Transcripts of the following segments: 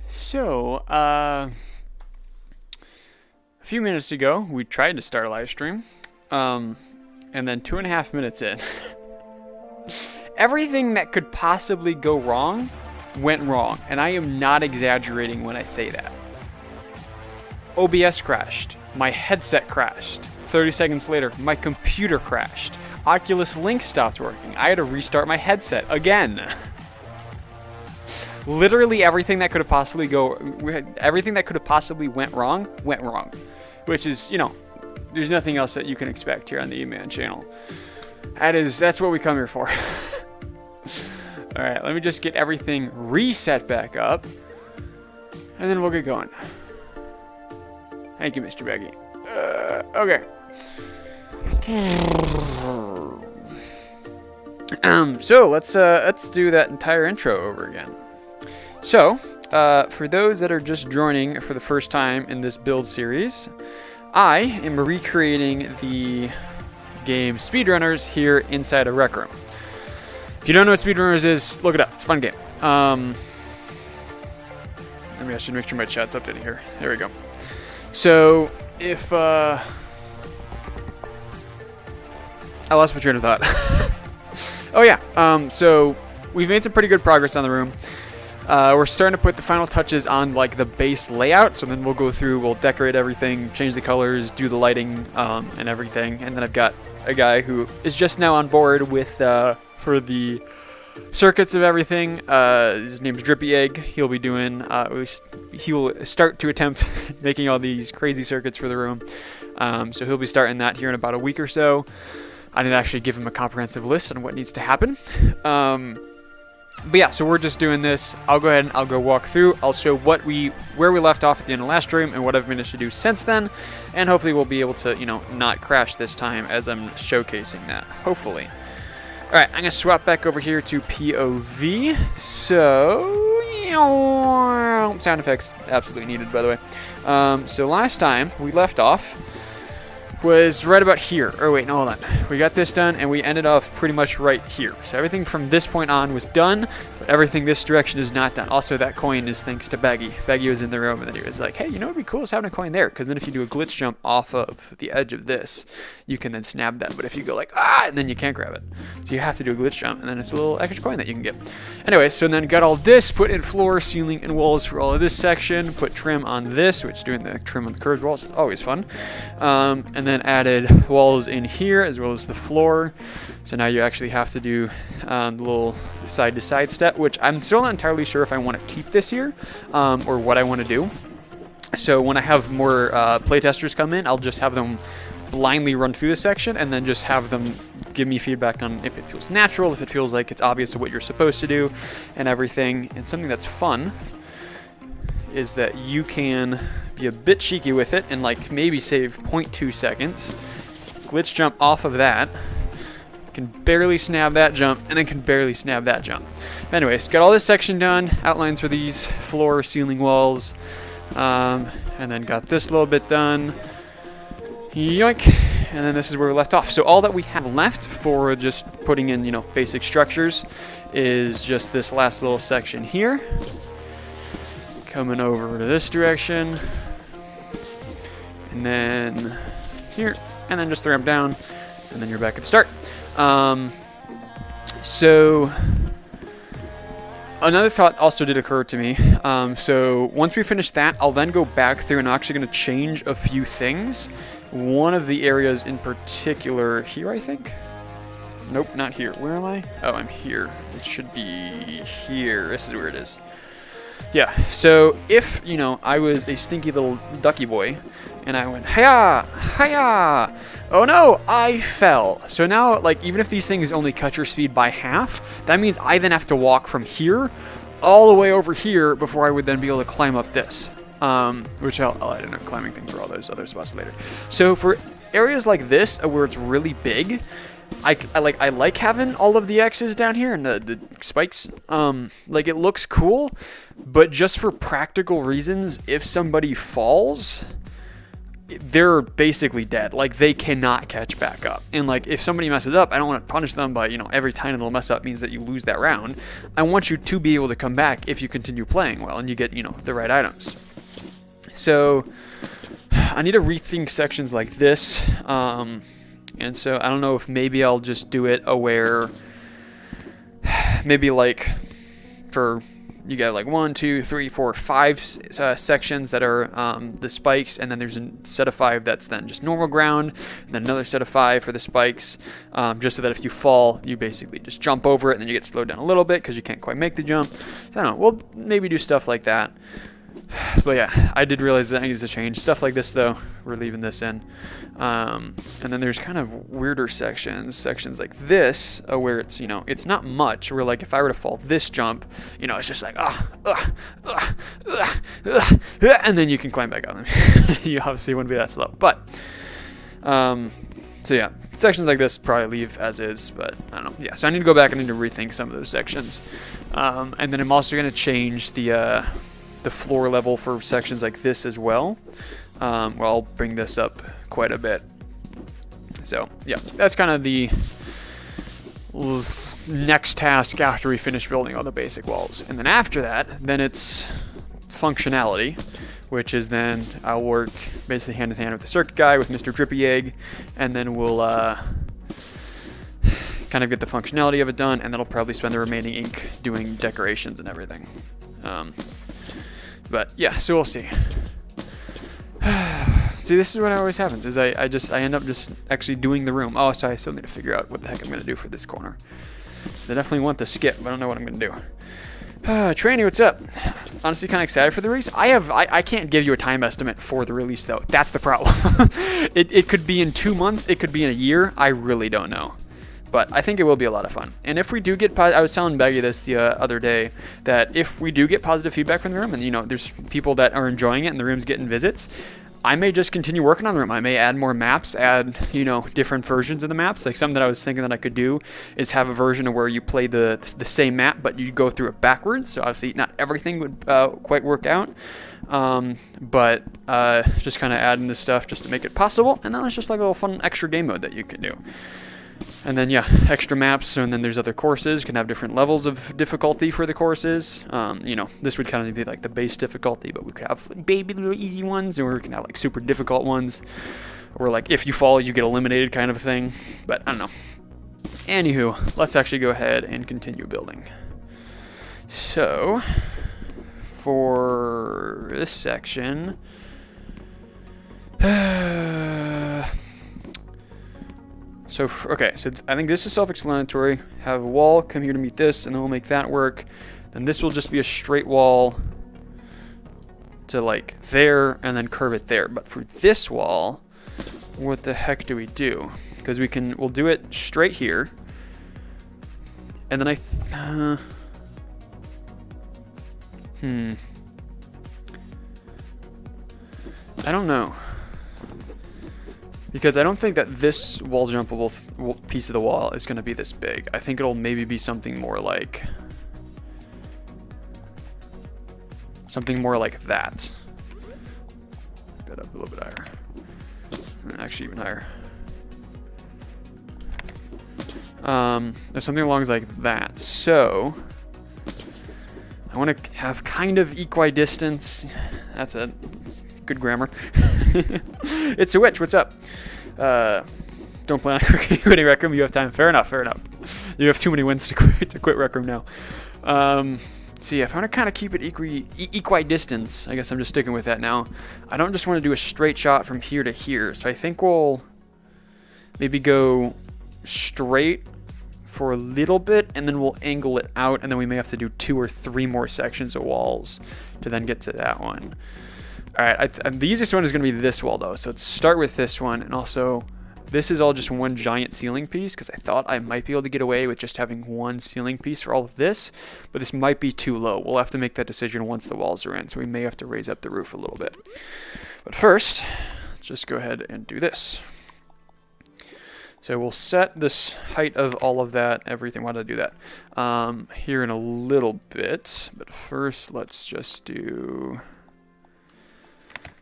So, a few minutes ago, we tried to start a live stream, and then 2.5 minutes in, everything that could possibly go wrong went wrong, and I am not exaggerating when I say that. OBS crashed, my headset crashed, 30 seconds later, my computer crashed, Oculus Link stopped working, I had to restart my headset again. Literally everything that could have possibly went wrong, which is, there's nothing else that you can expect here on the E-Man channel. That's what we come here for. All right, let me just get everything reset back up, and then we'll get going. Thank you, Mr. Beggy. Okay. So let's do that entire intro over again. So, for those that are just joining for the first time in this build series, I am recreating the game Speedrunners here inside a Rec Room. If you don't know what Speedrunners is, look it up. It's a fun game. I should make sure my chat's updated here. There we go. So, if I lost my train of thought. Oh yeah. So we've made some pretty good progress on the room. We're starting to put the final touches on like the base layout, so then we'll go through, we'll decorate everything, change the colors, do the lighting, and everything. And then I've got a guy who is just now on board with for the circuits of everything. His name's Drippy Egg. He'll be doing, he will start to attempt making all these crazy circuits for the room. So he'll be starting that here in about a week or so. I didn't actually give him a comprehensive list on what needs to happen. But yeah, so we're just doing this. I'll go ahead and I'll go walk through. I'll show where we left off at the end of last stream and what I've managed to do since then. And hopefully we'll be able to, not crash this time as I'm showcasing that. Hopefully. All right, I'm going to swap back over here to POV. So, sound effects absolutely needed, by the way. So last time we left off was right about here. Oh wait, no, hold on. We got this done and we ended off pretty much right here. So everything from this point on was done, but everything this direction is not done. Also, that coin is thanks to Beggy. Beggy was in the room and then he was like, hey, what would be cool is having a coin there, because then if you do a glitch jump off of the edge of this, you can then snap that. But if you go like, and then you can't grab it. So you have to do a glitch jump and then it's a little extra coin that you can get. Anyway, so then got all this, put in floor, ceiling, and walls for all of this section, put trim on this, which doing the trim on the curved walls is always fun. And then added walls in here as well as the floor. So now you actually have to do the little side-to-side step, which I'm still not entirely sure if I want to keep this here or what I want to do. So when I have more playtesters come in, I'll just have them blindly run through this section and then just have them give me feedback on if it feels natural, if it feels like it's obvious of what you're supposed to do and everything. And something that's fun is that you can be a bit cheeky with it and like maybe save 0.2 seconds. Glitch jump off of that. Can barely snap that jump and then can barely snap that jump. Anyways, got all this section done. Outlines for these floor, ceiling, walls. And then got this little bit done. Yoink. And then this is where we left off. So all that we have left for just putting in, basic structures is just this last little section here. Coming over to this direction. And then here. And then just the ramp down. And then you're back at start. So another thought also did occur to me. So once we finish that, I'll then go back through and I'm actually going to change a few things. One of the areas in particular here, I think. Nope, not here. Where am I? Oh, I'm here. It should be here. This is where it is. Yeah, so if, I was a stinky little ducky boy, and I went, hiya, hiya, oh no, I fell. So now, even if these things only cut your speed by half, that means I then have to walk from here all the way over here before I would then be able to climb up this. Which I'll add in a climbing thing for all those other spots later. So for areas like this, where it's really big, I like having all of the X's down here and the spikes. It looks cool, but just for practical reasons, if somebody falls, they're basically dead. Like, they cannot catch back up. And like, if somebody messes up, I don't want to punish them by, you know, every tiny little mess up means that you lose that round. I want you to be able to come back if you continue playing well and you get, you know, the right items. So I need to rethink sections like this. And so I don't know if maybe I'll just do it aware, maybe like for, you got like 1, 2, 3, 4, 5 sections that are the spikes, and then there's a set of 5 that's then just normal ground, and then another set of 5 for the spikes, just so that if you fall, you basically just jump over it, and then you get slowed down a little bit because you can't quite make the jump. So I don't know, we'll maybe do stuff like that. But yeah, I did realize that needs to change. Stuff like this, though, we're leaving this in. And then there's kind of weirder sections like this, where it's, you know, it's not much, where like if I were to fall this jump, you know, it's just like, and then you can climb back up. You obviously wouldn't be that slow. But, so yeah, sections like this probably leave as is, but I don't know. Yeah, so I need to go back and I need to rethink some of those sections. And then I'm also going to change the floor level for sections like this as well. Well, I'll bring this up quite a bit. So yeah, that's kind of the next task after we finish building all the basic walls. And then after that, then it's functionality, which is then I'll work basically hand in hand with the circuit guy, with Mr. Drippy Egg, and then we'll kind of get the functionality of it done, and then I'll probably spend the remaining ink doing decorations and everything. But yeah, so we'll see. See, this is what always happens, is I end up just actually doing the room. Oh, so I still need to figure out what the heck I'm going to do for this corner. I definitely want the skip, but I don't know what I'm going to do. Tranny, what's up? Honestly, kind of excited for the release. I can't give you a time estimate for the release, though. That's the problem. It could be in 2 months. It could be in a year. I really don't know. But I think it will be a lot of fun. And if we do get, I was telling Baggy this the other day, that if we do get positive feedback from the room, and you know, there's people that are enjoying it and the room's getting visits, I may just continue working on the room. I may add more maps, add, you know, different versions of the maps. Like something that I was thinking that I could do is have a version of where you play the same map, but you go through it backwards. So obviously not everything would quite work out. But just kind of adding this stuff just to make it possible. And then it's just like a little fun extra game mode that you can do. And then, yeah, extra maps, and then there's other courses. You can have different levels of difficulty for the courses. You know, this would kind of be like the base difficulty, but we could have like, baby little easy ones, or we can have like super difficult ones, or like if you fall, you get eliminated kind of a thing. But I don't know. Anywho, let's actually go ahead and continue building. So, for this section... okay, so I think this is self-explanatory. Have a wall, come here to meet this, and then we'll make that work. Then this will just be a straight wall to like there, and then curve it there. But for this wall, what the heck do we do? Because we'll do it straight here. And then I don't know. Because I don't think that this wall jumpable piece of the wall is going to be this big. I think it'll maybe be something more like that. Make that up a little bit higher. Actually, even higher. There's something along like that. So I want to have kind of equidistance. That's a good grammar. It's a witch. What's up? Don't plan on quitting Rec Room. You have time. Fair enough. You have too many wins to quit Rec Room now. So yeah, if I want to kind of keep it equidistance, I guess I'm just sticking with that now. I don't just want to do a straight shot from here to here. So I think we'll maybe go straight for a little bit, and then we'll angle it out, and then we may have to do 2 or 3 more sections of walls to then get to that one. All right, the easiest one is going to be this wall, though. So let's start with this one. And also, this is all just one giant ceiling piece, because I thought I might be able to get away with just having one ceiling piece for all of this. But this might be too low. We'll have to make that decision once the walls are in. So we may have to raise up the roof a little bit. But first, let's just go ahead and do this. So we'll set this height of all of that, everything. Why did I do that? Here in a little bit. But first, let's just do...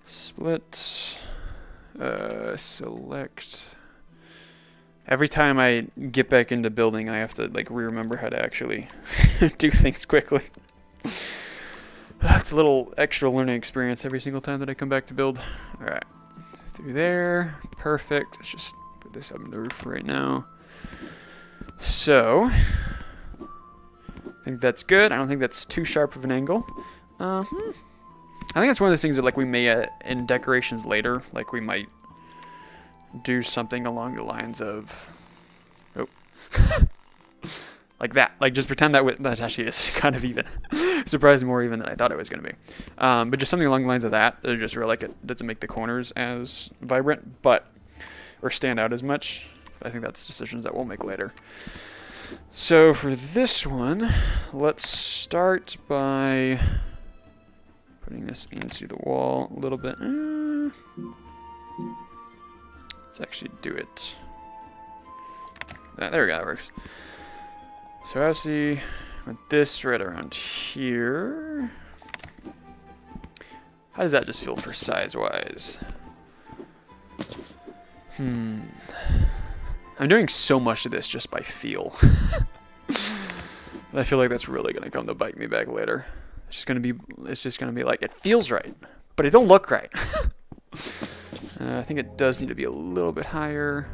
split, Select. Every time I get back into building, I have to like remember how to actually do things quickly. It's a little extra learning experience every single time that I come back to build. All right, through there, perfect. Let's just put this up in the roof for right now. So, I think that's good. I don't think that's too sharp of an angle. I think that's one of those things that like we may in decorations later, like we might do something along the lines of, oh, like that. Like just pretend that actually is kind of even, surprisingly more even than I thought it was going to be. But just something along the lines of that. I just really like it doesn't make the corners as vibrant, or stand out as much. I think that's decisions that we'll make later. So for this one, let's start by putting this into the wall a little bit. Let's actually do it. There we go, that works. So obviously, with this right around here, how does that just feel for size-wise? I'm doing so much of this just by feel. I feel like that's really gonna come to bite me back later. It's just gonna be like, it feels right, but it don't look right. I think it does need to be a little bit higher.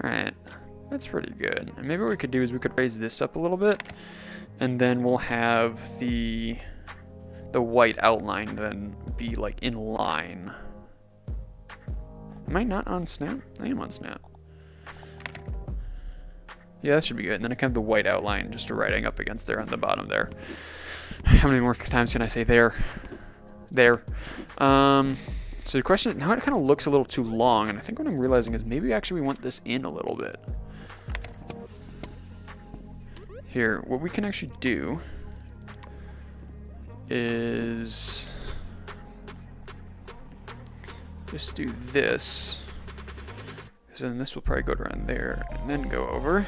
Alright, that's pretty good. And maybe what we could do is we could raise this up a little bit, and then we'll have the white outline then be like in line. Am I not on Snap? I am on Snap. Yeah, that should be good. And then I can have the white outline just writing up against there on the bottom there. How many more times can I say there? There. So the question, now it kind of looks a little too long, and I think what I'm realizing is maybe actually we want this in a little bit. Here, what we can actually do is just do this, because then this will probably go around there and then go over.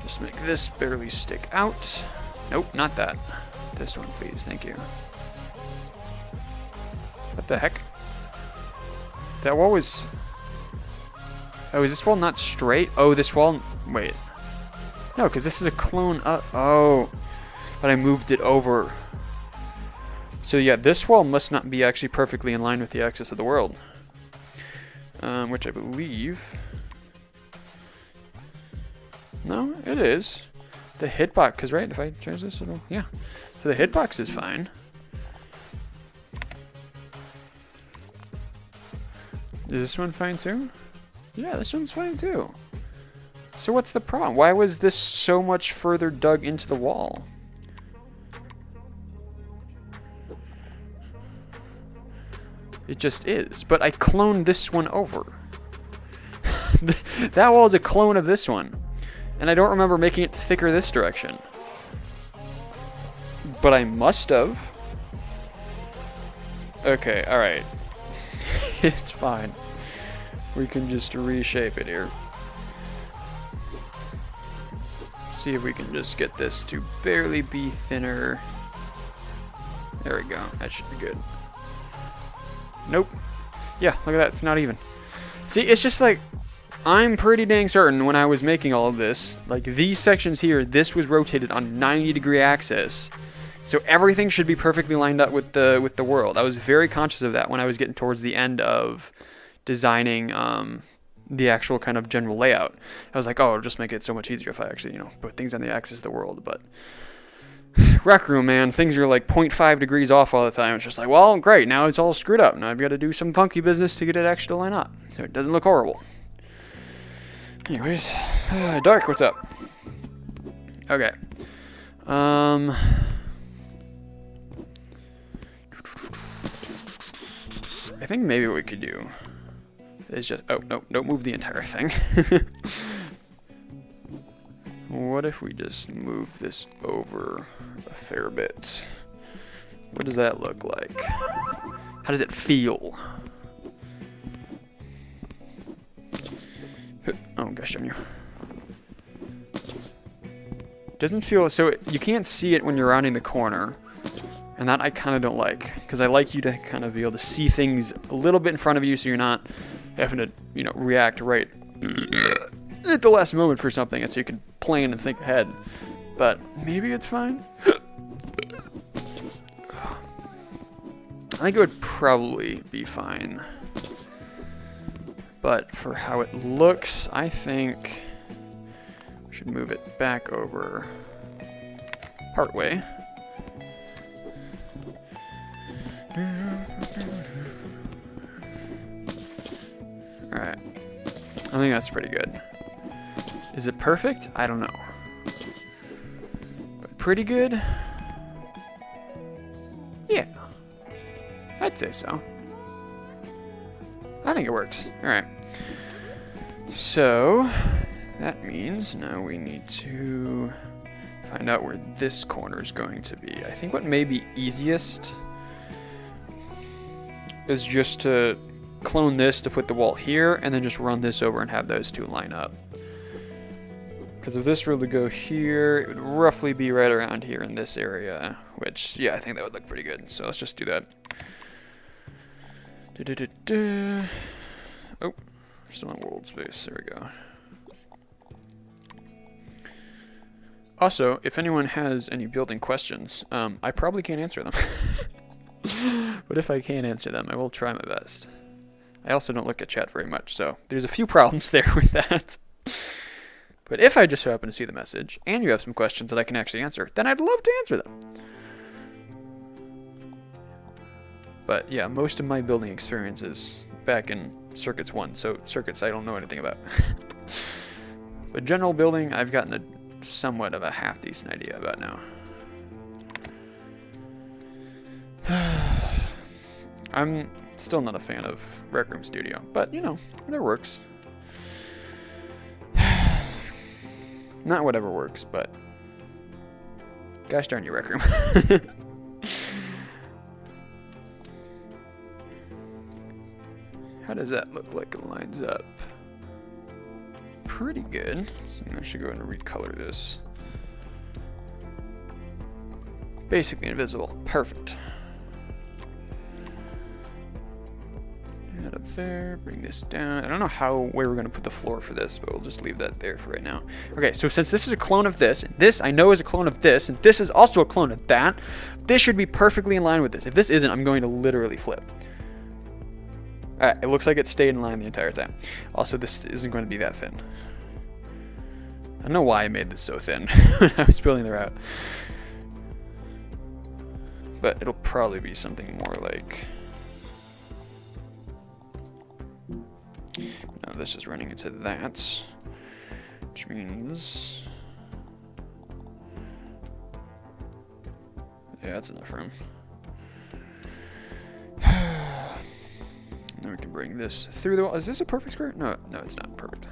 Just make this barely stick out. Nope, not that. This one, please. Thank you. What the heck? That wall was... Oh, is this wall not straight? Oh, this wall... Wait. No, because this is a clone up... Oh. But I moved it over. So yeah, this wall must not be actually perfectly in line with the axis of the world. Which I believe... No, it is. The hitbox, because right, if I change this, it'll... Yeah. So the hitbox is fine. Is this one fine too? Yeah, this one's fine too. So what's the problem? Why was this so much further dug into the wall? It just is. But I cloned this one over. That wall is a clone of this one. And I don't remember making it thicker this direction. But I must have. Okay, alright. It's fine. We can just reshape it here. Let's see if we can just get this to barely be thinner. There we go. That should be good. Nope. Yeah, look at that. It's not even. See, it's just like, I'm pretty dang certain when I was making all of this, like these sections here, this was rotated on 90-degree axis. So everything should be perfectly lined up with the world. I was very conscious of that when I was getting towards the end of designing the actual kind of general layout. I was like, oh, it'll just make it so much easier if I actually, put things on the axis of the world. But Rec Room, man, things are like 0.5 degrees off all the time. It's just like, well, great, now it's all screwed up. Now I've got to do some funky business to get it actually to line up, so it doesn't look horrible. Anyways, Dark, what's up? Okay. I think maybe what we could do is just... Oh, no, don't move the entire thing. What if we just move this over a fair bit? What does that look like? How does it feel? Oh, gosh darn you. Doesn't feel... So you can't see it when you're rounding the corner. And that I kind of don't like, because I like you to kind of be able to see things a little bit in front of you so you're not having to, you know, react right at the last moment for something, and so you can plan and think ahead. But maybe it's fine. I think it would probably be fine. But for how it looks, I think we should move it back over partway. Alright. I think that's pretty good. Is it perfect? I don't know. But pretty good? Yeah. I'd say so. I think it works. Alright. So, that means now we need to find out where this corner is going to be. I think what may be easiest is just to clone this to put the wall here, and then just run this over and have those two line up. Because if this were to go here, it would roughly be right around here in this area, which, yeah, I think that would look pretty good. So let's just do that. Oh, still in world space. There we go. Also, if anyone has any building questions, I probably can't answer them. But if I can answer them, I will try my best. I also don't look at chat very much, so there's a few problems there with that. But if I just so happen to see the message, and you have some questions that I can actually answer, then I'd love to answer them. But yeah, most of my building experience is back in Circuits 1, so Circuits I don't know anything about. But general building, I've gotten a somewhat of a half-decent idea about now. I'm still not a fan of Rec Room Studio, but you know, whatever works. Not whatever works, but gosh darn you, Rec Room. How does that look like it lines up? Pretty good. So I should go ahead and recolor this. Basically invisible. Perfect. That up there, bring this down. I don't know where we're going to put the floor for this, but we'll just leave that there for right now. Okay, so since this is a clone of this, and this I know is a clone of this, and this is also a clone of that, this should be perfectly in line with this. If this isn't, I'm going to literally flip. Alright, it looks like it stayed in line the entire time. Also, this isn't going to be that thin. I don't know why I made this so thin when I was building the route. But it'll probably be something more like... Now this is running into that, which means... Yeah, that's enough room. Then we can bring this through the wall. Is this a perfect square? No, it's not perfect.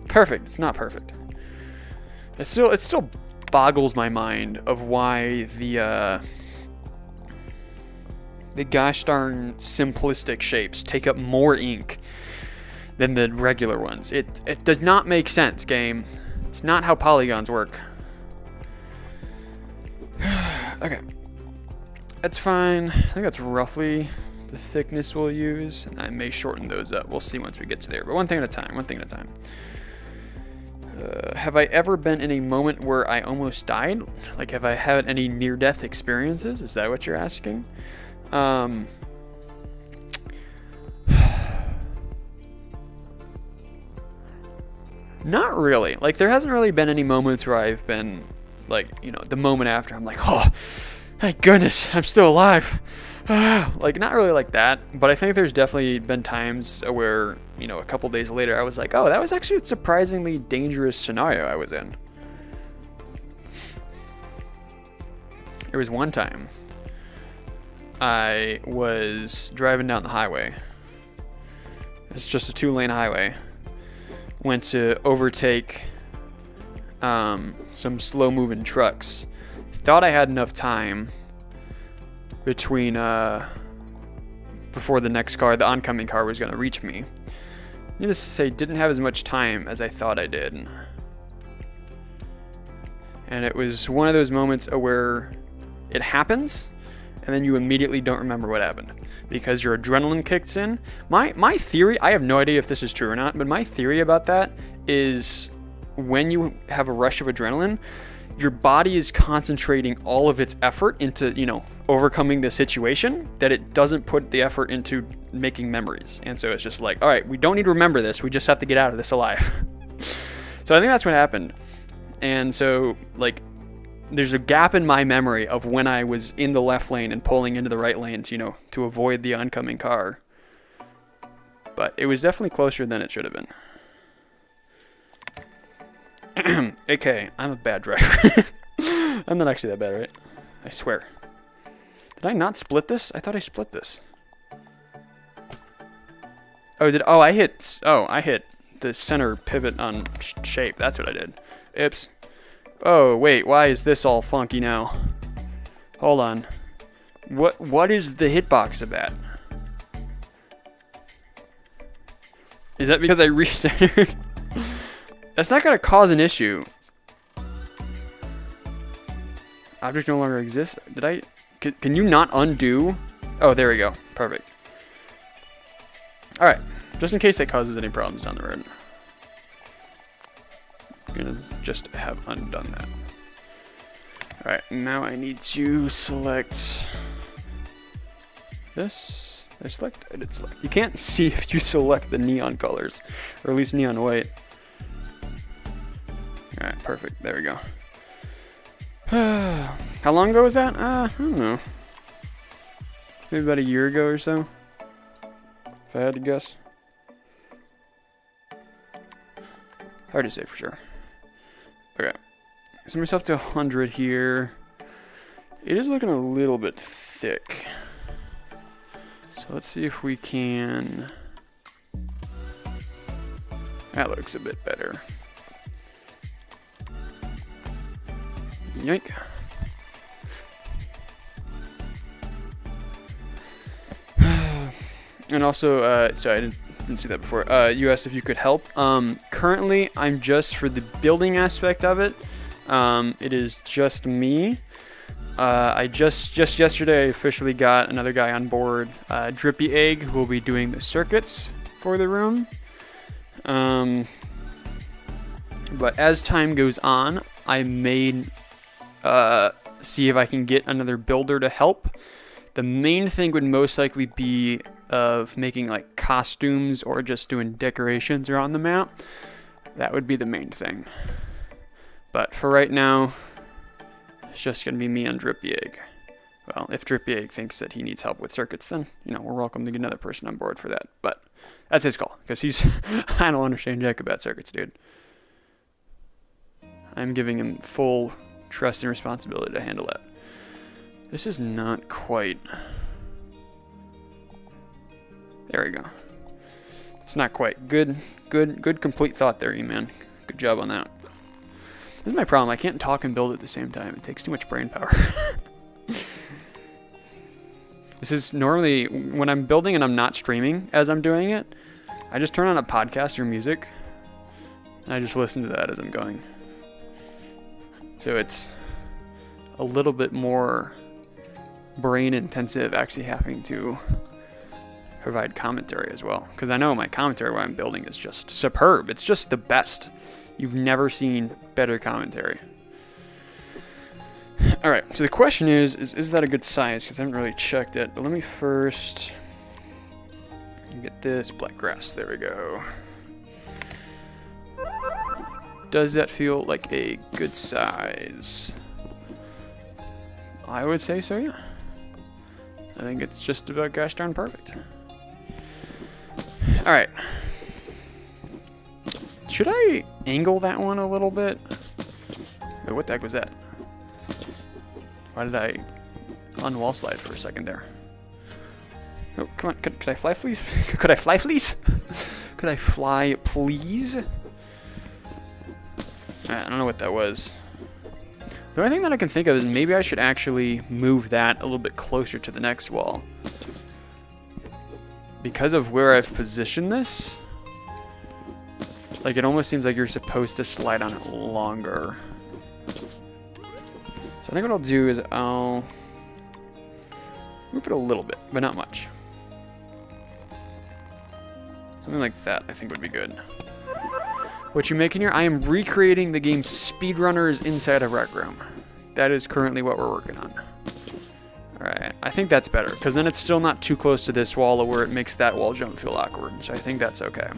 Perfect. It's not perfect. It still boggles my mind of why the gosh darn simplistic shapes take up more ink than the regular ones. It does not make sense, game. It's not how polygons work. Okay. That's fine. I think that's roughly the thickness we'll use, and I may shorten those up. We'll see once we get to there, but one thing at a time, one thing at a time. Have I ever been in a moment where I almost died? Like, have I had any near-death experiences? Is that what you're asking? Not really. Like, there hasn't really been any moments where I've been, like, you know, the moment after, I'm like, oh, thank goodness, I'm still alive. Like, not really like that, but I think there's definitely been times where, you know, a couple days later, I was like, oh, that was actually a surprisingly dangerous scenario I was in. There was one time I was driving down the highway. It's just a 2-lane highway. Went to overtake some slow-moving trucks. Thought I had enough time between before the next car, the oncoming car, was going to reach me. Needless to say, didn't have as much time as I thought I did. And it was one of those moments where it happens, and then you immediately don't remember what happened because your adrenaline kicks in. My theory, I have no idea if this is true or not, but my theory about that is when you have a rush of adrenaline, your body is concentrating all of its effort into, overcoming the situation, that it doesn't put the effort into making memories. And so it's just like, all right, we don't need to remember this. We just have to get out of this alive. So I think that's what happened. And so, like, there's a gap in my memory of when I was in the left lane and pulling into the right lanes, to avoid the oncoming car. But it was definitely closer than it should have been. AK, I'm a bad driver. I'm not actually that bad, right? I swear. Did I not split this? I thought I split this. I hit the center pivot on shape. That's what I did. Oops. Oh, wait, why is this all funky now? Hold on. What is the hitbox of that? Is that because I recentered? That's not going to cause an issue. Object no longer exists. Can you not undo? Oh, there we go. Perfect. Alright. Just in case that causes any problems down the road. I'm going to just have undone that. Alright, now I need to select this. I did select. You can't see if you select the neon colors, or at least neon white. Alright, perfect. There we go. How long ago was that? I don't know. Maybe about a year ago or so, if I had to guess. Hard to say for sure. Okay. Set myself to 100 here. It is looking a little bit thick. So let's see if we can... That looks a bit better. Yoink. And also, sorry, I didn't see that before. You asked if you could help. Currently, I'm just for the building aspect of it. It is just me. I just yesterday I officially got another guy on board, Drippy Egg, who will be doing the circuits for the room. But as time goes on, I may see if I can get another builder to help. The main thing would most likely be of making like costumes or just doing decorations around the map. That would be the main thing. But for right now, it's just going to be me and Drippy Egg. Well, if Drippy Egg thinks that he needs help with circuits, then, we're welcome to get another person on board for that. But that's his call, because he's... I don't understand jack about circuits, dude. I'm giving him full trust and responsibility to handle that. This is not quite... There we go. It's not quite. Good complete thought there, E-Man. Good job on that. This is my problem. I can't talk and build at the same time. It takes too much brain power. This is normally, when I'm building and I'm not streaming as I'm doing it, I just turn on a podcast or music, and I just listen to that as I'm going. So it's a little bit more brain intensive actually having to provide commentary as well, because I know my commentary while I'm building is just superb. It's just the best. You've never seen better commentary. All right, so the question is that a good size? Because I haven't really checked it, but let me first get this black grass. There we go. Does that feel like a good size? I would say so, yeah. I think it's just about gosh darn perfect. All right. Should I angle that one a little bit? Wait, what the heck was that? Why did I unwall slide for a second there? Oh, come on. Could I fly, please? Could I fly, please? Could I fly, please? I don't know what that was. The only thing that I can think of is maybe I should actually move that a little bit closer to the next wall. Because of where I've positioned this, like it almost seems like you're supposed to slide on it longer. So I think what I'll do is I'll Move it a little bit, but not much. Something like that, I think, would be good. What you making here? I am recreating the game Speedrunners inside a Rec Room. That is currently what we're working on. Alright, I think that's better, because then it's still not too close to this wall where it makes that wall jump feel awkward, so I think that's okay.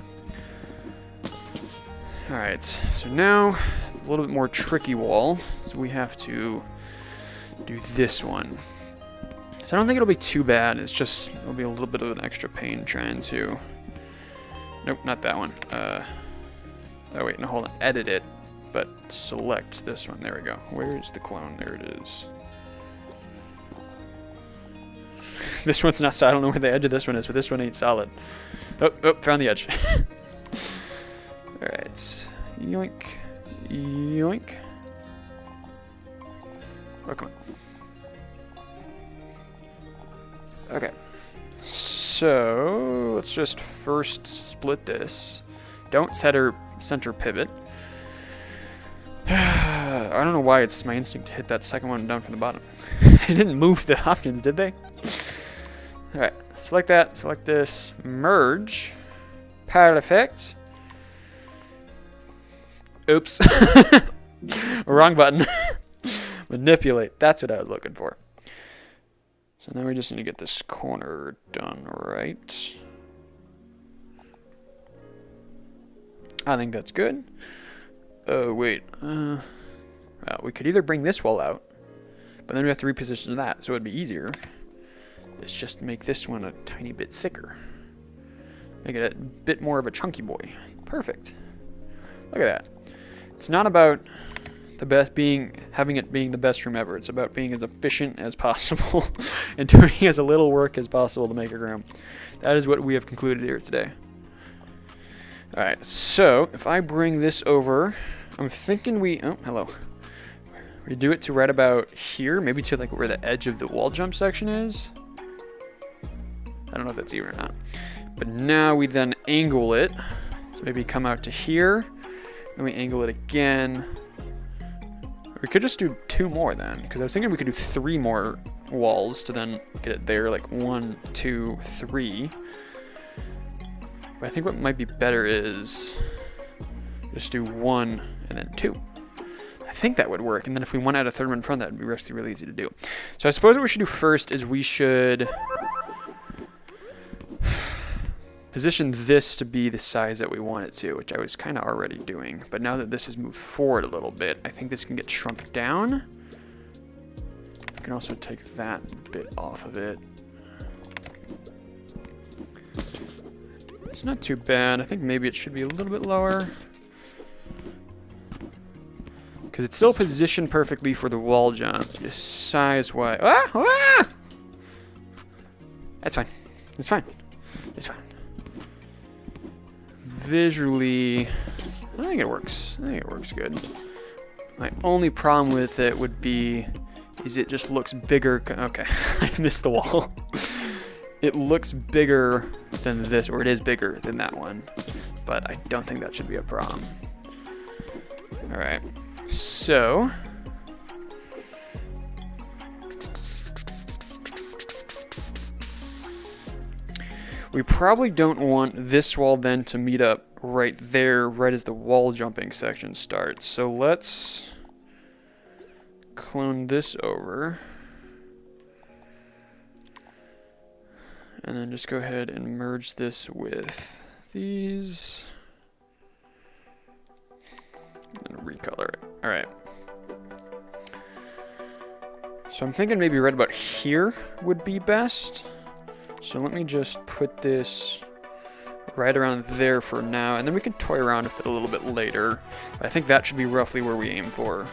Alright, so now, a little bit more tricky wall, so we have to do this one. So I don't think it'll be too bad, it's just, it'll be a little bit of an extra pain trying to... Nope, not that one. Oh wait, no, hold on, edit it, but select this one, there we go. Where is the clone? There it is. This one's not, so I don't know where the edge of this one is, but this one ain't solid. Oh, found the edge. Alright, yoink, yoink. Oh, come on. Okay, so let's just first split this. Don't center pivot. I don't know why it's my instinct to hit that second one down from the bottom. They didn't move the options, did they? Alright, select that, select this, merge, pile effects. Oops. Wrong button. Manipulate, that's what I was looking for. So now we just need to get this corner done right. I think that's good. Oh, wait. Well, we could either bring this wall out, but then we have to reposition that, so it'd be easier. Let's just make this one a tiny bit thicker. Make it a bit more of a chunky boy. Perfect. Look at that. It's not about the best having it being the best room ever. It's about being as efficient as possible and doing as little work as possible to make a room. That is what we have concluded here today. Alright, so if I bring this over, I'm thinking oh, hello. We do it to right about here, maybe to like where the edge of the wall jump section is. I don't know if that's even or not. But now we then angle it. So maybe come out to here, and we angle it again. We could just do 2 more then, because I was thinking we could do 3 more walls to then get it there, like 1, 2, 3. But I think what might be better is just do 1 and then 2. I think that would work, and then if we want to add a third one in front, that would be really easy to do. So I suppose what we should do first is we should position this to be the size that we want it to, which I was kind of already doing. But now that this has moved forward a little bit, I think this can get shrunk down. I can also take that bit off of it. It's not too bad. I think maybe it should be a little bit lower, because it's still positioned perfectly for the wall jump, just size-wise. Ah! That's fine. It's fine. It's fine. Visually, I think it works. I think it works good. My only problem with it would be, is it just looks bigger. Okay, I missed the wall. It looks bigger than this, or it is bigger than that one, but I don't think that should be a problem. All right, so we probably don't want this wall then to meet up right there, right as the wall jumping section starts. So let's clone this over. And then just go ahead and merge this with these. And recolor it. All right. So I'm thinking maybe right about here would be best. So let me just put this right around there for now, and then we can toy around with it a little bit later. I think that should be roughly where we aim for.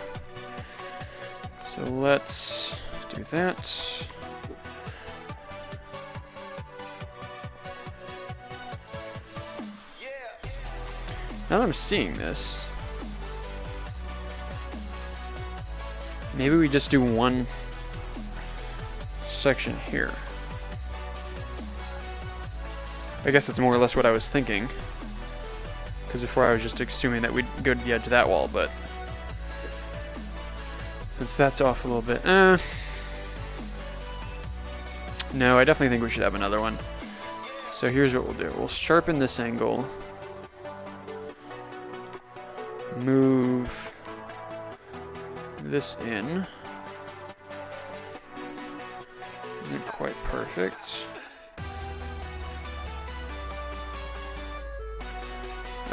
So let's do that. Now that I'm seeing this, maybe we just do one section here. I guess that's more or less what I was thinking, because before I was just assuming that we'd go to the edge of that wall, but since that's off a little bit, No, I definitely think we should have another one. So here's what we'll do. We'll sharpen this angle. Move this in. Isn't quite perfect.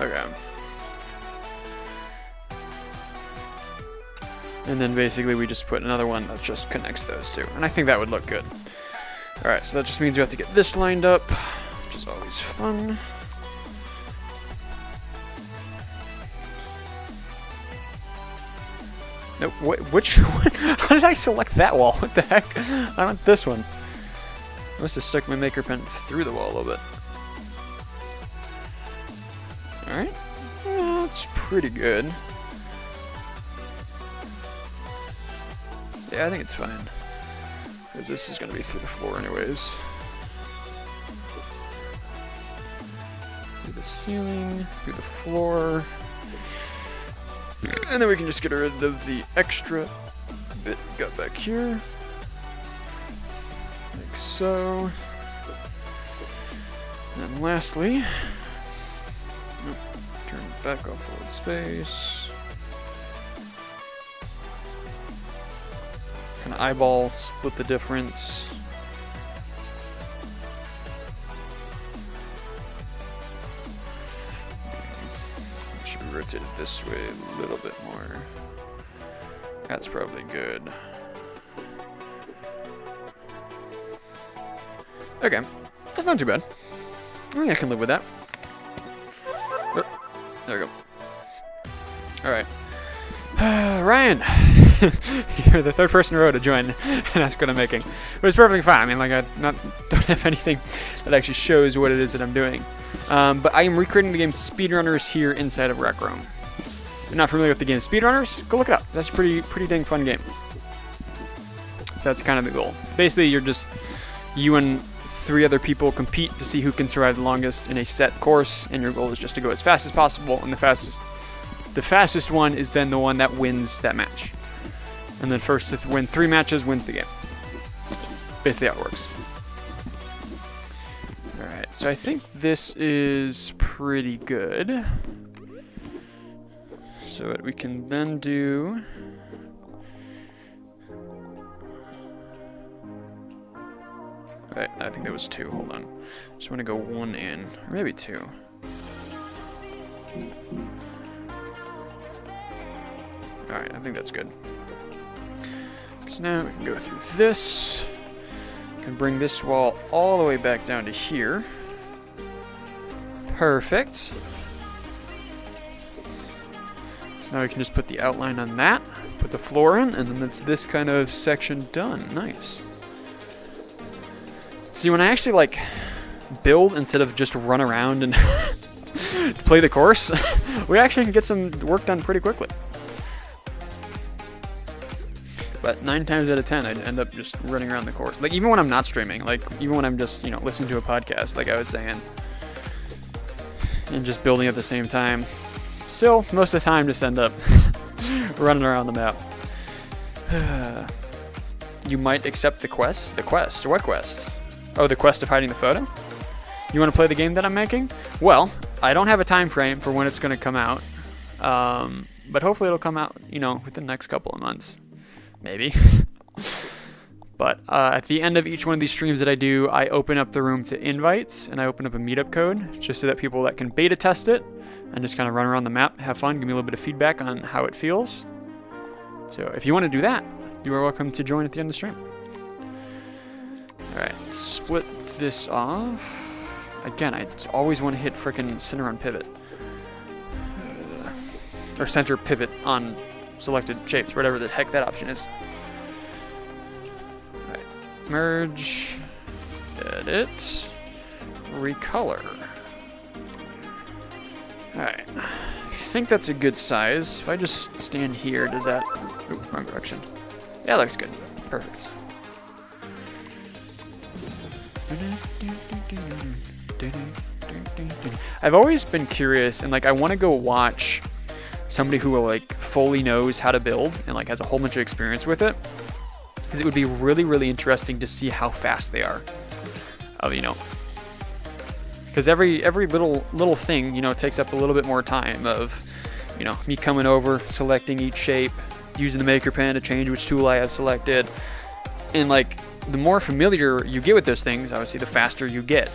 Okay. And then basically we just put another one that just connects those two. And I think that would look good. Alright, so that just means we have to get this lined up, which is always fun. Nope, which one? How did I select that wall? What the heck? I want this one. I must have stuck my maker pen through the wall a little bit. Alright. That's pretty good. Yeah, I think it's fine. Because this is going to be through the floor anyways. Through the ceiling, through the floor. And then we can just get rid of the extra bit we got back here. Like so. And then lastly, turn it back off forward space. Kind of eyeball, split the difference. Should be rotated this way a little bit more. That's probably good. Okay, that's not too bad. I think I can live with that. Oh, there we go. Alright. Ryan! You're the third person in a row to join and ask what I'm making. But it's perfectly fine. I mean, like, I don't have anything that actually shows what it is that I'm doing. But I am recreating the game Speedrunners here inside of Rec Room. If you're not familiar with the game Speedrunners, go look it up. That's a pretty dang fun game. So that's kind of the goal. Basically, you and 3 other people compete to see who can survive the longest in a set course, and your goal is just to go as fast as possible, and the fastest one is then the one that wins that match. And then first to win 3 matches wins the game. Basically how it works. Alright, so I think this is pretty good. So what we can then do... Right, I think there was 2, hold on. Just want to go 1 in, or maybe 2. Alright, I think that's good. Because now we can go through this. Can bring this wall all the way back down to here. Perfect. So now we can just put the outline on that, put the floor in, and then that's this kind of section done. Nice. See, when I actually, like, build instead of just run around and play the course, we actually can get some work done pretty quickly. But 9 times out of 10, I'd end up just running around the course. Like, even when I'm not streaming, like, even when I'm just, listening to a podcast, like I was saying, and just building at the same time, still, most of the time, just end up running around the map. You might accept the quest? The quest? What quest? Oh, the quest of hiding the photo? You want to play the game that I'm making? Well, I don't have a time frame for when it's going to come out. But hopefully it'll come out, within the next couple of months. Maybe. But at the end of each one of these streams that I do, I open up the room to invites, and I open up a meetup code, just so that people that can beta test it, and just kind of run around the map, have fun, give me a little bit of feedback on how it feels. So if you want to do that, you are welcome to join at the end of the stream. Alright, split this off. Again, I always want to hit frickin' center on pivot. Or center pivot on selected shapes, whatever the heck that option is. Alright, merge, edit, recolor. Alright, I think that's a good size. If I just stand here, does that... Oop, wrong direction. Yeah, that looks good. Perfect. I've always been curious, and I want to go watch somebody who fully knows how to build and has a whole bunch of experience with it, because it would be really, really interesting to see how fast they are. of, you know, because every little thing, you know, takes up a little bit more time of, you know, me coming over, selecting each shape, using the maker pen to change which tool I have selected, and like the more familiar you get with those things, obviously the faster you get.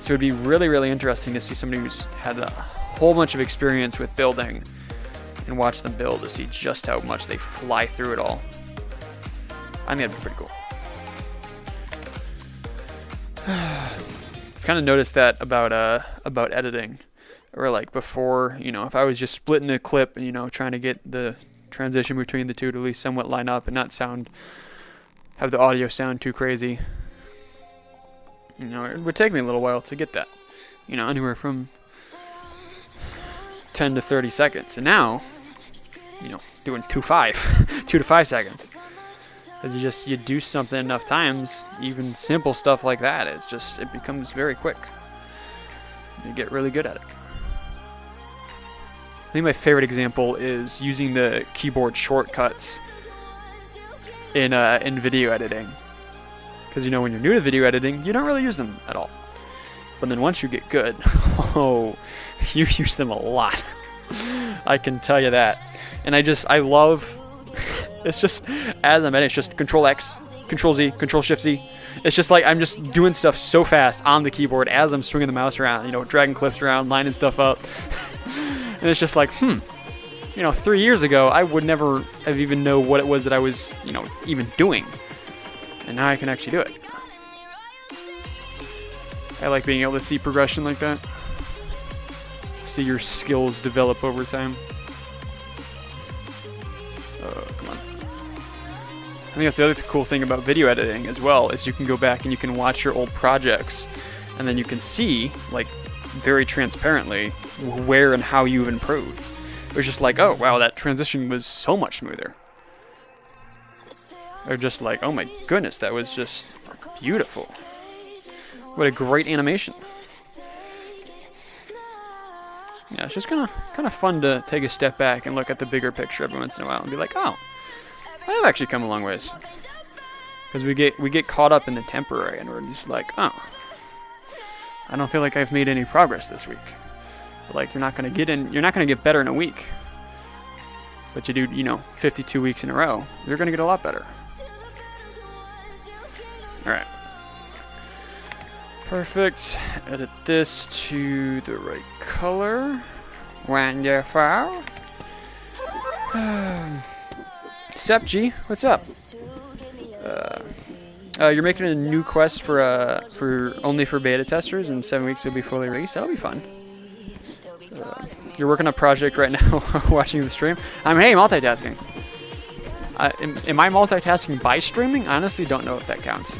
So it'd be really, really interesting to see somebody who's had a whole bunch of experience with building and watch them build to see just how much they fly through it all. I think that'd be pretty cool. I've kind of noticed that about editing, or like before, you know, if I was just splitting a clip and, you know, trying to get the transition between the two to at least somewhat line up and not have the audio sound too crazy, you know, it would take me a little while to get that, you know, anywhere from 10 to 30 seconds. And now, you know, doing 2 to 5 seconds. Because you do something enough times, even simple stuff like that, it becomes very quick. You get really good at it. I think my favorite example is using the keyboard shortcuts in video editing. Because, you know, when you're new to video editing, you don't really use them at all. But then once you get good, oh, you use them a lot. I can tell you that. And I love, it's just, as I'm editing, it's just Control X, Control Z, Control Shift Z. It's just like I'm just doing stuff so fast on the keyboard as I'm swinging the mouse around, you know, dragging clips around, lining stuff up. And it's just like, you know, 3 years ago, I would never have even know what it was that I was, you know, even doing. And now I can actually do it. I like being able to see progression like that. See your skills develop over time. Oh, come on. I think that's the other cool thing about video editing as well, is you can go back and you can watch your old projects, and then you can see, like, very transparently where and how you've improved. It was just like, oh, wow, that transition was so much smoother. Or just like, oh my goodness, that was just beautiful. What a great animation. Yeah, it's just kind of fun to take a step back and look at the bigger picture every once in a while and be like, oh, I've actually come a long ways. Because we get caught up in the temporary, and we're just like, oh, I don't feel like I've made any progress this week. But like, you're not gonna get better in a week. But you do, you know, 52 weeks in a row, you're gonna get a lot better. All right. Perfect. Edit this to the right color. Wonderful. Sup, G? What's up? You're making a new quest for only for beta testers. In 7 weeks, it'll be fully released. That'll be fun. You're working on a project right now, watching the stream. Hey, multitasking. Am I multitasking by streaming? I honestly don't know if that counts.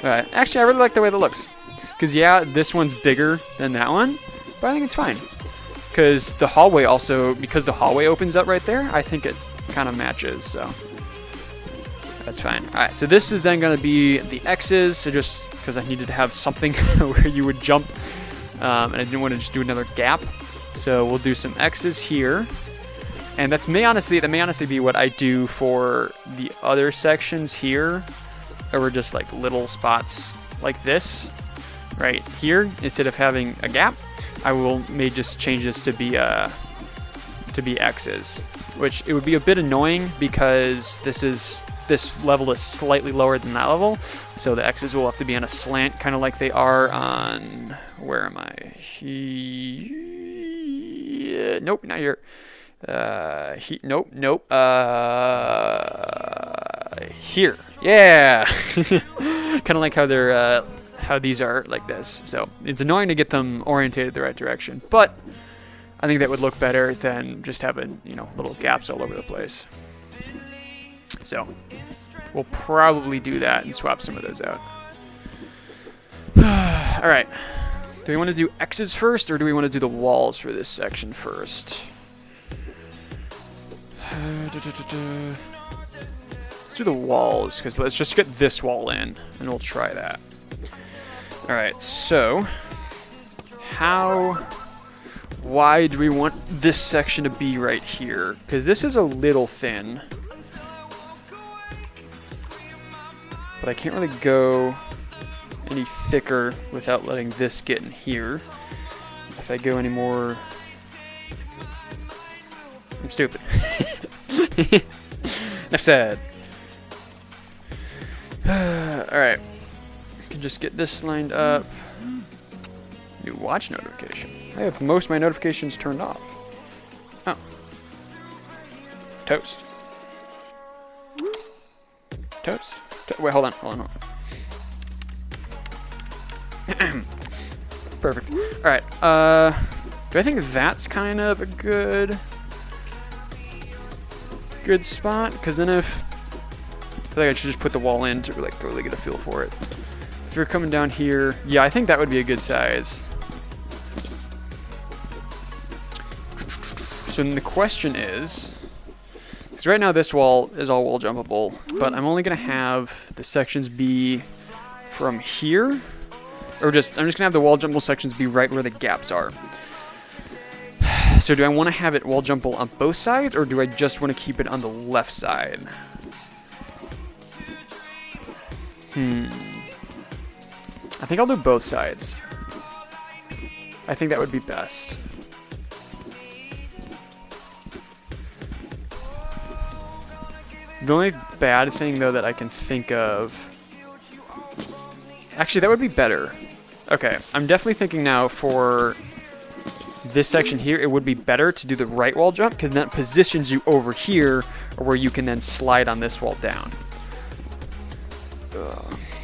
Alright, actually I really like the way that looks. Because yeah, this one's bigger than that one, but I think it's fine. Because the hallway opens up right there, I think it kind of matches, so that's fine. Alright, so this is then going to be the X's, so just because I needed to have something where you would jump, and I didn't want to just do another gap. So we'll do some X's here. And that may honestly be what I do for the other sections here, or just like little spots like this right here. Instead of having a gap, I may just change this to be X's, which it would be a bit annoying because this level is slightly lower than that level, so the X's will have to be on a slant, kind of like they are on, where am I? Nope, not here. Nope. Here. Yeah. Kind of like how they're how these are like this. So it's annoying to get them orientated the right direction, but I think that would look better than just having, you know, little gaps all over the place. So we'll probably do that and swap some of those out. All right. Do we want to do X's first, or do we want to do the walls for this section first? Let's do the walls, because let's just get this wall in, and we'll try that. Alright, so how wide do we want this section to be right here? Because this is a little thin. But I can't really go any thicker without letting this get in here. If I go any more... I'm stupid. Enough said. Alright. Can just get this lined up. New watch notification. I have most of my notifications turned off. Oh. Toast. Toast? Wait, hold on. Perfect. Alright, do I think that's kind of a good spot? Because then I feel like I should just put the wall in to like really get a feel for it. If you're coming down here, yeah, I think that would be a good size. So then the question is, because right now this wall is all wall jumpable, but I'm only gonna have the sections be from here, or I'm just gonna have the wall jumpable sections be right where the gaps are. So do I want to have it wall jumpable on both sides, or do I just want to keep it on the left side? I think I'll do both sides. I think that would be best. The only bad thing, though, that I can think of... Actually, that would be better. Okay, I'm definitely thinking now for this section here, it would be better to do the right wall jump, because that positions you over here, or where you can then slide on this wall down.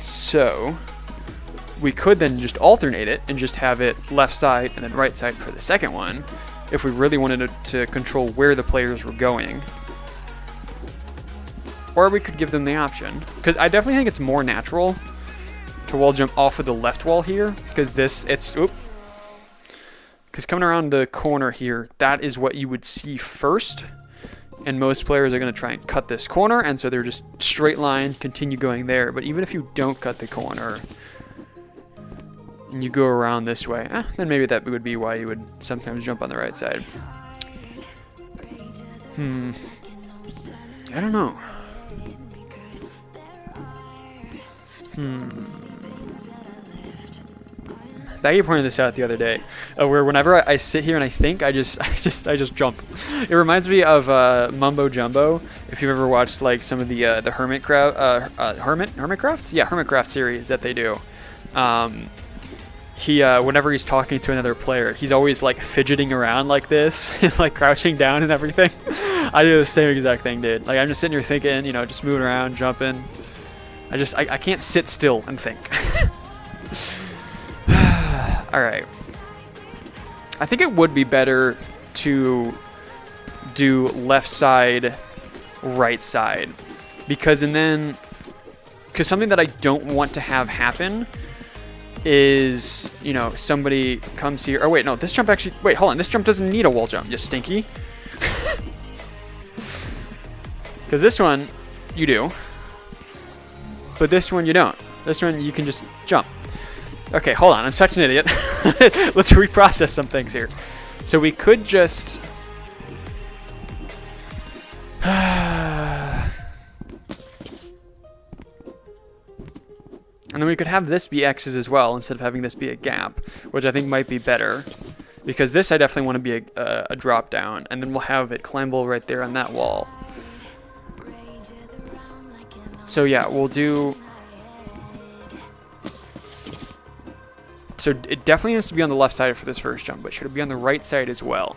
So, we could then just alternate it, and just have it left side and then right side for the second one, if we really wanted to control where the players were going. Or we could give them the option, because I definitely think it's more natural to wall jump off of the left wall here, because because coming around the corner here, that is what you would see first, and most players are going to try and cut this corner, and so they're just straight line, continue going there. But even if you don't cut the corner and you go around this way, then maybe that would be why you would sometimes jump on the right side. I don't know. Baggy pointed this out the other day, where whenever I sit here and I think, I just jump. It reminds me of Mumbo Jumbo. If you've ever watched like some of the Hermitcraft series that they do. He whenever he's talking to another player, he's always like fidgeting around like this, like crouching down and everything. I do the same exact thing, dude. Like I'm just sitting here thinking, just moving around, jumping. I can't sit still and think. Alright. I think it would be better to do left side, right side. Because something that I don't want to have happen is, somebody comes here. Oh, wait, no, this jump actually... Wait, hold on. This jump doesn't need a wall jump, you stinky. Because this one, you do. But this one, you don't. This one, you can just jump. Okay, hold on. I'm such an idiot. Let's reprocess some things here. So we could just... And then we could have this be X's as well, instead of having this be a gap, which I think might be better. Because this I definitely want to be a drop down, and then we'll have it climbable right there on that wall. So yeah, we'll do... So it definitely needs to be on the left side for this first jump, but should it be on the right side as well?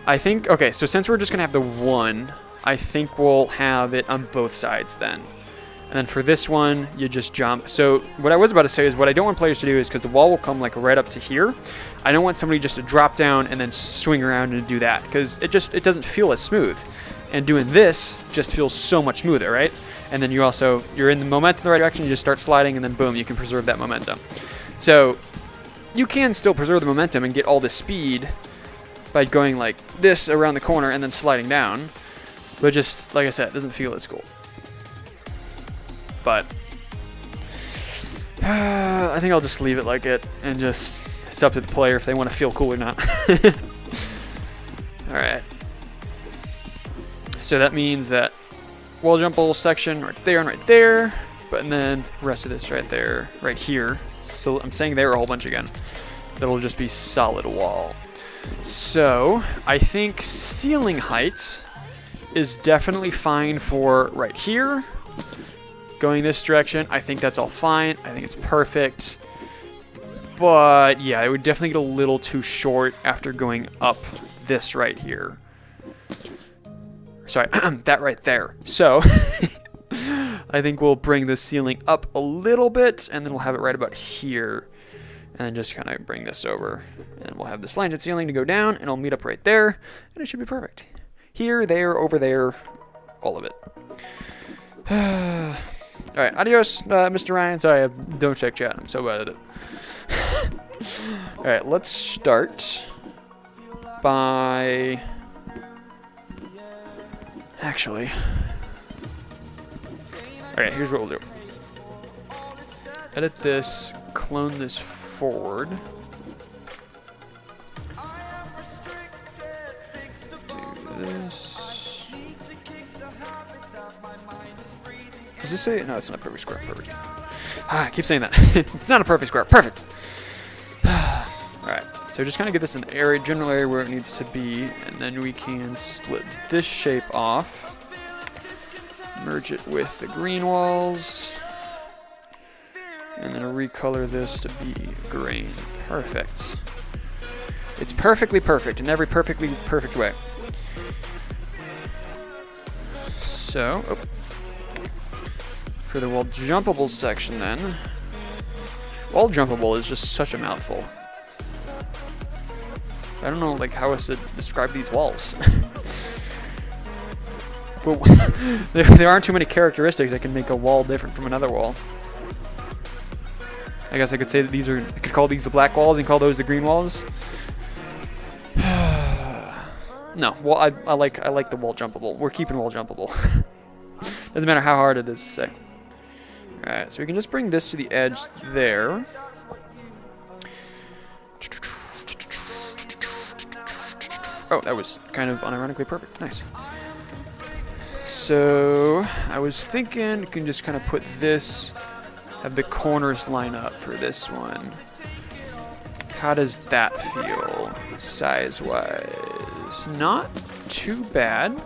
I think, okay, so since we're just going to have the one, I think we'll have it on both sides then. And then for this one, you just jump. So what I was about to say is what I don't want players to do is, because the wall will come like right up to here, I don't want somebody just to drop down and then swing around and do that, because it doesn't feel as smooth. And doing this just feels so much smoother, right? And then you're in the momentum in the right direction, you just start sliding, and then boom, you can preserve that momentum. So you can still preserve the momentum and get all the speed by going like this around the corner and then sliding down. But just, like I said, it doesn't feel as cool. But I think I'll just leave it like it, and just, it's up to the player if they want to feel cool or not. Alright. So that means that wall jumpable section right there and right there, but then the rest of this right there, right here. So I'm saying there a whole bunch again. That'll just be solid wall. So I think ceiling height is definitely fine for right here. Going this direction, I think that's all fine. I think it's perfect. But yeah, it would definitely get a little too short after going up this right here. Sorry, that right there. So I think we'll bring the ceiling up a little bit, and then we'll have it right about here. And then just kind of bring this over. And we'll have the slanted ceiling to go down, and it'll meet up right there, and it should be perfect. Here, there, over there, all of it. Alright, adios, Mr. Ryan. Sorry, don't check chat. I'm so bad at it. Alright, let's start by... Actually... Alright, here's what we'll do. Edit this, clone this forward. Do this. Does this say? No, it's not a perfect square. Perfect. I keep saying that. It's not a perfect square. Perfect. Alright, so just kind of get this in the area, general area where it needs to be, and then we can split this shape off. Merge it with the green walls. And then recolor this to be green. Perfect. It's perfectly perfect in every perfectly perfect way. So, for the wall jumpable section then. Wall jumpable is just such a mouthful. I don't know like how else to describe these walls. But there aren't too many characteristics that can make a wall different from another wall. I guess I could say that these are, I could call these the black walls and call those the green walls. No, well, I like the wall jumpable. We're keeping wall jumpable. Doesn't matter how hard it is to say. Alright, so we can just bring this to the edge there. Oh, that was kind of unironically perfect. Nice. So, I was thinking you can just kind of put this, have the corners line up for this one. How does that feel size-wise? Not too bad.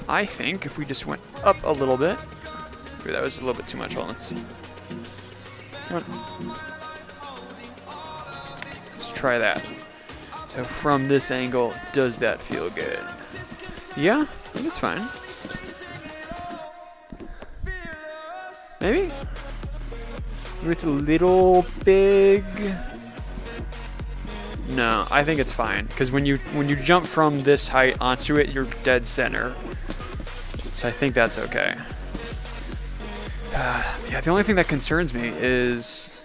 I think if we just went up a little bit. Ooh, that was a little bit too much. Hold on, let's see. Let's try that. So from this angle, does that feel good? Yeah, I think it's fine. Maybe? Maybe it's a little big. No, I think it's fine because when you jump from this height onto it, you're dead center. So I think that's okay. Yeah, the only thing that concerns me is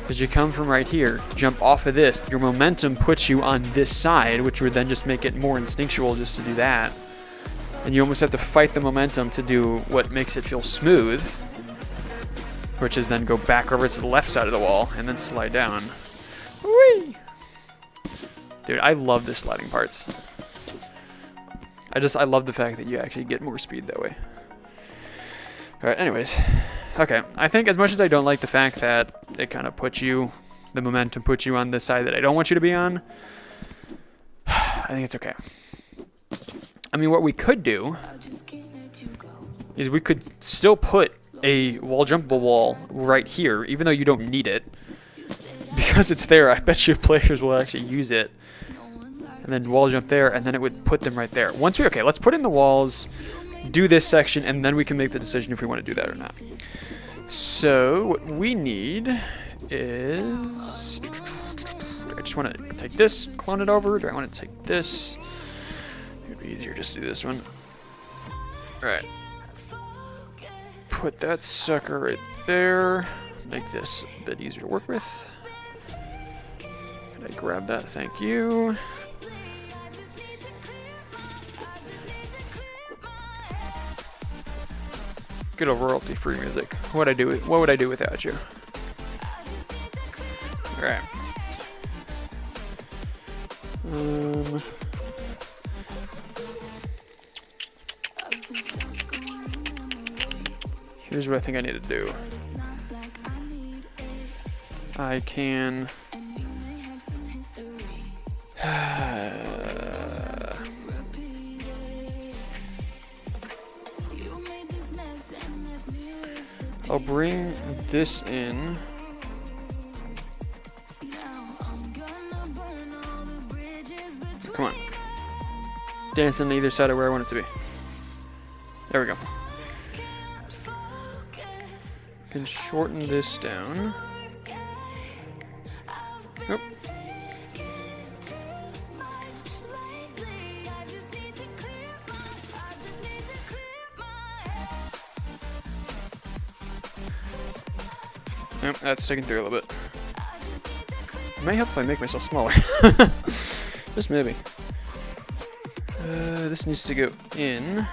as you come from right here, jump off of this, your momentum puts you on this side, which would then just make it more instinctual just to do that. And you almost have to fight the momentum to do what makes it feel smooth, which is then go back over to the left side of the wall and then slide down. Whee! Dude, I love the sliding parts. I love the fact that you actually get more speed that way. Alright, anyways. Okay, I think as much as I don't like the fact that it kind of puts you, the momentum puts you on the side that I don't want you to be on, I think it's okay. I mean, what we could do is we could still put a wall jumpable wall right here, even though you don't need it. Because it's there, I bet you players will actually use it. And then wall jump there, and then it would put them right there. Okay, let's put in the walls, do this section, and then we can make the decision if we want to do that or not. So, what we need is... I just want to take this, clone it over. Do I want to take this? It would be easier just to do this one. Alright. Put that sucker right there. Make this a bit easier to work with. Can I grab that? Thank you. Good old royalty-free music. What would I do without you? Alright. here's what I think I need to do. I can... I'll bring this in. Come on. Dance on either side of where I want it to be. There we go. Can shorten this down. Nope. Nope, that's sticking through a little bit. It might help if I make myself smaller. Just maybe. This needs to go in.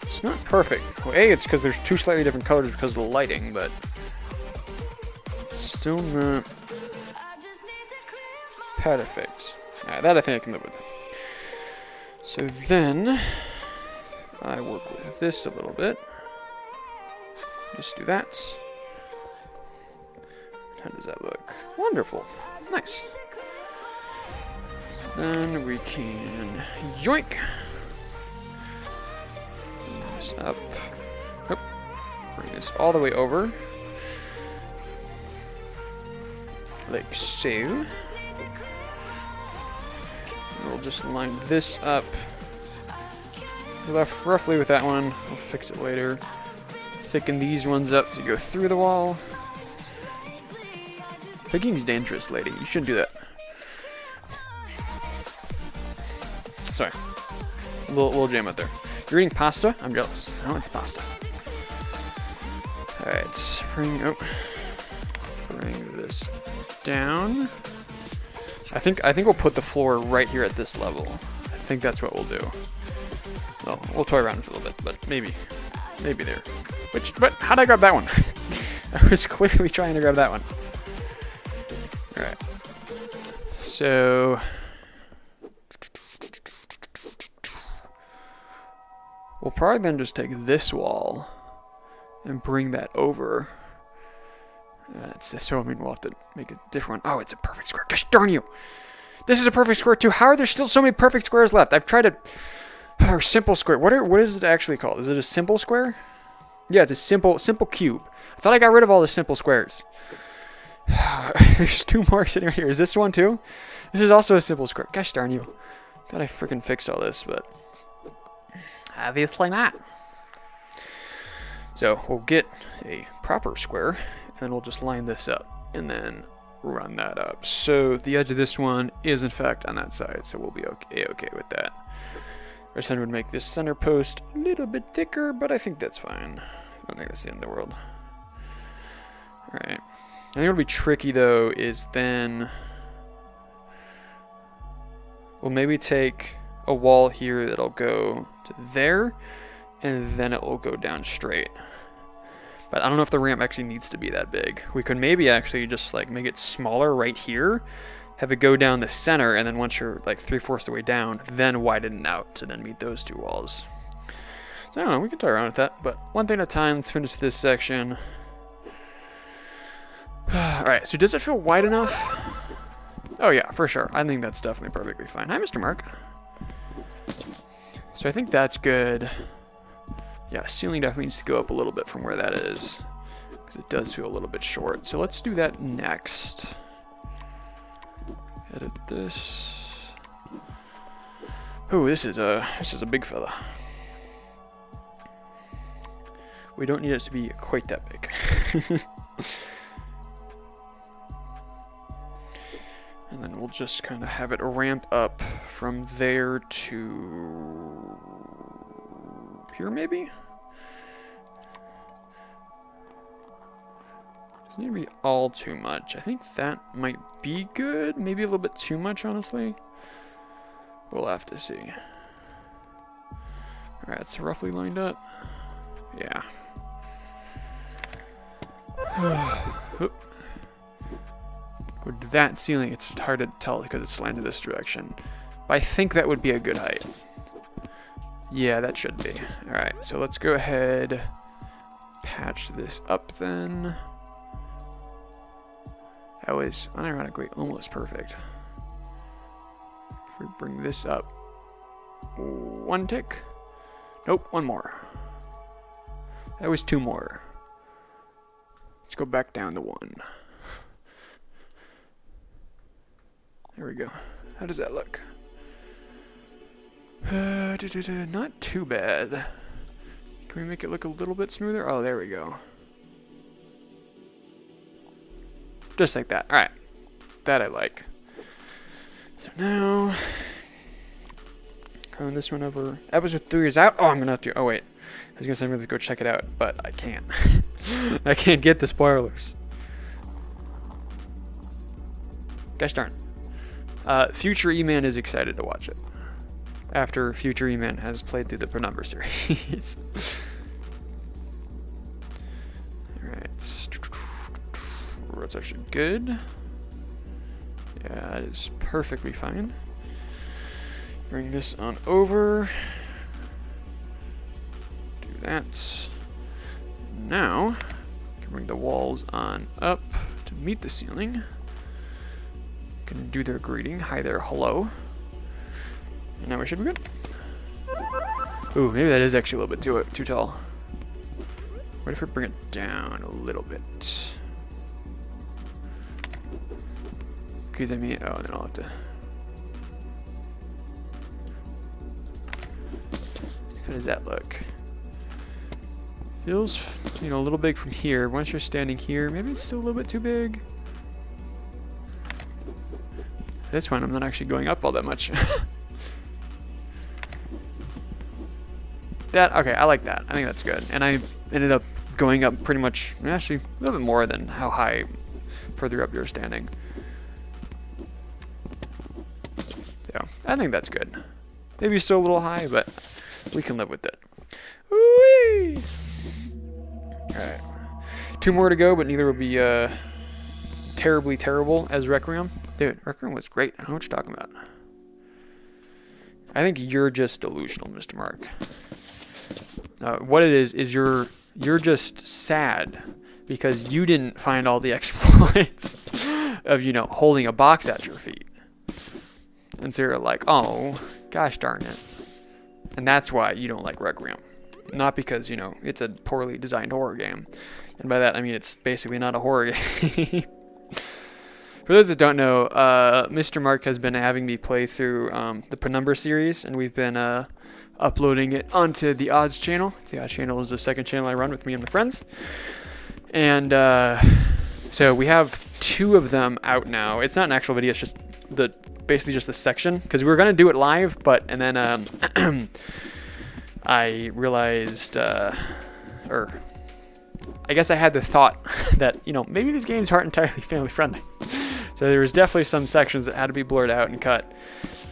It's not perfect. Well, A, it's because there's two slightly different colors because of the lighting, but it's still not perfect. Alright, that I think I can live with. So then, I work with this a little bit. Just do that. How does that look? Wonderful. Nice. Then we can yoink. Bring this up. Oh. Bring this all the way over. Like so. We'll just line this up roughly with that one. We'll fix it later. Thicken these ones up to go through the wall. Thicking's dangerous, lady. You shouldn't do that. Sorry. A little jam out there. You're eating pasta? I'm jealous. I want pasta. Alright. Bring this down. I think we'll put the floor right here at this level. I think that's what we'll do. Well, we'll toy around with it a little bit, but maybe there. But how'd I grab that one? I was clearly trying to grab that one. All right. So we'll probably then just take this wall and bring that over. So I mean, we'll have to make a different one. Oh, it's a perfect square. Gosh darn you! This is a perfect square too. How are there still so many perfect squares left? I've tried to... Or simple square. What is it actually called? Is it a simple square? Yeah, it's a simple cube. I thought I got rid of all the simple squares. There's two more sitting right here. Is this one too? This is also a simple square. Gosh darn you. Thought I freaking fixed all this, but... obviously not. So, we'll get a proper square. And we'll just line this up and then run that up. So the edge of this one is in fact on that side, so we'll be okay with that. Our center would make this center post a little bit thicker, but I think that's fine. I don't think that's the end of the world. Alright. I think what'll be tricky though is then we'll maybe take a wall here that'll go to there, and then it will go down straight. But I don't know if the ramp actually needs to be that big. We could maybe actually just like make it smaller right here, have it go down the center, and then once you're like 3/4 the way down, then widen it out to then meet those two walls. So I don't know, we can toy around with that, but one thing at a time. Let's finish this section. Alright, so does it feel wide enough? Oh yeah, for sure. I think that's definitely perfectly fine. Hi, Mr. Mark. So I think that's good. Yeah, ceiling definitely needs to go up a little bit from where that is, because it does feel a little bit short. So let's do that next. Edit this. Oh, this is a big fella. We don't need it to be quite that big. And then we'll just kind of have it ramp up from there to here, maybe? Doesn't need to be all too much. I think that might be good. Maybe a little bit too much, honestly. We'll have to see. Alright, it's roughly lined up. Yeah. With that ceiling, it's hard to tell because it's slanted this direction. But I think that would be a good height. Yeah, that should be. Alright, so let's go ahead, patch this up then. That was unironically almost perfect. If we bring this up one tick. Nope, one more. That was two more. Let's go back down to one. There we go. How does that look? Not too bad. Can we make it look a little bit smoother? Oh, there we go. Just like that. Alright. That I like. So now, clone this one over. Episode 3 is out. Oh, I'm going to have to. Oh, wait. I was going to say I'm going to go check it out, but I can't. I can't get the spoilers. Gosh darn. Future E-Man is excited to watch it. After Future E-Man has played through the Penumbra series. Alright. That's actually good. Yeah, that is perfectly fine. Bring this on over. Do that. Now, I can bring the walls on up to meet the ceiling. Can do their greeting. Hi there, hello. And now we should be good. Ooh, maybe that is actually a little bit too tall. What if we bring it down a little bit? Because I mean, oh, then I'll have to. How does that look? Feels, you know, a little big from here. Once you're standing here, maybe it's still a little bit too big. This one, I'm not actually going up all that much. Okay, I like that. I think that's good. And I ended up going up pretty much, actually, a little bit more than how high further up you're standing. So, I think that's good. Maybe still a little high, but we can live with it. Whee! Alright. 2 more to go, but neither will be terribly terrible as Requiem. Dude, Requiem was great. I don't know what you're talking about. I think you're just delusional, Mr. Mark. What it is you're just sad because you didn't find all the exploits of, you know, holding a box at your feet. And so you're like, oh, gosh darn it. And that's why you don't like Requiem. Not because, you know, it's a poorly designed horror game. And by that, I mean it's basically not a horror game. For those that don't know, Mr. Mark has been having me play through the Penumbra series, and we've been uploading it onto the Odds channel. The Odds channel is the second channel I run with me and my friends. And so we have 2 of them out now. It's not an actual video, it's just basically just the section, because we were going to do it live, and then I realized, or I guess I had the thought that, you know, maybe these games aren't entirely family friendly. So there was definitely some sections that had to be blurred out and cut.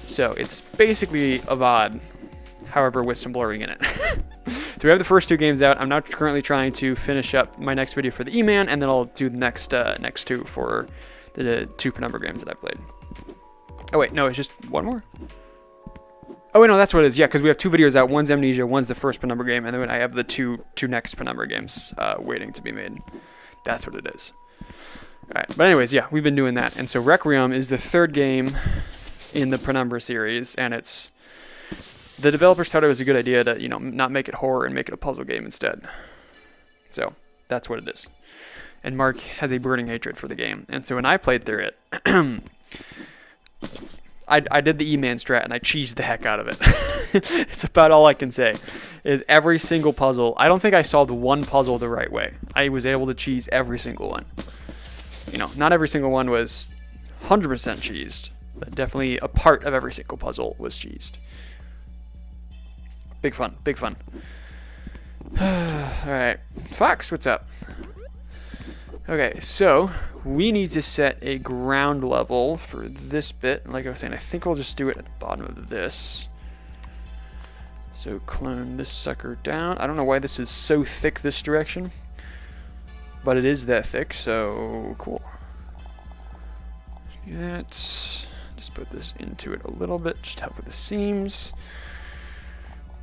So it's basically a VOD, however, with some blurring in it. So we have the first 2 games out. I'm now currently trying to finish up my next video for the E-Man, and then I'll do the next 2 for the 2 Penumbra games that I played. Oh wait, no, it's just one more. Oh wait, no, that's what it is. Yeah, because we have 2 videos out. One's Amnesia, one's the first Penumbra game, and then I have the two next Penumbra games waiting to be made. That's what it is. All right, but anyways, yeah, we've been doing that, and so Requiem is the 3rd game in the Penumbra series, and it's the developers thought it was a good idea to, you know, not make it horror and make it a puzzle game instead. So that's what it is. And Mark has a burning hatred for the game, and so when I played through it, I did the E-Man strat and I cheesed the heck out of it. It's about all I can say. Is every single puzzle. I don't think I solved one puzzle the right way. I was able to cheese every single one. You know, not every single one was 100% cheesed, but definitely a part of every single puzzle was cheesed. Big fun, big fun. Alright, Fox, what's up? Okay, so we need to set a ground level for this bit. Like I was saying, I think we'll just do it at the bottom of this. So clone this sucker down. I don't know why this is so thick this direction, but it is that thick, so cool. Do that. Just Just put this into it a little bit, just help with the seams.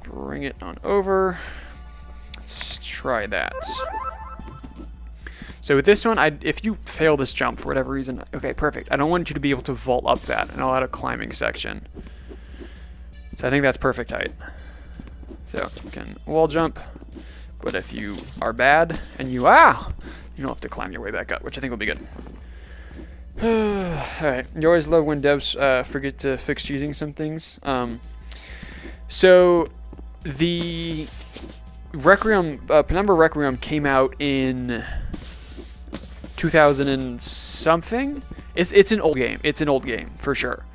Bring it on over. Let's try that. So with this one, if you fail this jump for whatever reason, okay, perfect. I don't want you to be able to vault up that, and I'll add a climbing section. So I think that's perfect height. So you can wall jump, but if you are bad and you don't have to climb your way back up, which I think will be good. Alright, you always love when devs forget to fix cheesing some things. So the Requiem, Penumbra Requiem came out in 2000 and something. It's an old game. It's an old game for sure.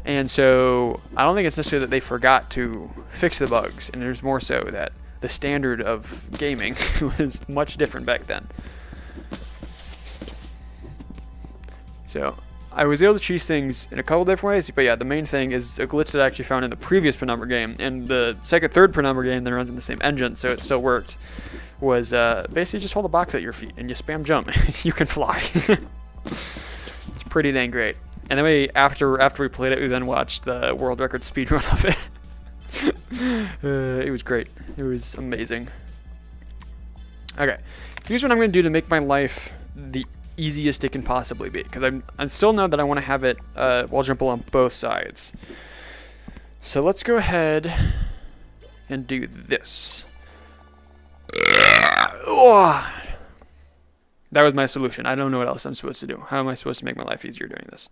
And so I don't think it's necessarily that they forgot to fix the bugs, and there's more so that the standard of gaming was much different back then. So I was able to cheese things in a couple different ways, but yeah, the main thing is a glitch that I actually found in the previous Penumbra game, and the third Penumbra game that runs in the same engine, so it still worked, was basically just hold a box at your feet and you spam jump. You can fly. It's pretty dang great. And then after we played it, we then watched the world record speedrun of it. It was great. It was amazing. Okay, here's what I'm going to do to make my life the easiest it can possibly be, because I still know that I want to have it wall jumple on both sides. So let's go ahead and do this. Oh, that was my solution. I don't know what else I'm supposed to do. How am I supposed to make my life easier doing this?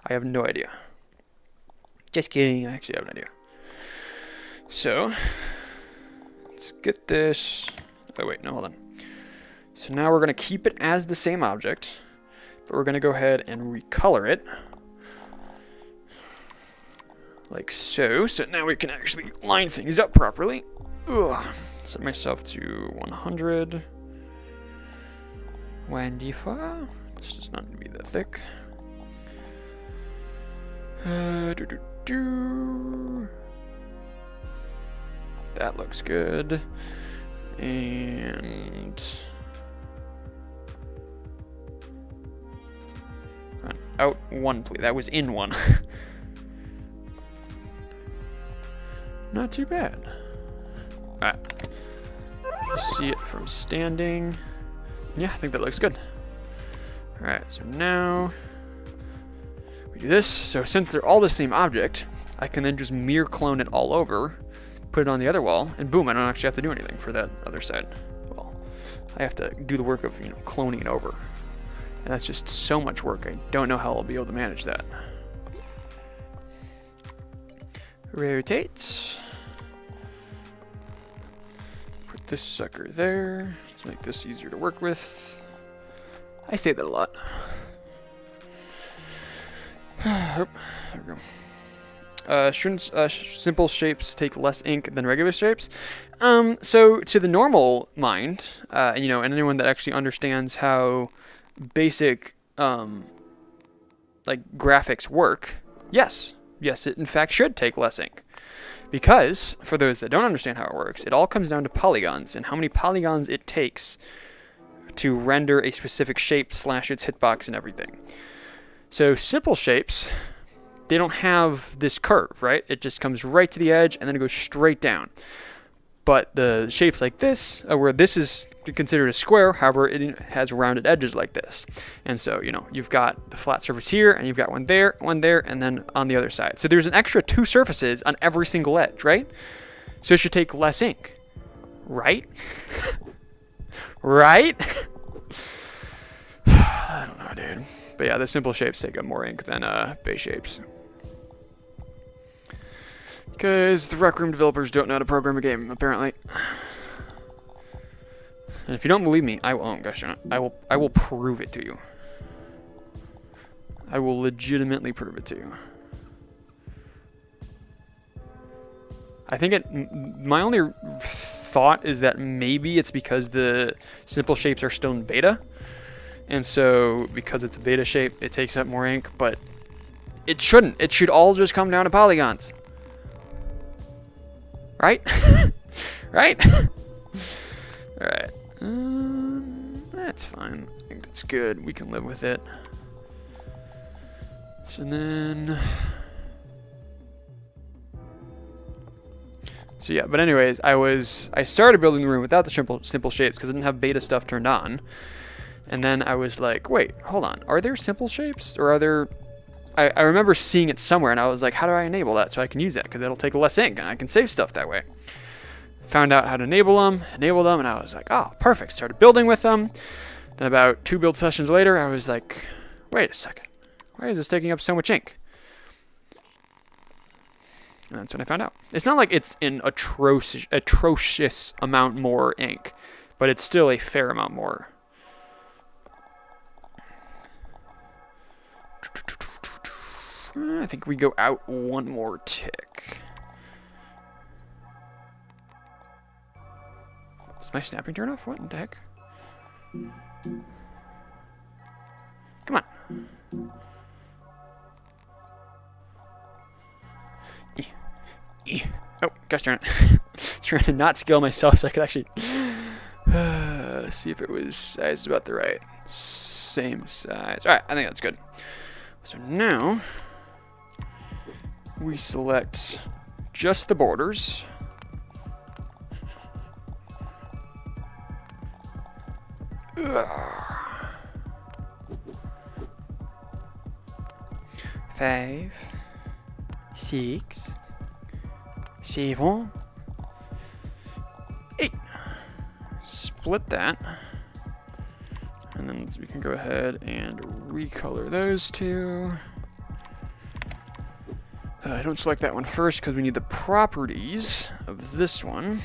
I have no idea. Just kidding. I actually have an idea. So let's get this. Oh wait, no, hold on. So now we're going to keep it as the same object, but we're going to go ahead and recolor it. Like so. So now we can actually line things up properly. Ugh. Set myself to 100. 24. This does not need to be that thick. That looks good. And out one, please. That was in one. Not too bad. Alright. See it from standing. Yeah, I think that looks good. Alright, so now we do this. So since they're all the same object, I can then just mirror clone it all over, put it on the other wall, and boom, I don't actually have to do anything for that other side. Well, I have to do the work of, cloning it over. And that's just so much work. I don't know how I'll be able to manage that. Rotate. Put this sucker there. Let's make this easier to work with. I say that a lot. Oh, there we go. Shouldn't simple shapes take less ink than regular shapes? So to the normal mind, and anyone that actually understands how basic like graphics work, yes, it in fact should take less ink. Because, for those that don't understand how it works, it all comes down to polygons and how many polygons it takes to render a specific shape / its hitbox and everything. So simple shapes, they don't have this curve, right? It just comes right to the edge and then it goes straight down. But the shapes like this, where this is considered a square, however, it has rounded edges like this. And so, you've got the flat surface here, and you've got one there, and then on the other side. So there's an extra 2 surfaces on every single edge, right? So it should take less ink, right? Right? I don't know, dude. But yeah, the simple shapes take up more ink than base shapes. Because the Rec Room developers don't know how to program a game, apparently. And if you don't believe me, I will prove it to you. I will legitimately prove it to you. I think my only thought is that maybe it's because the simple shapes are still in beta. And so, because it's a beta shape, it takes up more ink, but it shouldn't. It should all just come down to polygons. Right? Right? Alright. That's fine. I think that's good. We can live with it. So then... So yeah, but anyways, I started building the room without the simple shapes because I didn't have beta stuff turned on. And then I was like, wait, hold on. Are there simple shapes? Or are there... I remember seeing it somewhere, and I was like, how do I enable that so I can use that? Because it'll take less ink, and I can save stuff that way. Found out how to enable them, and I was like, oh, perfect. Started building with them. Then about 2 build sessions later, I was like, wait a second. Why is this taking up so much ink? And that's when I found out. It's not like it's an atrocious amount more ink, but it's still a fair amount more. I think we go out 1 more tick. Is my snapping turn off? What in the heck? Come on. Oh, gosh darn it. Trying to not scale myself so I could actually see if it was sized about the right. Same size. Alright, I think that's good. So now we select just the borders. Ugh. 5, 6, 7, 8. Split that. And then we can go ahead and recolor those 2. I don't select that one first because we need the properties of this one.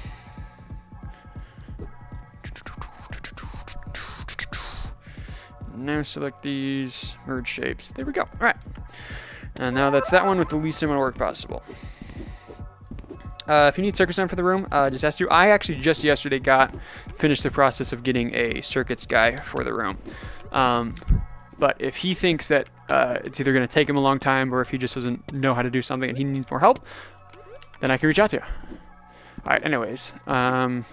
Now select these, merge shapes. There we go. All right. And now that's that one with the least amount of work possible. If you need circuits done for the room, just ask you. I actually just yesterday finished the process of getting a circuits guy for the room. But if he thinks that it's either going to take him a long time or if he just doesn't know how to do something and he needs more help, then I can reach out to you. All right, anyways. So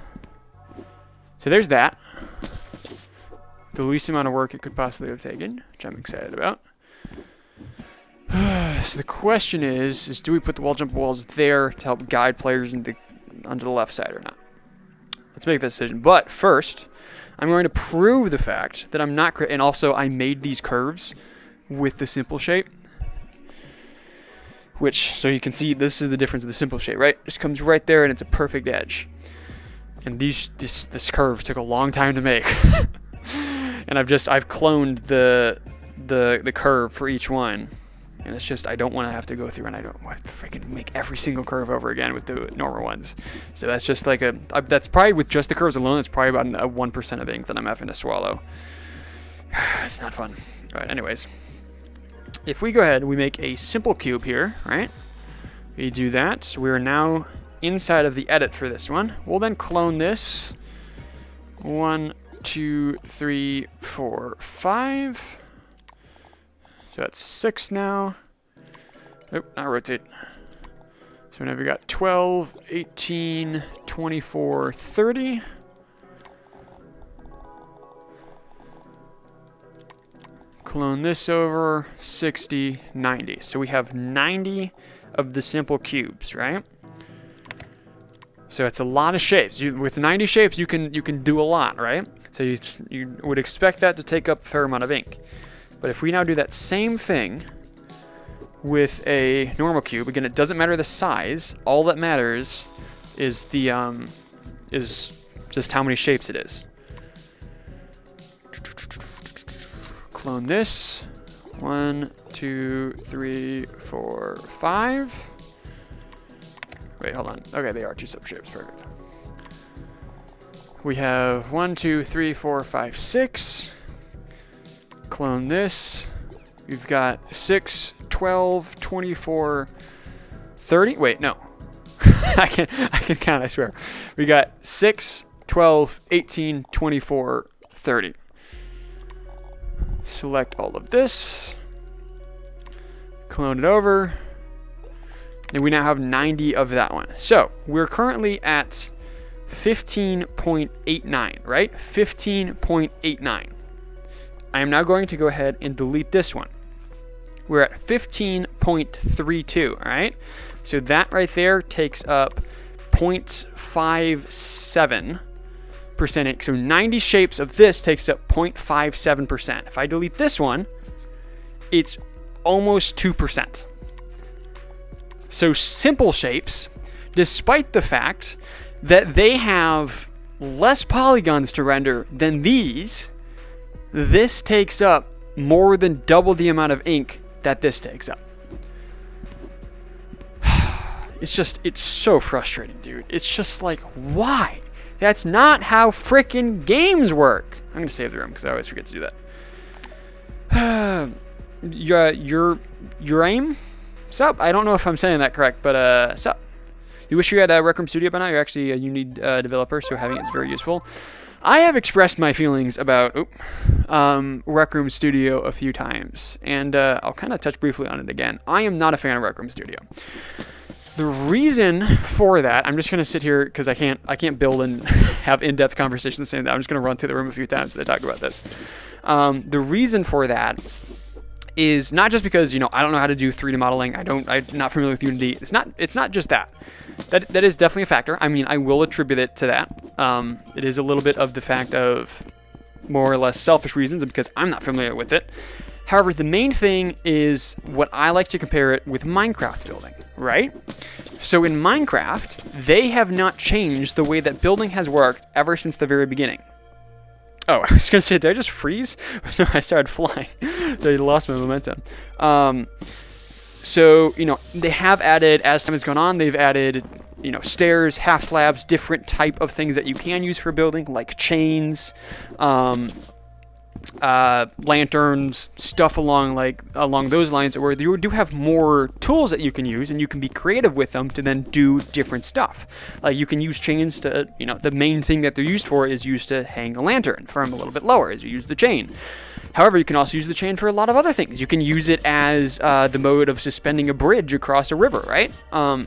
there's that. The least amount of work it could possibly have taken, which I'm excited about. So the question is do we put the wall jump walls there to help guide players onto the left side or not? Let's make that decision. But first, I'm going to prove the fact that I'm not and also I made these curves with the simple shape. Which, so you can see, this is the difference of the simple shape, right? Just comes right there and it's a perfect edge. And this curve took a long time to make. And I've cloned the curve for each one. And it's just, I don't want to have to go through and I don't want to freaking make every single curve over again with the normal ones. So that's just like that's probably with just the curves alone, it's probably about a 1% of ink that I'm having to swallow. It's not fun. All right, anyways. If we go ahead and we make a simple cube here, right? We do that. So we're now inside of the edit for this one. We'll then clone this. 1, 2, 3, 4, 5. So that's 6 now. Oh, not rotate. So now we got 12, 18, 24, 30. Clone this over, 60, 90. So we have 90 of the simple cubes, right? So it's a lot of shapes. With 90 shapes, you can do a lot, right? So you would expect that to take up a fair amount of ink. But if we now do that same thing with a normal cube, again, it doesn't matter the size. All that matters is is just how many shapes it is. Clone this. 1, 2, 3, 4, 5. Wait, hold on. Okay, they are 2 subshapes. Perfect. We have 1, 2, 3, 4, 5, 6. Clone this. We've got 6, 12, 24, 30. Wait, no. I can count, I swear. We got 6, 12, 18, 24, 30. Select all of this. Clone it over. And we now have 90 of that one. So we're currently at 15.89, right? 15.89. I am now going to go ahead and delete this one. we're at 15.32, all right? So that right there takes up 0.57% ink. So 90 shapes of this takes up 0.57%. If I delete this one, it's almost 2%. So simple shapes, despite the fact that they have less polygons to render than these, this takes up more than double the amount of ink that this takes up. It's so frustrating, dude. It's just like, why? That's not how frickin' games work. I'm gonna save the room because I always forget to do that. Your aim? Sup? I don't know if I'm saying that correct, but sup? You wish you had a Rec Room Studio by now? You're actually a Unity developer, so having it is very useful. I have expressed my feelings about Rec Room Studio a few times, and I'll kind of touch briefly on it again. I am not a fan of Rec Room Studio. The reason for that, I'm just going to sit here because I can't build and have in-depth conversations saying that. I'm just going to run through the room a few times as I talk about this. The reason for that is not just because, I don't know how to do 3D modeling. I'm not familiar with Unity. It's not just that. That is definitely a factor. I mean, I will attribute it to that. It is a little bit of the fact of more or less selfish reasons because I'm not familiar with it. However, the main thing is what I like to compare it with Minecraft building, right? So in Minecraft, they have not changed the way that building has worked ever since the very beginning. Oh, I was going to say, did I just freeze? No, I started flying, so I lost my momentum. So, they have added, as time has gone on, they've added, stairs, half slabs, different type of things that you can use for building, like chains, lanterns, stuff along those lines, where you do have more tools that you can use, and you can be creative with them to then do different stuff. Like you can use chains to, the main thing that they're used for is used to hang a lantern from a little bit lower as you use the chain. However, you can also use the chain for a lot of other things. You can use it as the mode of suspending a bridge across a river, right?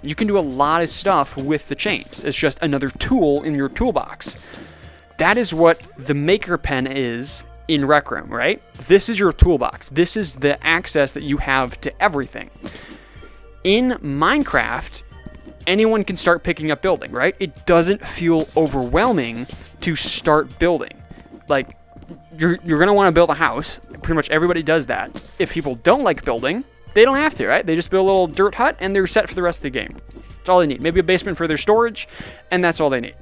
You can do a lot of stuff with the chains. It's just another tool in your toolbox. That is what the Maker Pen is in Rec Room, right? This is your toolbox. This is the access that you have to everything. In Minecraft, anyone can start picking up building, right? It doesn't feel overwhelming to start building. Like, you're going to want to build a house. Pretty much everybody does that. If people don't like building, they don't have to, right? They just build a little dirt hut and they're set for the rest of the game. That's all they need. Maybe a basement for their storage, and that's all they need.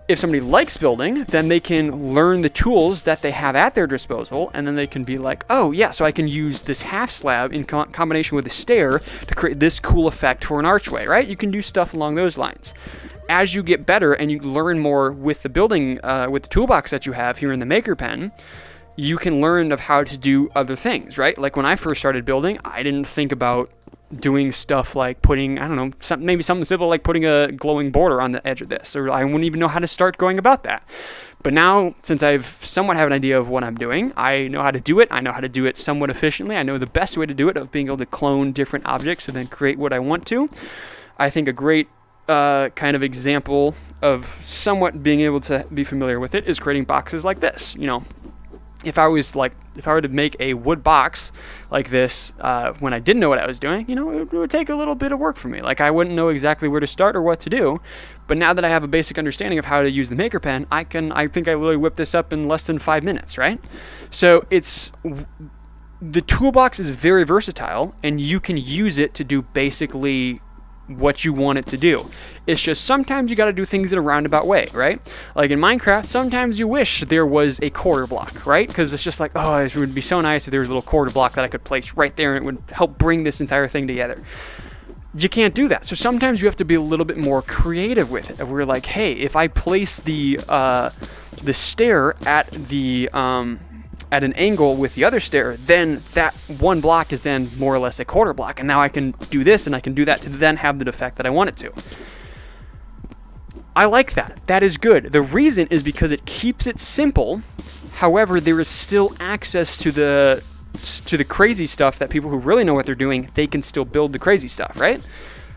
If somebody likes building, then they can learn the tools that they have at their disposal, and then they can be like, oh yeah, so I can use this half slab in combination with a stair to create this cool effect for an archway, right? You can do stuff along those lines. As you get better and you learn more with the building, with the toolbox that you have here in the Maker Pen, you can learn of how to do other things, right? Like when I first started building, I didn't think about doing stuff like putting, maybe something simple like putting a glowing border on the edge of this, or I wouldn't even know how to start going about that. But now, since I've somewhat have an idea of what I'm doing, I know how to do it. I know how to do it somewhat efficiently. I know the best way to do it, of being able to clone different objects and then create what I want to. I think a great kind of example of somewhat being able to be familiar with it is creating boxes like this. If I were to make a wood box like this when I didn't know what I was doing, it would take a little bit of work for me. Like I wouldn't know exactly where to start or what to do. But now that I have a basic understanding of how to use the Maker Pen, I think I literally whip this up in less than 5 minutes, right? So the toolbox is very versatile, and you can use it to do basically what you want it to do. It's just sometimes you got to do things in a roundabout way, right? Like in Minecraft, sometimes you wish there was a quarter block, right? Because it's just like, oh, it would be so nice if there was a little quarter block that I could place right there and it would help bring this entire thing together. You can't do that. So sometimes you have to be a little bit more creative with it. We're like, hey, if I place the stair at an angle with the other stair, then that one block is then more or less a quarter block, and now I can do this and I can do that to then have the effect that I want it to. I like that. That is good. The reason is because it keeps it simple. However, there is still access to the crazy stuff that people who really know what they're doing, they can still build the crazy stuff, right?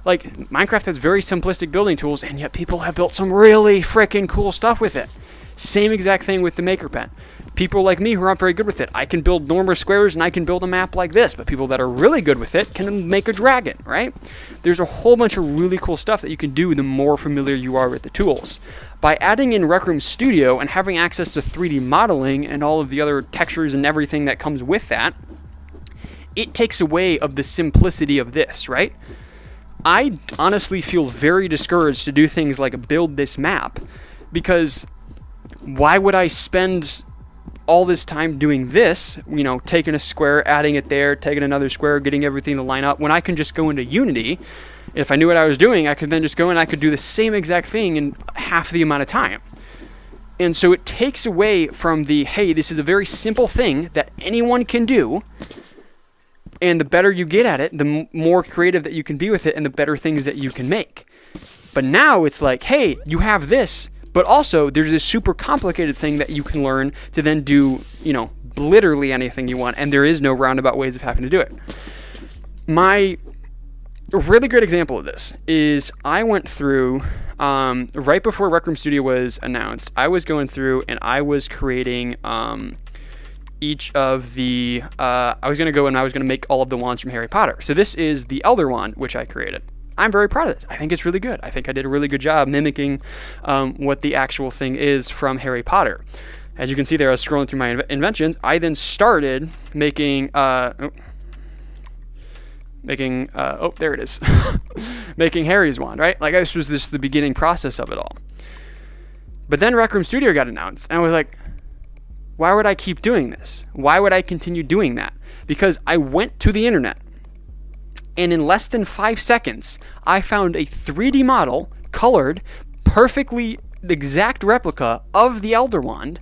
Like Minecraft has very simplistic building tools, and yet people have built some really freaking cool stuff with it. Same exact thing with the Maker Pen. People like me who aren't very good with it, I can build normal squares and I can build a map like this, but people that are really good with it can make a dragon, right? There's a whole bunch of really cool stuff that you can do the more familiar you are with the tools. By adding in Rec Room Studio and having access to 3D modeling and all of the other textures and everything that comes with that, it takes away of the simplicity of this, right? I honestly feel very discouraged to do things like build this map, because why would I spend all this time doing this, taking a square, adding it there, taking another square, getting everything to line up, when I can just go into Unity. If I knew what I was doing, I could then just go and I could do the same exact thing in half the amount of time. And so it takes away from the, hey, this is a very simple thing that anyone can do, and the better you get at it, the more creative that you can be with it, and the better things that you can make. But now it's like, hey, you have this, but also there's this super complicated thing that you can learn to then do, literally anything you want, and there is no roundabout ways of having to do it. My really great example of this is I went through, right before Rec Room Studio was announced, I was going through and I was creating each of the, I was going to go and I was going to make all of the wands from Harry Potter. So this is the Elder Wand, which I created. I'm very proud of this. I think it's really good. I think I did a really good job mimicking what the actual thing is from Harry Potter. As you can see there, I was scrolling through my inventions. I then started making, there it is, making Harry's wand, right? Like, this was the beginning process of it all. But then Rec Room Studio got announced, and I was like, why would I keep doing this? Why would I continue doing that? Because I went to the internet, and in less than 5 seconds, I found a 3D model, colored, perfectly exact replica of the Elder Wand,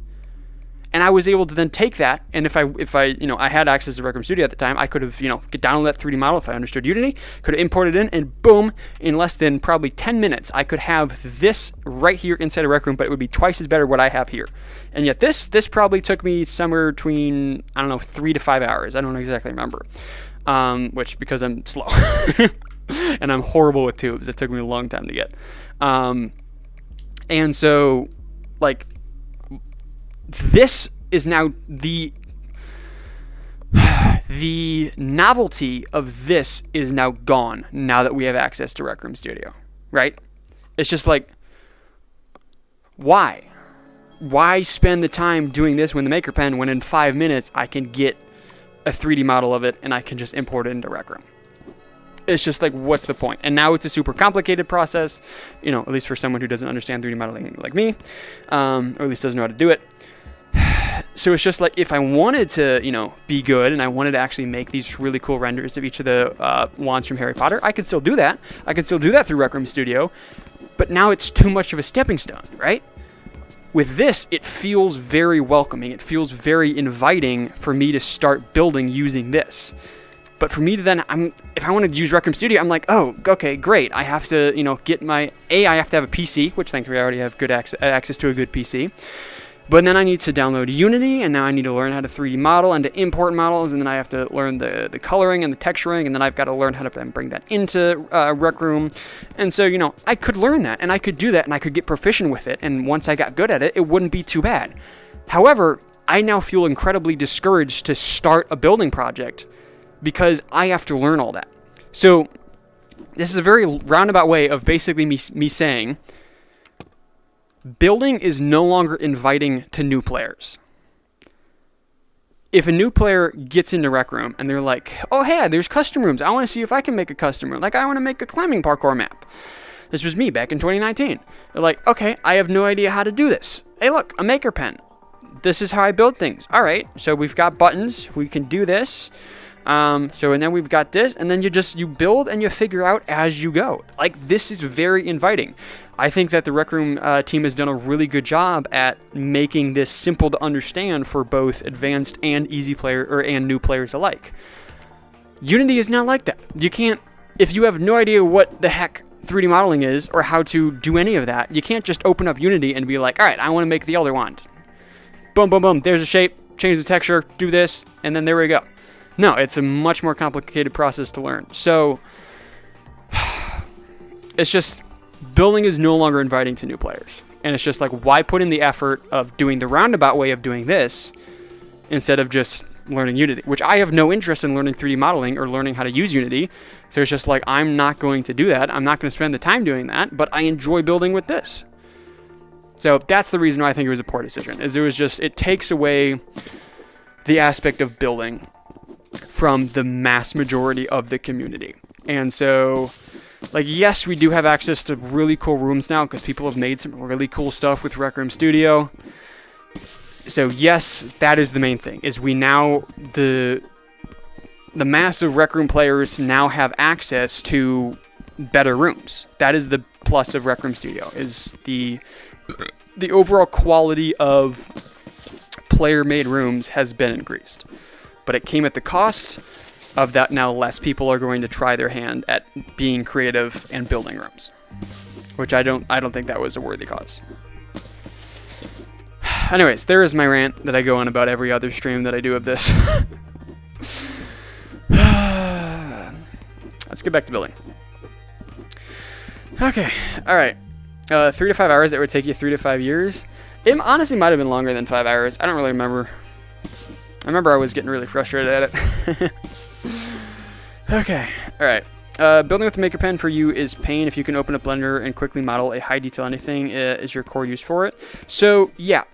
and I was able to then take that, and if I had access to Rec Room Studio at the time, I could have, downloaded that 3D model if I understood Unity, could have imported it in, and boom, in less than probably 10 minutes, I could have this right here inside of Rec Room, but it would be twice as better what I have here. And yet this probably took me somewhere between, 3 to 5 hours. I don't exactly remember. Which, because I'm slow and I'm horrible with tubes, it took me a long time to get. And so, like, this is now the novelty of this is now gone now that we have access to Rec Room Studio, right? It's just like, why spend the time doing this with the Maker Pen when in 5 minutes I can get a 3D model of it and I can just import it into Rec Room? It's just like, what's the point? And now it's a super complicated process, at least for someone who doesn't understand 3D modeling like me, or at least doesn't know how to do it. So it's just like, if I wanted to, be good and I wanted to actually make these really cool renders of each of the wands from Harry Potter, I could still do that. I could still do that through Rec Room Studio, but now it's too much of a stepping stone, right? With this, it feels very welcoming. It feels very inviting for me to start building using this. But for me to then, if I wanted to use Rec Room Studio, I'm like, oh, okay, great. I have to, get I have to have a PC, which thankfully I already have good access to a good PC. But then I need to download Unity, and now I need to learn how to 3D model and to import models, and then I have to learn the coloring and the texturing, and then I've got to learn how to then bring that into Rec Room. And so, I could learn that, and I could do that, and I could get proficient with it, and once I got good at it, it wouldn't be too bad. However, I now feel incredibly discouraged to start a building project because I have to learn all that. So this is a very roundabout way of basically me saying, building is no longer inviting to new players. If a new player gets into Rec Room and they're like, oh, hey, there's custom rooms. I want to see if I can make a custom room. Like, I want to make a climbing parkour map. This was me back in 2019. They're like, okay, I have no idea how to do this. Hey, look, a Maker Pen. This is how I build things. All right, so we've got buttons. We can do this. And then we've got this, and then you build and you figure out as you go. Like, this is very inviting. I think that the Rec Room team has done a really good job at making this simple to understand for both advanced and easy player and new players alike. Unity is not like that. You can't, if you have no idea what the heck 3D modeling is or how to do any of that, you can't just open up Unity and be like, all right, I want to make the Elder Wand. Boom, boom, boom. There's a shape. Change the texture. Do this, and then there we go. No, it's a much more complicated process to learn. So, it's just, building is no longer inviting to new players. And it's just like, why put in the effort of doing the roundabout way of doing this instead of just learning Unity, which I have no interest in learning 3D modeling or learning how to use Unity. So it's just like, I'm not going to do that. I'm not going to spend the time doing that, but I enjoy building with this. So that's the reason why I think it was a poor decision, is it takes away the aspect of building from the mass majority of the community. And so, like, yes, we do have access to really cool rooms now because people have made some really cool stuff with Rec Room Studio. So yes, that is the main thing, is we now, the massive Rec Room players now have access to better rooms. That is the plus of Rec Room Studio, is the overall quality of player-made rooms has been increased. But it came at the cost of that now less people are going to try their hand at being creative and building rooms, which I don't think that was a worthy cause. Anyways, there is my rant that I go on about every other stream that I do of this. Let's get back to building. Okay, alright. 3 to 5 hours, that would take you 3 to 5 years. It honestly might have been longer than 5 hours. I don't really remember. I remember I was getting really frustrated at it. Okay, alright. Building with the Maker Pen for you is pain. If you can open up Blender and quickly model a high detail anything, is your core use for it. So, yeah.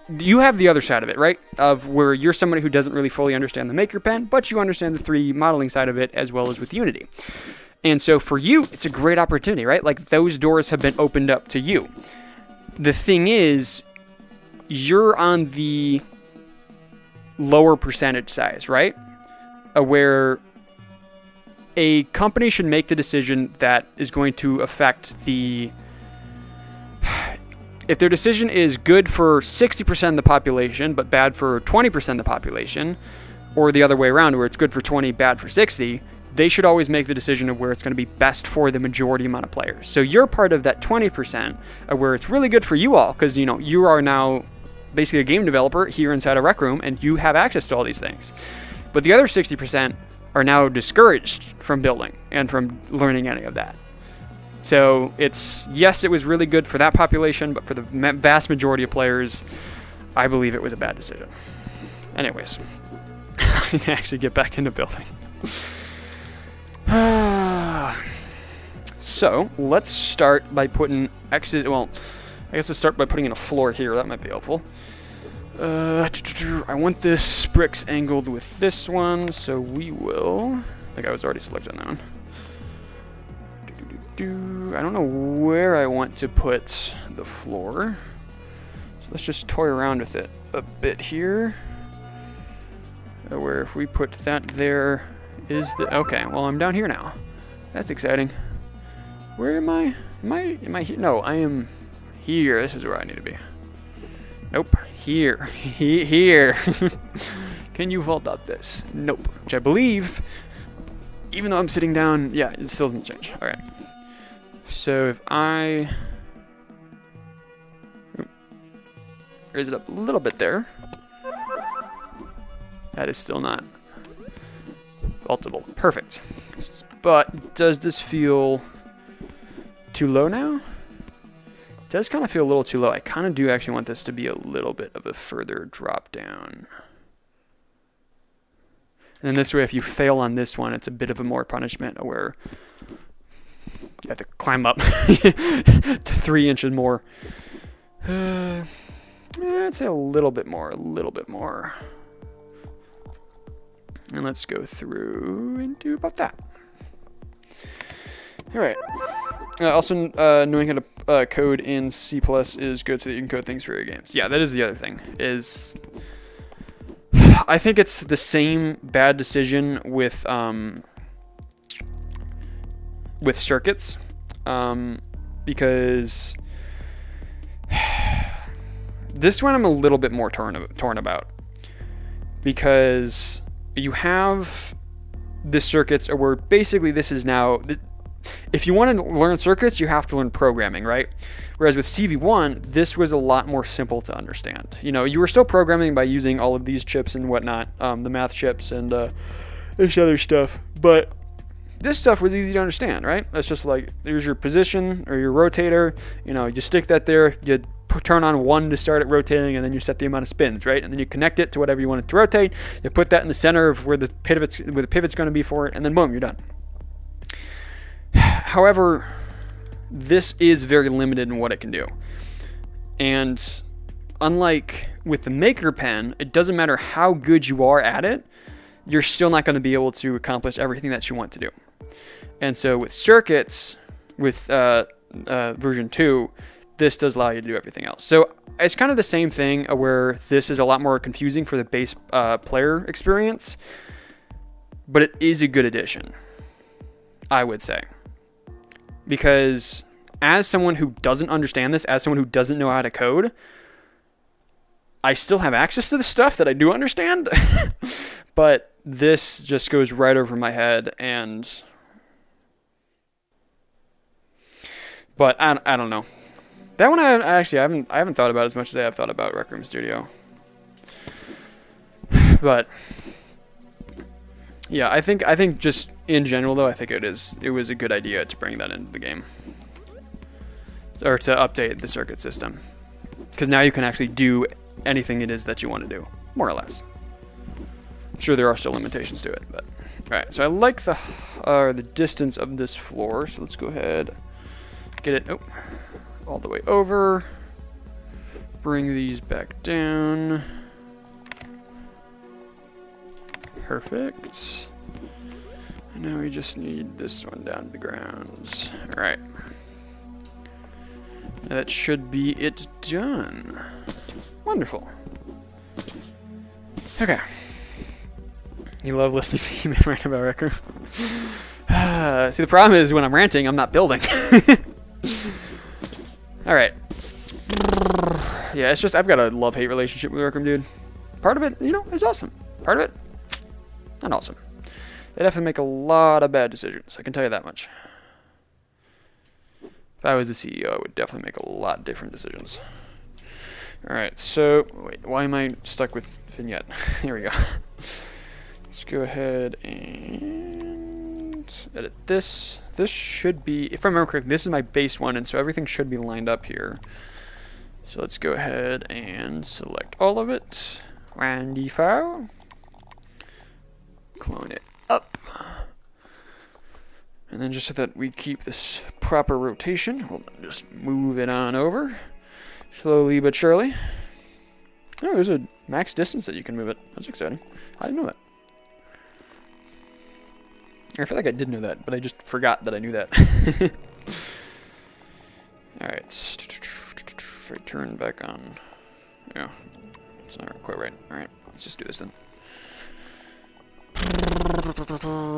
You have the other side of it, right? Of where you're somebody who doesn't really fully understand the Maker Pen, but you understand the 3D modeling side of it as well as with Unity. And so for you, it's a great opportunity, right? Like, those doors have been opened up to you. The thing is, you're on the lower percentage size, right? Where a company should make the decision that is going to affect the... If their decision is good for 60% of the population, but bad for 20% of the population, or the other way around, where it's good for 20, bad for 60, they should always make the decision of where it's going to be best for the majority amount of players. So you're part of that 20% of where it's really good for you all, because, you know, you are now basically a game developer here inside a Rec Room, and you have access to all these things. But the other 60% are now discouraged from building and from learning any of that. So it's, yes, it was really good for that population, but for the vast majority of players, I believe it was a bad decision. Anyways, I can actually get back into building. So let's start by putting X's. Well, I guess let's start by putting in a floor here. That might be helpful. I want this bricks angled with this one, so we will. I think I was already selected on that one. I don't know where I want to put the floor, so let's just toy around with it a bit here. Where if we put that there is the... Okay, well, I'm down here now. That's exciting. Where am I? Am I here? No, I am here. This is where I need to be. Nope. Here. Here. Can you vault up this? Nope. Which I believe, even though I'm sitting down, yeah, it still doesn't change. All right. So if I raise it up a little bit there, that is still not vaultable. Perfect. But does this feel too low now? It does kind of feel a little too low. I kind of do actually want this to be a little bit of a further drop down. And then this way, if you fail on this one, it's a bit of a more punishment where you have to climb up to 3 inches more. I'd say a little bit more, And let's go through and do about that. All right. Also, knowing how to code in C+ is good so that you can code things for your games. Yeah, that is the other thing. I think it's the same bad decision with circuits, because this one I'm a little bit more torn about, because you have the circuits where basically this is now, if you want to learn circuits, you have to learn programming, right? Whereas with CV1, this was a lot more simple to understand. You know, you were still programming by using all of these chips and whatnot, the math chips and this other stuff, but this stuff was easy to understand, right? That's just like, there's your position or your rotator, you stick that there, you turn on 1 to start it rotating, and then you set the amount of spins, right? And then you connect it to whatever you want it to rotate, you put that in the center of where the pivot's going to be for it, and then boom, you're done. However, this is very limited in what it can do. And unlike with the Maker Pen, it doesn't matter how good you are at it, you're still not going to be able to accomplish everything that you want to do. And so with circuits, with version 2, this does allow you to do everything else. So it's kind of the same thing where this is a lot more confusing for the base player experience, but it is a good addition, I would say. Because as someone who doesn't understand this, as someone who doesn't know how to code, I still have access to the stuff that I do understand, but this just goes right over my head, but I don't know. That one I haven't thought about as much as I have thought about Rec Room Studio. But yeah, I think just in general though, I think it was a good idea to bring that into the game. Or to update the circuit system. Because now you can actually do anything it is that you want to do, more or less. I'm sure there are still limitations to it, but alright, so I like the distance of this floor, so let's go ahead, get it all the way over, bring these back down. Perfect. And now we just need this one down to the grounds. Alright. That should be it done. Wonderful. Okay. You love listening to me rant about Rec Room. See, the problem is when I'm ranting, I'm not building. Alright. Yeah, it's just, I've got a love-hate relationship with Rec Room, dude. Part of it, is awesome. Part of it, not awesome. They definitely make a lot of bad decisions, I can tell you that much. If I was the CEO, I would definitely make a lot of different decisions. Alright, so, wait, why am I stuck with vignette? Here we go. Let's go ahead and edit this. This should be, if I remember correctly, this is my base one, and so everything should be lined up here. So let's go ahead and select all of it. Randy file. Clone it up. And then just so that we keep this proper rotation, we'll just move it on over. Slowly but surely. Oh, there's a max distance that you can move it. That's exciting. I didn't know that. I feel like I did know that, but I just forgot that I knew that. Alright. Should I turn back on? Yeah. It's not quite right. Alright, let's just do this then.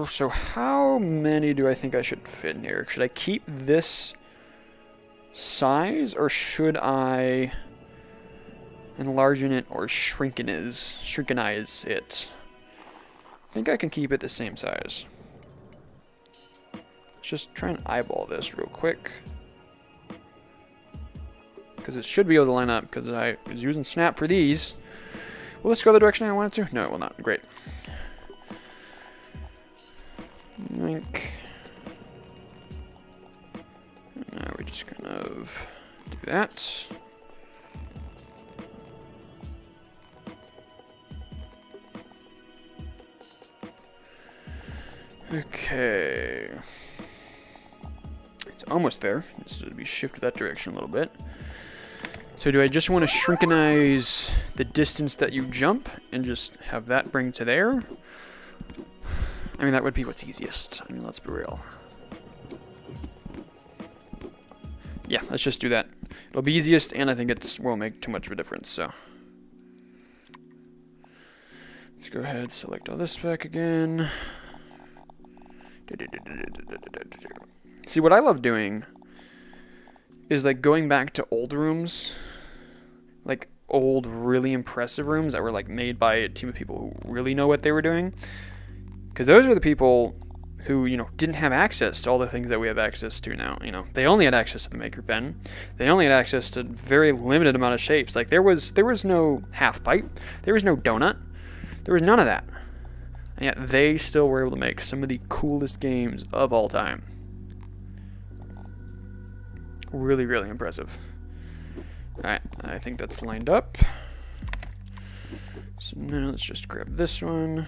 So how many do I think I should fit in here? Should I keep this size, or should I enlargen it or shrinkenize it? I think I can keep it the same size. Let's just try and eyeball this real quick, because it should be able to line up, because I was using Snap for these. Will this go the direction I want it to? No, it will not. Great. Link. Now we just kind of do that. Okay. It's almost there. Just to be shifted that direction a little bit. So do I just want to shrinkenize the distance that you jump and just have that bring to there? I mean, that would be what's easiest. I mean, let's be real. Yeah, let's just do that. It'll be easiest, and I think it won't make too much of a difference, so. Let's go ahead, select all this back again. See, what I love doing is like going back to old rooms, like old, really impressive rooms that were like made by a team of people who really know what they were doing. Because those are the people who, didn't have access to all the things that we have access to now. They only had access to the Maker Pen. They only had access to very limited amount of shapes. Like there was no half pipe. There was no donut. There was none of that. And yet they still were able to make some of the coolest games of all time. Really, really impressive. Alright, I think that's lined up. So now let's just grab this one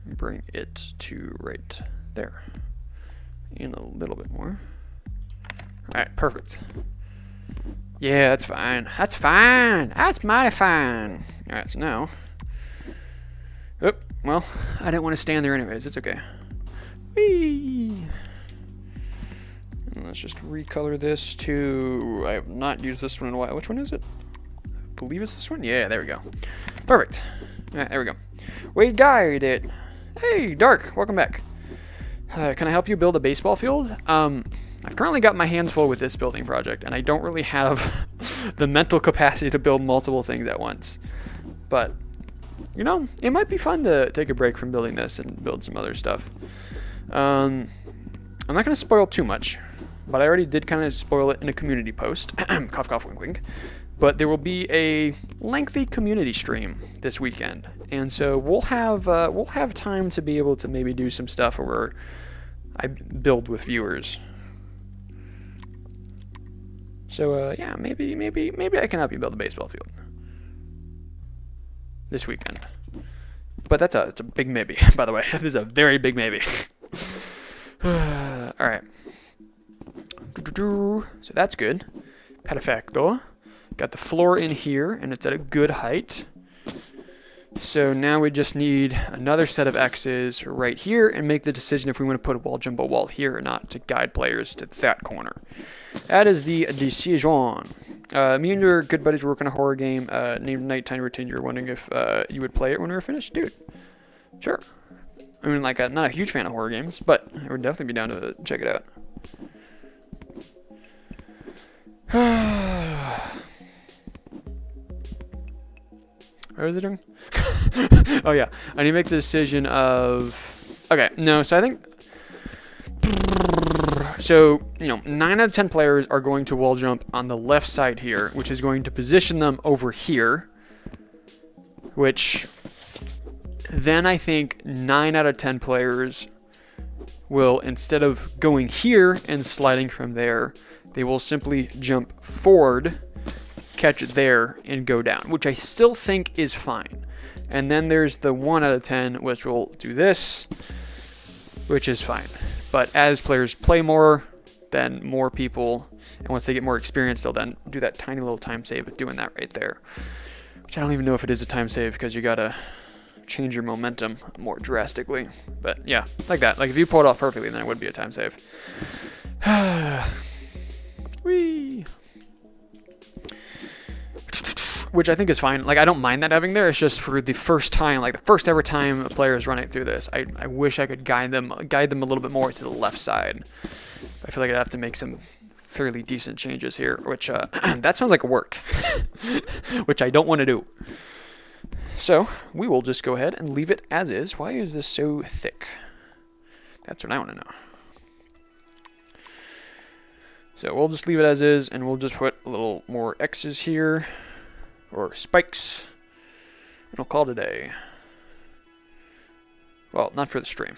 and bring it to right there. And a little bit more. Alright, perfect. Yeah, that's fine. That's fine. That's mighty fine. Alright, so now... Oop, well, I didn't want to stand there anyways. It's okay. Whee! And let's just recolor this to... I have not used this one in a while. Which one is it? I believe it's this one? Yeah, there we go. Perfect. Alright, there we go. We got it. Hey, Dark, welcome back. Can I help you build a baseball field? I've currently got my hands full with this building project, and I don't really have the mental capacity to build multiple things at once. But, you know, it might be fun to take a break from building this and build some other stuff. I'm not going to spoil too much, but I already did kind of spoil it in a community post. Cough, cough, wink, wink. But there will be a lengthy community stream this weekend, and so we'll have time to be able to maybe do some stuff where I build with viewers. So yeah, maybe I can help you build a baseball field this weekend. But it's a big maybe, by the way. This is a very big maybe. All right. So that's good. Perfecto. Got the floor in here, and it's at a good height. So now we just need another set of X's right here and make the decision if we want to put a wall jumbo wall here or not to guide players to that corner. That is the decision. Me and your good buddies were working a horror game named Nighttime Routine. You're wondering if you would play it when we were finished? Dude, sure. I mean, like, I'm not a huge fan of horror games, but I would definitely be down to check it out. What was it doing? Oh yeah, I need to make the decision of... Okay, no, so I think... So, you know, 9 out of 10 players are going to wall jump on the left side here, which is going to position them over here, which then I think 9 out of 10 players will, instead of going here and sliding from there, they will simply jump forward, catch it there, and go down, which I still think is fine. And then there's the 1 out of 10, which will do this, which is fine. But as players play more, then more people, and once they get more experience, they'll then do that tiny little time save of doing that right there. Which I don't even know if it is a time save, because you gotta change your momentum more drastically. But yeah, like that. Like if you pull it off perfectly, then it would be a time save. Whee! Which I think is fine. Like, I don't mind that having there. It's just for the first time, like the first ever time a player is running through this, I wish I could guide them a little bit more to the left side. I feel like I'd have to make some fairly decent changes here, which that sounds like a work, which I don't want to do. So we will just go ahead and leave it as is. Why is this so thick? That's what I want to know. So we'll just leave it as is, and we'll just put a little more X's here, or spikes, and we'll call it a day. Well, not for the stream.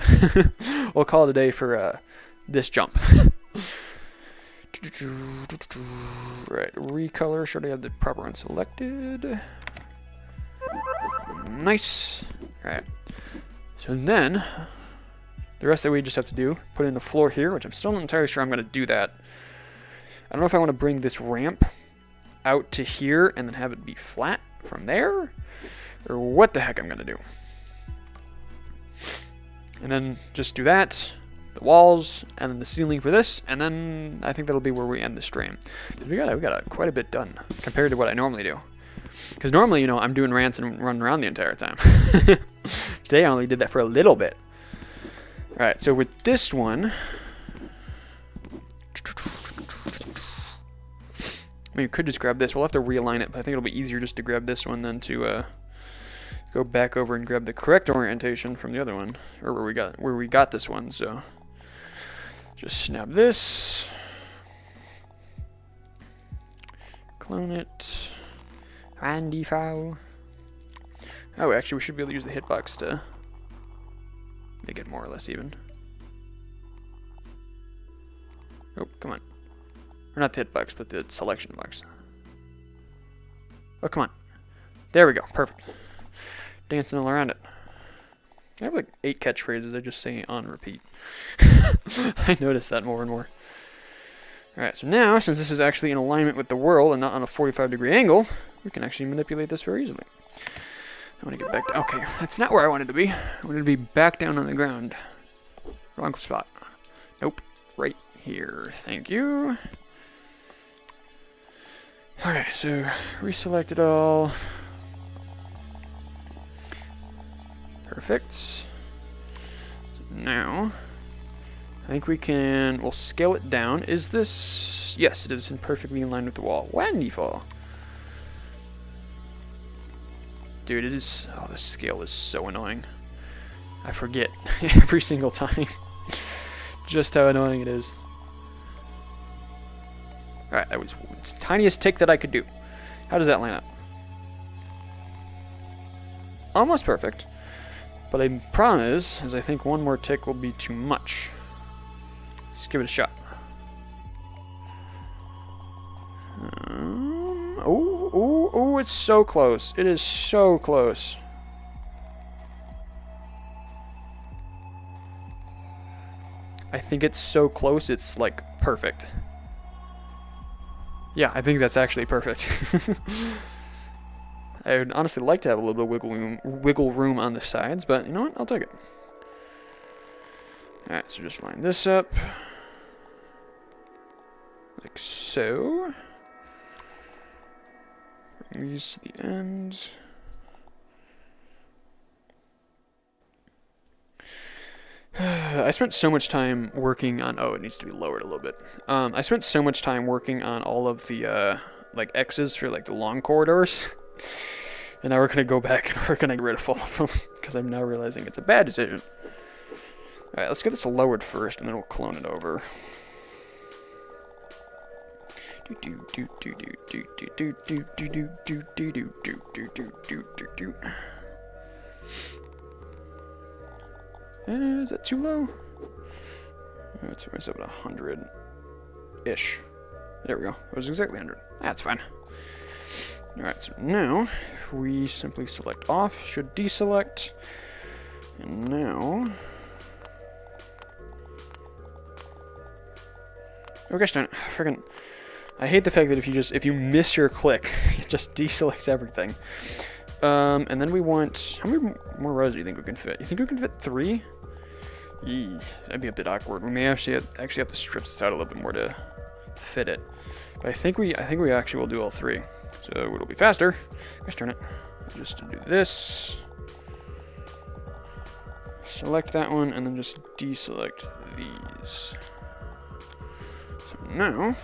We'll call it a day for this jump. Right, recolor. Should I have the proper one selected? Nice. All right. So then, the rest that we just have to do, put in the floor here, which I'm still not entirely sure I'm going to do that. I don't know if I want to bring this ramp out to here and then have it be flat from there, or what the heck I'm going to do. And then just do that, the walls, and then the ceiling for this, and then I think that'll be where we end the stream. We got quite a bit done compared to what I normally do. Because normally, you know, I'm doing rants and running around the entire time. Today I only did that for a little bit. Alright, so with this one... I mean, you could just grab this. We'll have to realign it, but I think it'll be easier just to grab this one than to go back over and grab the correct orientation from the other one, or where we got this one. So just snap this, clone it, Randy file. Oh, actually, we should be able to use the hitbox to make it more or less even. Oh, come on. Or not the hitbox, but the selection box. Oh, come on. There we go. Perfect. Dancing all around it. I have like 8 catchphrases I just say on repeat. I notice that more and more. Alright, so now, since this is actually in alignment with the world and not on a 45-degree angle, we can actually manipulate this very easily. I want to get back down. Okay, that's not where I wanted to be. I wanted to be back down on the ground. Wrong spot. Nope. Right here. Thank you. Alright, so reselect it all. Perfect. So now, I think we can, we'll scale it down. Is this, yes, it is perfectly in line with the wall. Wonderful. Dude, it is, oh, the scale is so annoying. I forget every single time just how annoying it is. Alright, that was the tiniest tick that I could do. How does that line up? Almost perfect. But the problem is I think one more tick will be too much. Let's give it a shot. Oh, it's so close. It is so close. I think it's so close, it's like perfect. Yeah, I think that's actually perfect. I would honestly like to have a little bit of wiggle room on the sides, but you know what? I'll take it. Alright, so just line this up. Like so. Bring these to the ends. I spent so much time working on... Oh, it needs to be lowered a little bit. I spent so much time working on all of the, like, X's for, like, the long corridors. And now we're going to go back and we're going to get rid of all of them. Because I'm now realizing it's a bad decision. Alright, let's get this lowered first, and then we'll clone it over. Is that too low? Let's put myself at 100-ish. There we go. It was exactly 100. That's fine. Alright, so now, if we simply select off, should deselect. And now... Oh gosh darn it. Friggin'... I hate the fact that if you miss your click, it just deselects everything. And then we want... How many more rows do you think we can fit? You think we can fit 3? Eee, that'd be a bit awkward. We may actually have to strip this out a little bit more to fit it. But I think we actually will do all 3. So it'll be faster. Let's turn it. Just to do this. Select that one and then just deselect these. So now,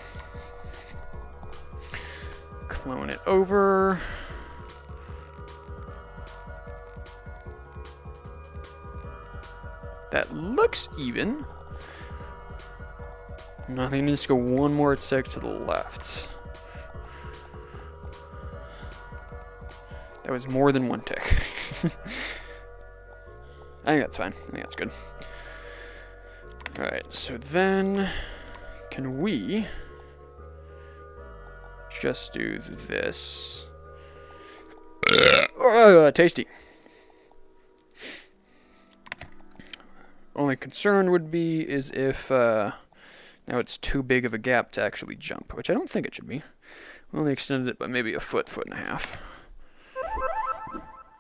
clone it over. That looks even. Nothing needs to go one more tick to the left. That was more than one tick. I think that's fine. I think that's good. Alright, so then can we just do this? Tasty. Only concern would be is if now it's too big of a gap to actually jump, which I don't think it should be. We only extended it by maybe a foot, foot and a half.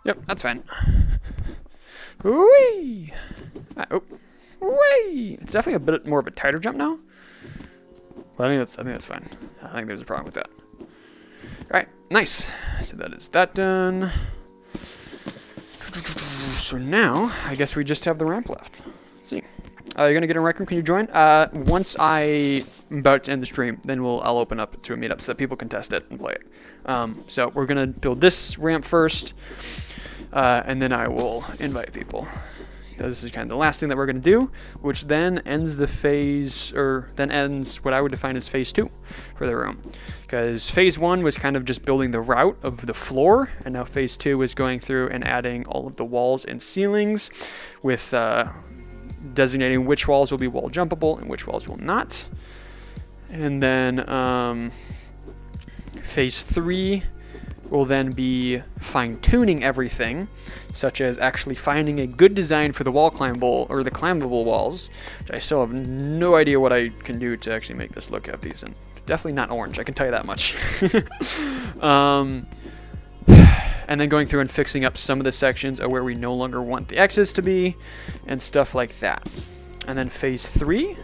Yep, that's fine. Whee! Oh, whee! It's definitely a bit more of a tighter jump now. But I think that's fine. I don't think there's a problem with that. All right, nice. So that is that done. So now, I guess we just have the ramp left. Let's see. You're gonna get in Rec Room. Can you join? Once I'm about to end the stream, then I'll open up to a meetup so that people can test it and play it. So we're gonna build this ramp first, and then I will invite people. This is kind of the last thing that we're gonna do, which then ends the phase, or then ends what I would define as phase 2 for the room. Because phase 1 was kind of just building the route of the floor, and now phase 2 is going through and adding all of the walls and ceilings with designating which walls will be wall jumpable and which walls will not. And then phase 3 will then be fine-tuning everything, such as actually finding a good design for the wall climbable or the climbable walls, which I still have no idea what I can do to actually make this look half decent. Definitely not orange, I can tell you that much. And then going through and fixing up some of the sections of where we no longer want the X's to be and stuff like that. And then phase 3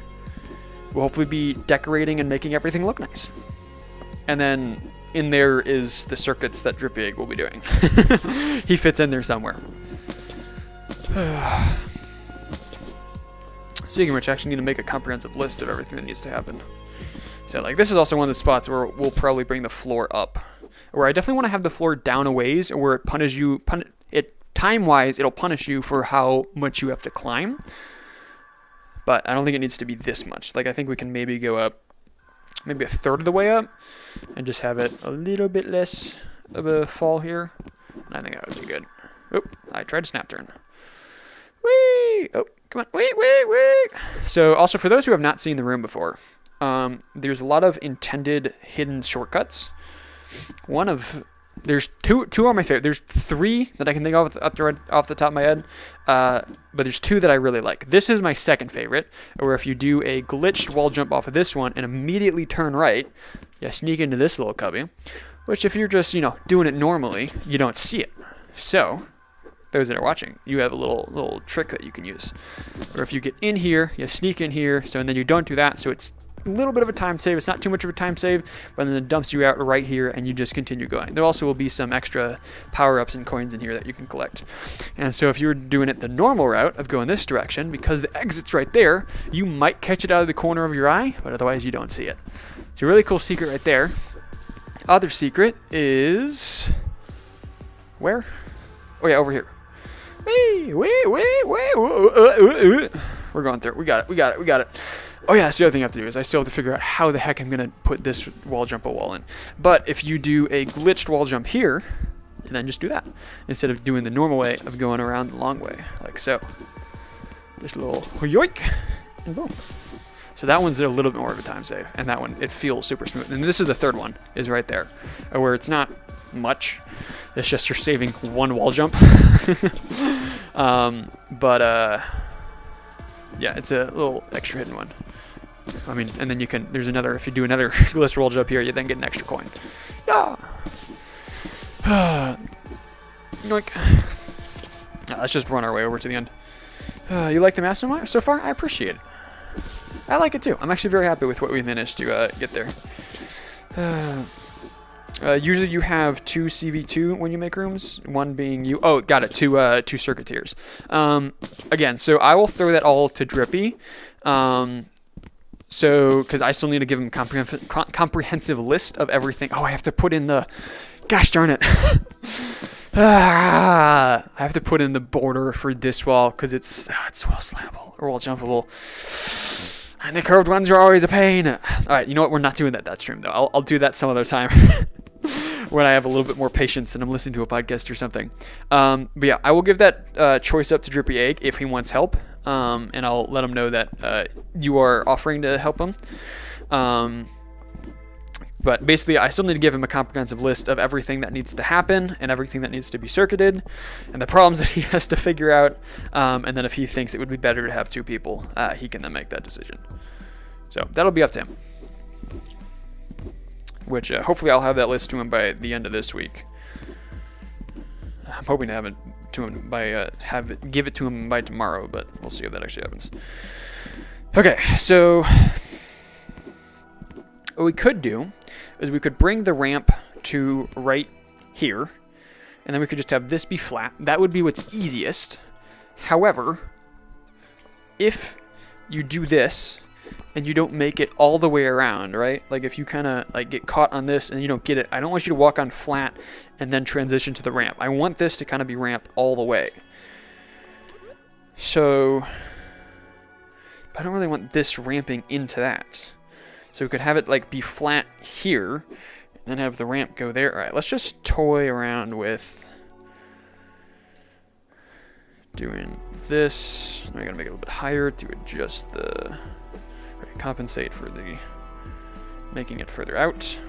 will hopefully be decorating and making everything look nice. And then in there is the circuits that Drippy Egg will be doing. He fits in there somewhere. Speaking of which, I actually need to make a comprehensive list of everything that needs to happen. So like this is also one of the spots where we'll probably bring the floor up. Where I definitely want to have the floor down a ways, where it punishes you, time-wise, it'll punish you for how much you have to climb. But I don't think it needs to be this much. Like I think we can maybe go up, maybe a third of the way up, and just have it a little bit less of a fall here. And I think that would be good. Oop, I tried to snap turn. Whee! Oh, come on, wait. So also for those who have not seen the room before, there's a lot of intended hidden shortcuts. There's two are my favorite. There's 3 that I can think of off the top of my head, but there's 2 that I really like. This is my second favorite, where if you do a glitched wall jump off of this one and immediately turn right, you sneak into this little cubby, which if you're just, doing it normally, you don't see it. So, those that are watching, you have a little trick that you can use. Or if you get in here, you sneak in here, and then you don't do that, so it's a little bit of a time save. It's not too much of a time save, but then it dumps you out right here and you just continue going. There also will be some extra power-ups and coins in here that you can collect. And so if you're doing it the normal route of going this direction, because the exit's right there, you might catch it out of the corner of your eye, but otherwise you don't see it. It's a really cool secret right there. Other secret is... where? Oh yeah, over here. We're going through. We got it. Oh yeah, that's the other thing I have to do is I still have to figure out how the heck I'm going to put this wall jump wall in. But if you do a glitched wall jump here, and then just do that, instead of doing the normal way of going around the long way, like so. Just a little yoink, and boom. So that one's a little bit more of a time save, and that one, it feels super smooth. And this is the third one, is right there, where it's not much. It's just you're saving one wall jump. Yeah, it's a little extra hidden one. I mean, and then you can, there's another, if you do another glitch roll jump here, you then get an extra coin. Yeah. Yoink. Let's just run our way over to the end. You like the map so far? I appreciate it. I like it too. I'm actually very happy with what we managed to get there. Usually you have 2 CV2 when you make rooms, one being you. Oh, got it. Two circuiteers. Again, so I will throw that all to Drippy. So, because I still need to give him comprehensive list of everything. Oh, I have to put in the... Gosh darn it. I have to put in the border for this wall because it's wall slammable or wall jumpable. And the curved ones are always a pain. All right, you know what? We're not doing that stream, though. I'll do that some other time when I have a little bit more patience and I'm listening to a podcast or something. But yeah, I will give that choice up to Drippy Egg if he wants help. And I'll let him know that you are offering to help him. But basically, I still need to give him a comprehensive list of everything that needs to happen and everything that needs to be circuited and the problems that he has to figure out. And then if he thinks it would be better to have 2 people, he can then make that decision. So that'll be up to him. Which hopefully I'll have that list to him by the end of this week. I'm hoping to have it to him by give it to him by tomorrow, but we'll see if that actually happens. Okay, so what we could do is we could bring the ramp to right here, and then we could just have this be flat. That would be what's easiest. However, if you do this and you don't make it all the way around, right? Like if you kind of like get caught on this and you don't get it, I don't want you to walk on flat and then transition to the ramp. I want this to kind of be ramp all the way. So I don't really want this ramping into that. So we could have it like be flat here and then have the ramp go there. All right, let's just toy around with doing this. Now I gotta make it a little bit higher to adjust the, compensate for the making it further out.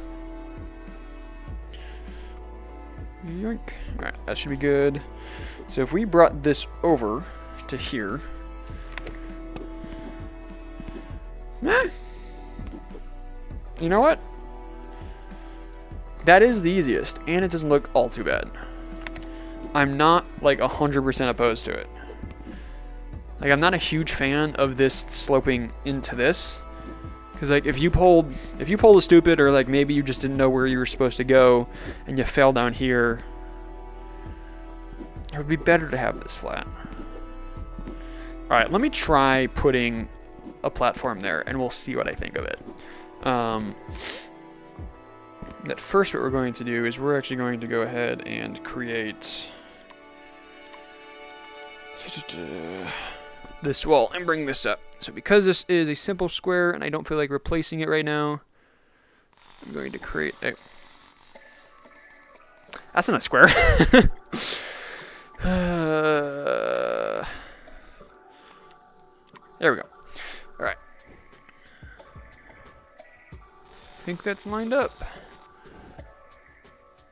Yoink. Alright, that should be good. So if we brought this over to here. You know what? That is the easiest, and it doesn't look all too bad. I'm not like 100% opposed to it. Like, I'm not a huge fan of this sloping into this, because like if you pulled a stupid, or like maybe you just didn't know where you were supposed to go and you fell down here, it would be better to have this flat. All right, let me try putting a platform there, and we'll see what I think of it. At first, what we're going to do is we're actually going to go ahead and create this wall and bring this up. So because this is a simple square and I don't feel like replacing it right now, I'm going to create a... That's not a square. There we go. All right. I think that's lined up.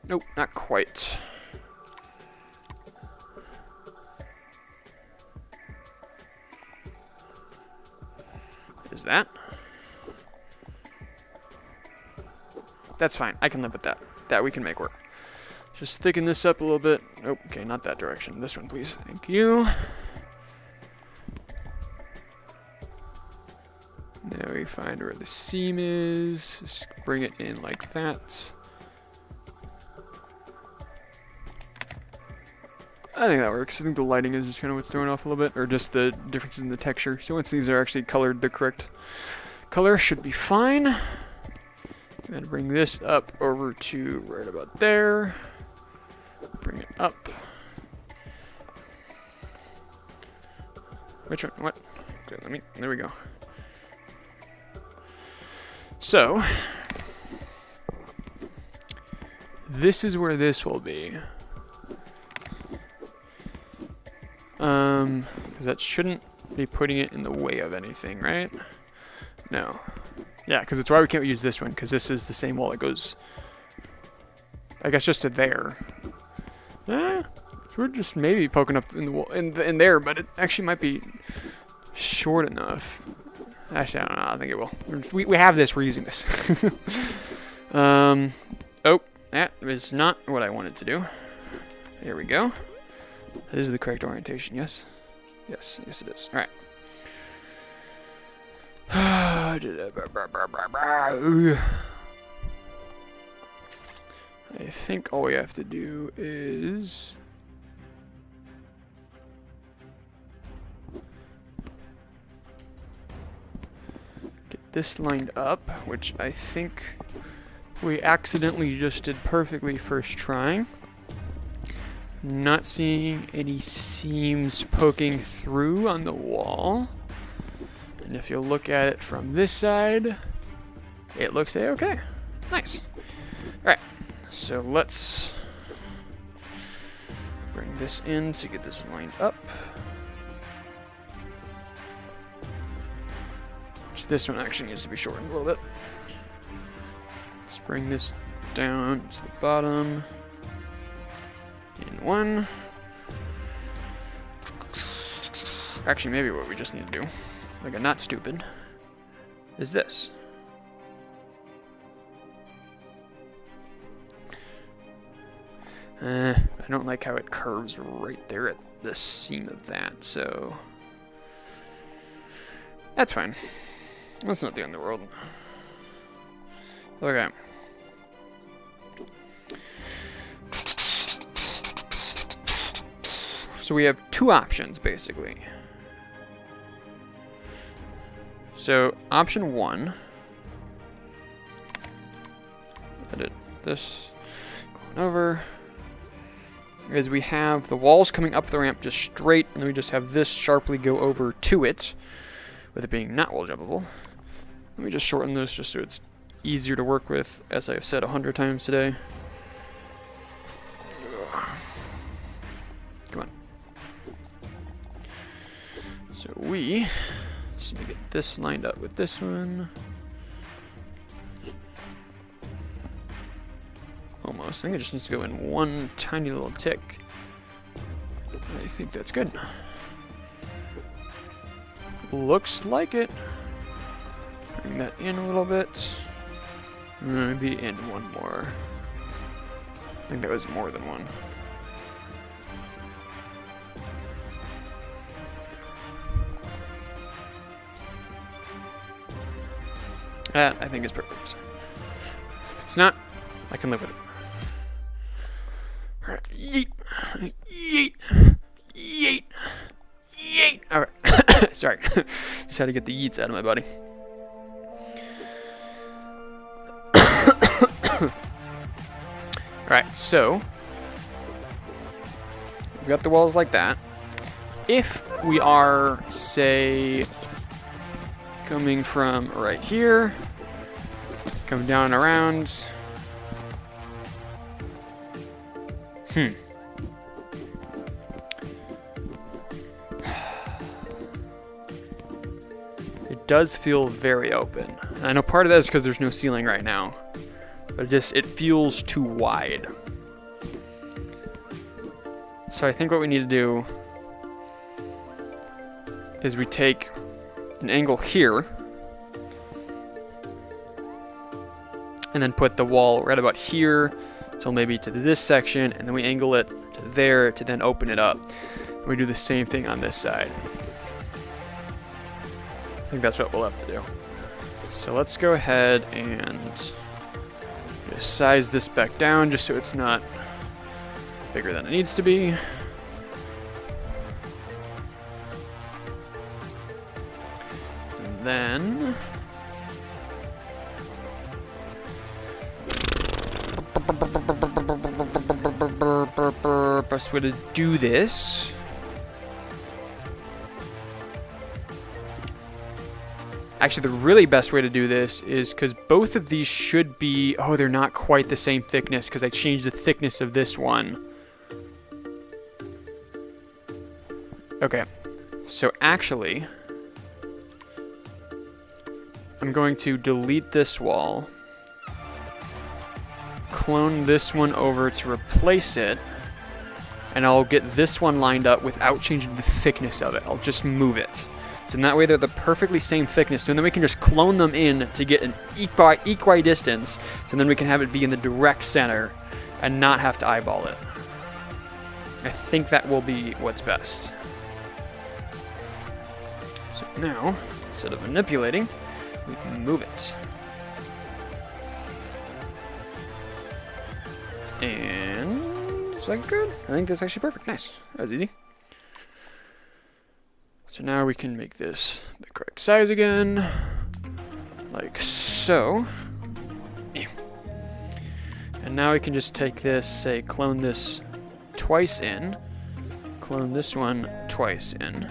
Nope, not quite. Is that? That's fine. I can live with that. That we can make work. Just thicken this up a little bit. Nope, okay, not that direction. This one, please. Thank you. Now we find where the seam is. Just bring it in like that. I think that works. I think the lighting is just kind of what's throwing off a little bit, or just the differences in the texture. So once these are actually colored the correct color, should be fine. And bring this up over to right about there. Bring it up. Which one? What? Okay, there we go. So, this is where this will be. Because that shouldn't be putting it in the way of anything, right? No. Yeah, because it's why we can't use this one, because this is the same wall that goes, I guess, just to there. So we're just maybe poking up in the wall, in there, but it actually might be short enough. Actually, I don't know. I think it will. We have this. We're using this. Oh, that is not what I wanted to do. There we go. That is the correct orientation, yes? Yes, yes it is. Alright. I think all we have to do is... get this lined up, which I think we accidentally just did perfectly first trying. Not seeing any seams poking through on the wall. And if you look at it from this side, it looks a-okay. Nice. Alright, so let's bring this in to get this lined up. This one actually needs to be shortened a little bit. Let's bring this down to the bottom. In one. Actually, maybe what we just need to do, like a not stupid, is this. I don't like how it curves right there at the seam of that, so that's fine. That's not the end of the world. Okay. So we have two options, basically. So, option one. Edit this. Going over. Is we have the walls coming up the ramp just straight, and then we just have this sharply go over to it, with it being not wall jumpable. Let me just shorten this just so it's easier to work with, as I have said 100 times today. Come on. we just need to get this lined up with this one. Almost. I think it just needs to go in one tiny little tick. I think that's good. Looks like it. Bring that in a little bit. Maybe in one more. I think that was more than one. That, I think, is perfect. If it's not, I can live with it. Alright, yeet, yeet, yeet, yeet. Alright, sorry. Just had to get the yeets out of my body. Alright, so we've got the walls like that. If we are, say, coming from right here, come down and around. It does feel very open. And I know part of that is because there's no ceiling right now. But it feels too wide. So I think what we need to do is we take an angle here and then put the wall right about here, so maybe to this section, and then we angle it to there to then open it up. And we do the same thing on this side. I think that's what we'll have to do. So let's go ahead and just size this back down just so it's not bigger than it needs to be. And then best way to do this actually, the really best way to do this is because both of these should be... Oh, they're not quite the same thickness because I changed the thickness of this one. Okay. So actually, I'm going to delete this wall, clone this one over to replace it, and I'll get this one lined up without changing the thickness of it. I'll just move it. So in that way they're the perfectly same thickness, and then we can just clone them in to get an equidistance, so then we can have it be in the direct center and not have to eyeball it. I think that will be what's best. So now, instead of manipulating, we can move it. And is that good? I think that's actually perfect. Nice. That was easy. So now we can make this the correct size again, like so. Yeah. And now we can just take this, say, clone this twice in, clone this one twice in.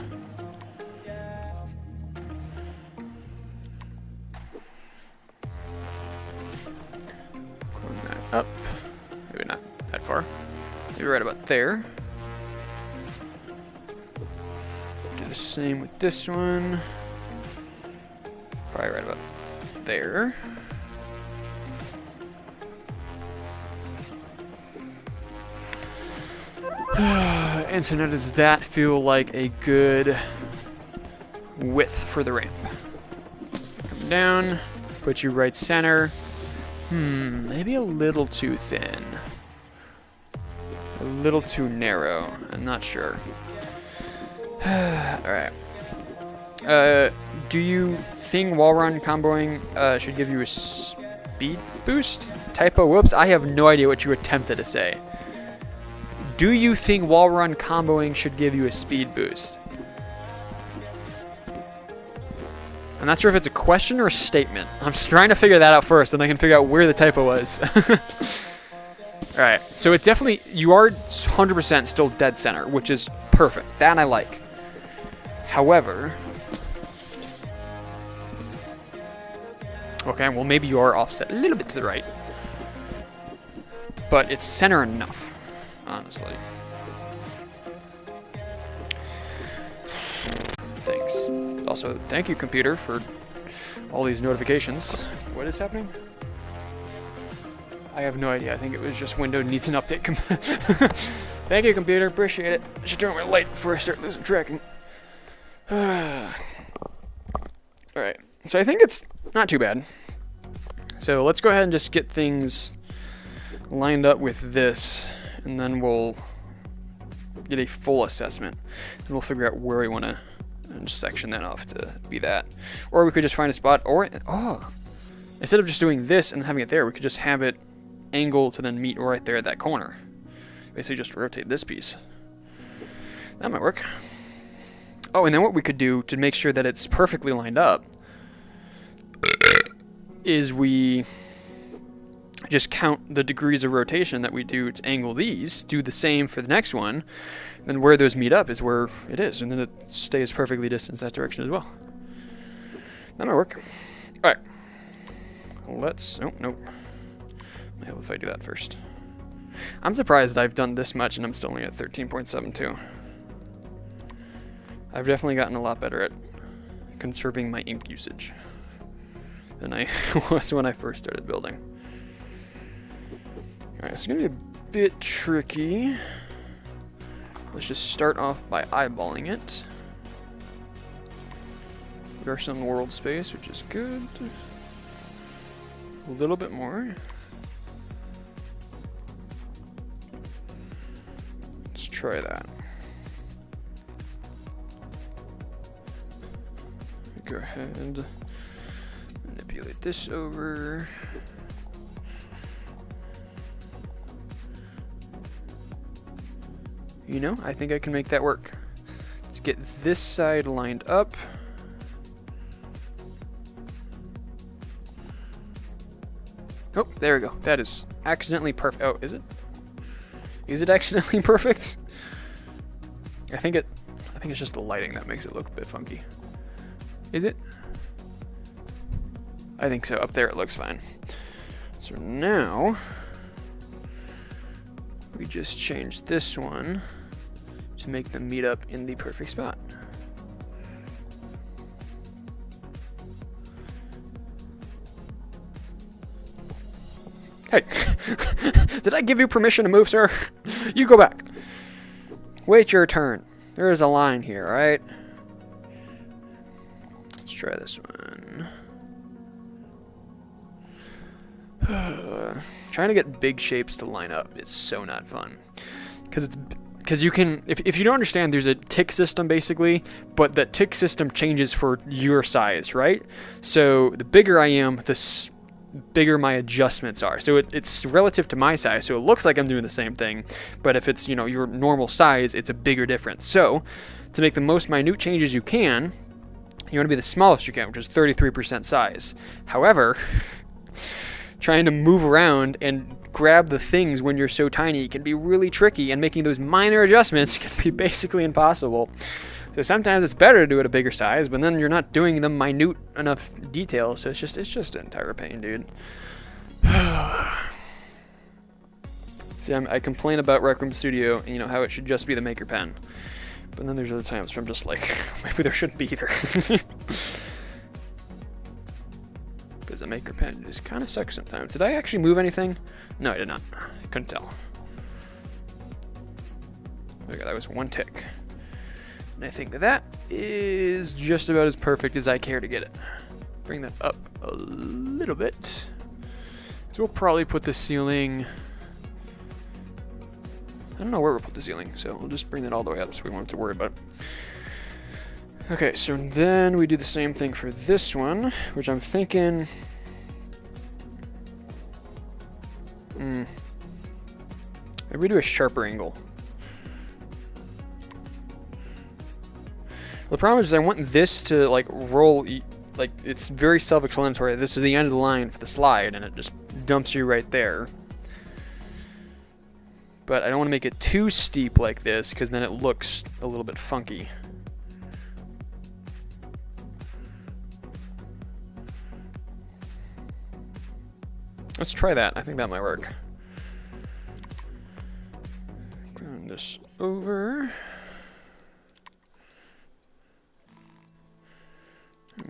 Clone that up, maybe not that far, maybe right about there. The same with this one. Probably right about there. And so now does that feel like a good width for the ramp? Come down, put you right center. Maybe a little too thin. A little too narrow. I'm not sure. Alright. Do you think wall run comboing should give you a speed boost? Typo, whoops, I have no idea what you attempted to say. Do you think wall run comboing should give you a speed boost? I'm not sure if it's a question or a statement. I'm just trying to figure that out first, and I can figure out where the typo was. Alright, so it definitely, you are 100% still dead center, which is perfect. That I like. However, okay, well maybe you are offset a little bit to the right, but it's center enough, honestly. Thanks. Also, thank you, computer, for all these notifications. What is happening? I have no idea. I think it was just Windows needs an update. Thank you, computer. Appreciate it. I should turn my light before I start losing tracking. Alright. So I think it's not too bad. So let's go ahead and just get things lined up with this, and then we'll get a full assessment, and we'll figure out where we want to section that off to be that. Or we could just find a spot, or instead of just doing this and having it there, we could just have it angle to then meet right there at that corner. Basically just rotate this piece. That might work. Oh, and then what we could do to make sure that it's perfectly lined up is we just count the degrees of rotation that we do to angle these, do the same for the next one, and where those meet up is where it is, and then it stays perfectly distant that direction as well. That might work. Alright. Let's... Oh, nope. How if I do that first? I'm surprised I've done this much and I'm still only at 13.72. I've definitely gotten a lot better at conserving my ink usage than I was when I first started building. Alright, it's going to be a bit tricky. Let's just start off by eyeballing it. We are some world space, which is good. A little bit more. Let's try that. Go ahead and manipulate this over. You know, I think I can make that work. Let's get this side lined up. Oh, there we go. That is accidentally perfect. Oh, is it? Is it accidentally perfect? I think it's just the lighting that makes it look a bit funky. Is it? I think so. Up there it looks fine. So now we just change this one to make them meet up in the perfect spot. Hey, did I give you permission to move, sir? You go back. Wait your turn. There is a line here, right? Let's try this one. Trying to get big shapes to line up is so not fun. Because you can, if you don't understand, there's a tick system basically, but that tick system changes for your size, right? So the bigger I am, the bigger my adjustments are. So it's relative to my size, so it looks like I'm doing the same thing, but if it's, you know, your normal size, it's a bigger difference. So to make the most minute changes you can, you want to be the smallest you can, which is 33% size. However, trying to move around and grab the things when you're so tiny can be really tricky, and making those minor adjustments can be basically impossible. So sometimes it's better to do it a bigger size, but then you're not doing the minute enough detail, so it's just an entire pain, dude. See, I complain about Rec Room Studio and, you know, how it should just be the Maker Pen. But then there's other times where I'm just like, maybe there shouldn't be either. Because the Maker Pen just kind of sucks sometimes. Did I actually move anything? No, I did not. I couldn't tell. Okay, that was one tick. And I think that is just about as perfect as I care to get it. Bring that up a little bit. So we'll probably put the ceiling... I don't know where we'll put the ceiling, so we'll just bring that all the way up so we won't have to worry about it. Okay, so then we do the same thing for this one, which I'm thinking... Maybe we do a sharper angle. The problem is I want this to like roll, like it's very self-explanatory. This is the end of the line for the slide, and it just dumps you right there. But I don't want to make it too steep like this, because then it looks a little bit funky. Let's try that. I think that might work. Turn this over.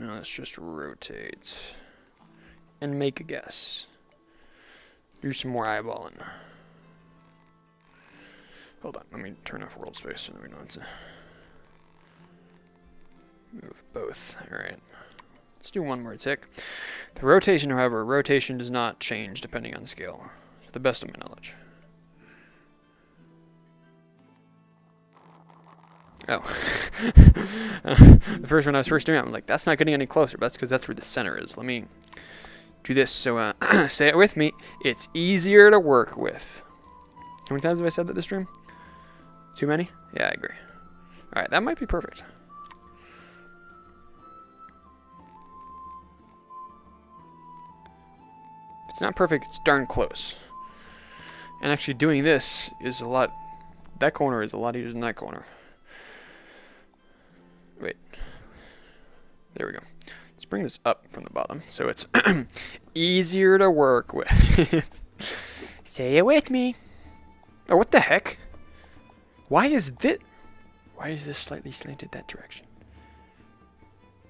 Now let's just rotate. And make a guess. Do some more eyeballing. Hold on, let me turn off world space so that we don't have to move both. Alright. Let's do one more tick. The rotation, however, rotation does not change depending on scale, to the best of my knowledge. Oh. The first one I was first doing it, I'm like, that's not getting any closer, but that's because that's where the center is. Let me do this. So, say it with me. It's easier to work with. How many times have I said that this stream? Too many? Yeah, I agree. Alright, that might be perfect. If it's not perfect, it's darn close. And actually doing this is a lot... That corner is a lot easier than that corner. Wait. There we go. Let's bring this up from the bottom so it's easier to work with. Say it with me. Oh, what the heck? Why is this slightly slanted that direction?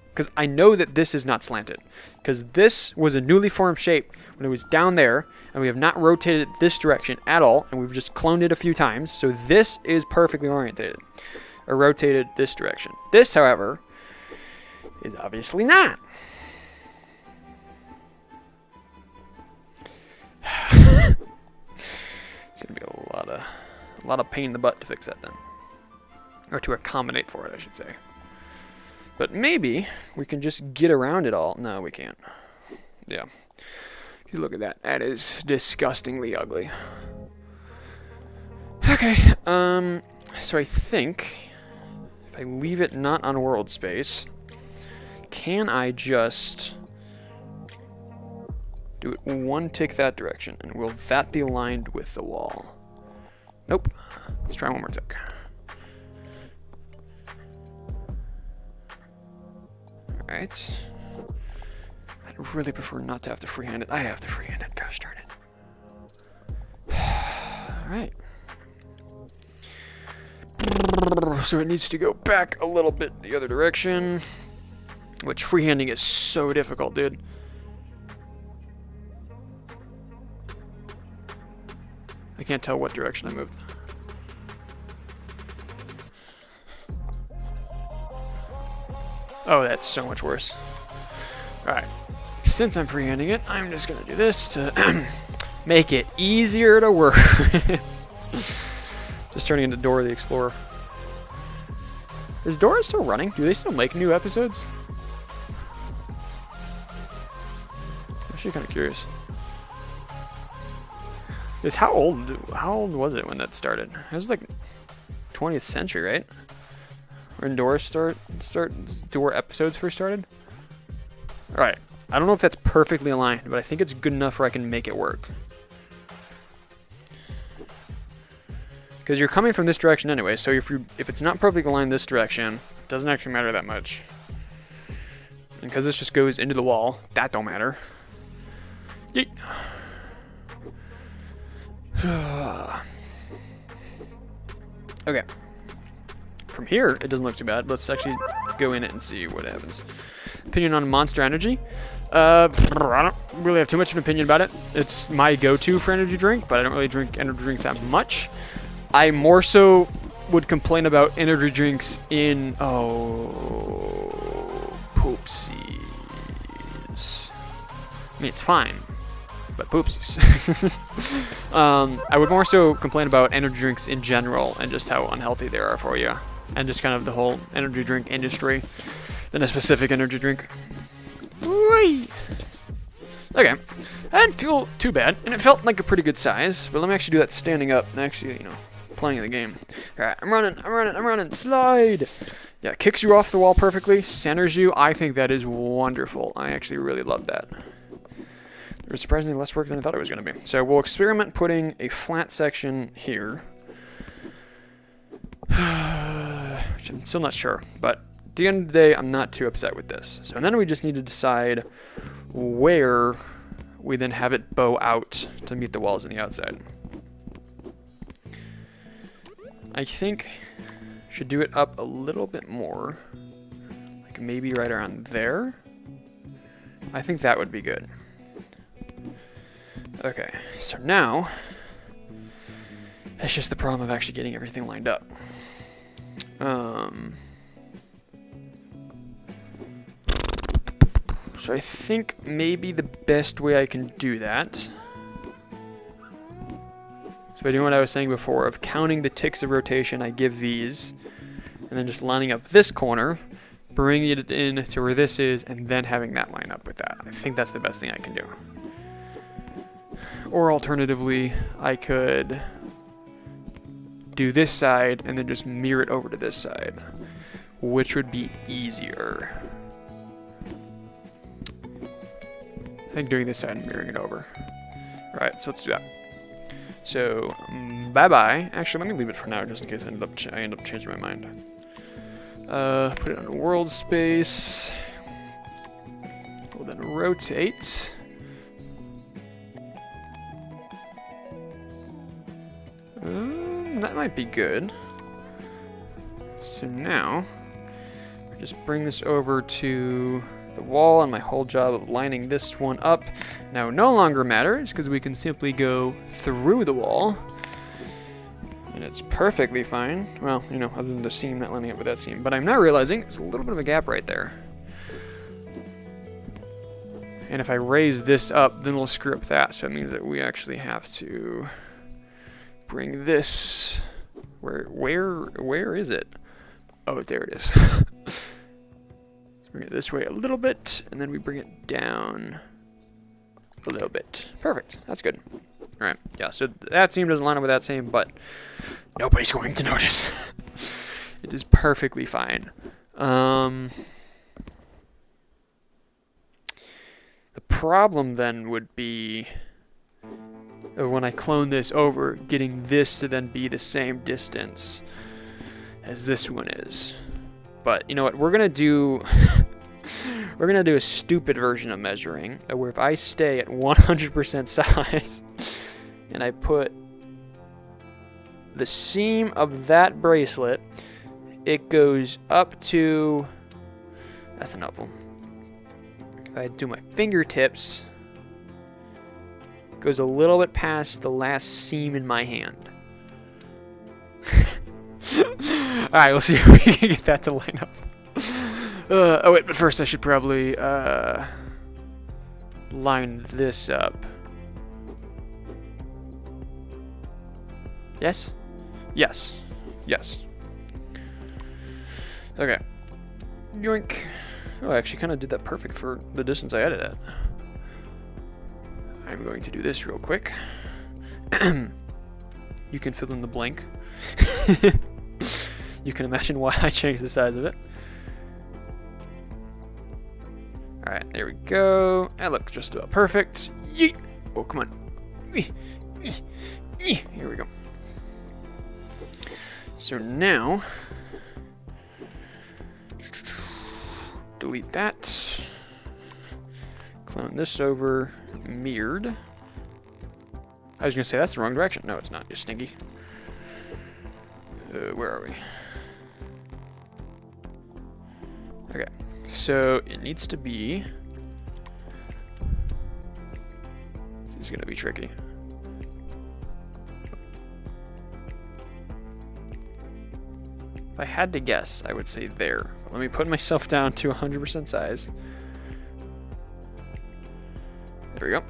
Because I know that this is not slanted. Because this was a newly formed shape when it was down there, and we have not rotated it this direction at all, and we've just cloned it a few times, so this is perfectly orientated. Or rotated this direction. This, however, is obviously not. It's gonna be a lot of pain in the butt to fix that then. Or to accommodate for it, I should say. But maybe we can just get around it all. No, we can't. Yeah. If you look at that, that is disgustingly ugly. Okay, so I think if I leave it not on world space, can I just do it one tick that direction? And will that be aligned with the wall? Nope. Let's try one more tick. Alright. I'd really prefer not to have to freehand it. I have to freehand it. Gosh darn it. Alright. So it needs to go back a little bit the other direction. Which freehanding is so difficult, dude. I can't tell what direction I moved. Oh, that's so much worse. Alright. Since I'm freehanding it, I'm just going to do this to make it easier to work. Just turning into Dora the Explorer. Is Dora still running? Do they still make new episodes? I'm actually kind of curious. Because how old was it when that started? It was like 20th century, right? When Dora Dora episodes first started? Alright. I don't know if that's perfectly aligned, but I think it's good enough where I can make it work. Because you're coming from this direction anyway, so if it's not perfectly aligned this direction, it doesn't actually matter that much. And because this just goes into the wall, that don't matter. Yeet. Okay. From here, it doesn't look too bad. Let's actually go in it and see what happens. Opinion on Monster Energy. I don't really have too much of an opinion about it. It's my go-to for energy drink, but I don't really drink energy drinks that much. I more so would complain about energy drinks in... Oh... Poopsies. I mean, it's fine. But poopsies. I would more so complain about energy drinks in general and just how unhealthy they are for you. And just kind of the whole energy drink industry than a specific energy drink. Whee! Okay. I didn't feel too bad, and it felt like a pretty good size. But let me actually do that standing up and actually, you know, playing the game. Alright, I'm running, slide! Yeah, kicks you off the wall perfectly, centers you. I think that is wonderful. I actually really love that. It was surprisingly less work than I thought it was going to be. So we'll experiment putting a flat section here. Which I'm still not sure, but at the end of the day, I'm not too upset with this. So then we just need to decide where we then have it bow out to meet the walls on the outside. I think should do it up a little bit more, like maybe right around there. I think that would be good. Okay, so now it's just the problem of actually getting everything lined up. So I think maybe the best way I can do that is by doing what I was saying before of counting the ticks of rotation I give these, and then just lining up this corner, bringing it in to where this is, and then having that line up with that. I think that's the best thing I can do. Or alternatively, I could do this side and then just mirror it over to this side, which would be easier. I think doing this side and mirroring it over. Alright, so let's do that. So, bye-bye. Actually, let me leave it for now, just in case I end up changing my mind. Put it on world space. We'll then rotate. That might be good. So now, just bring this over to the wall, and my whole job of lining this one up now no longer matters, because we can simply go through the wall. And it's perfectly fine. Well, you know, other than the seam not lining up with that seam. But I'm not realizing there's a little bit of a gap right there. And if I raise this up, then we'll screw up that. So it means that we actually have to bring this... Where is it? Oh, there it is. Let's bring it this way a little bit, and then we bring it down a little bit. Perfect. That's good. All right. Yeah, so that seam doesn't line up with that seam, but nobody's going to notice. It is perfectly fine. The problem then would be when I clone this over, getting this to then be the same distance as this one is. But you know what? We're gonna do we're gonna do a stupid version of measuring, where if I stay at 100% size and I put the seam of that bracelet, it goes up to, that's enough. If I do my fingertips, it goes a little bit past the last seam in my hand. Alright, we'll see if we can get that to line up. Oh wait, but first I should probably line this up. Yes? Yes. Yes. Okay. Yoink. Oh, I actually kind of did that perfect for the distance I added at. I'm going to do this real quick. You can fill in the blank. You can imagine why I changed the size of it. Alright, there we go. That looks just about perfect. Yeet. Oh, come on. Here we go. So now, delete that. Clone this over. Mirrored. I was going to say that's the wrong direction. No, it's not. You're stinky. Where are we? Okay. So it needs to be... This is going to be tricky. If I had to guess, I would say there. But let me put myself down to 100% size. There we go.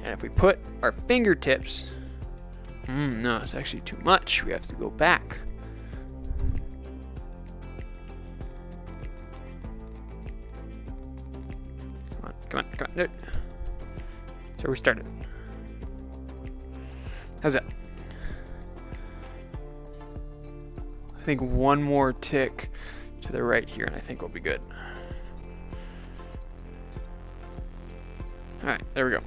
And if we put our fingertips... no, it's actually too much. We have to go back. Come on, come on. No. So we started. How's that? I think one more tick to the right here, and I think we'll be good. Alright, there we go.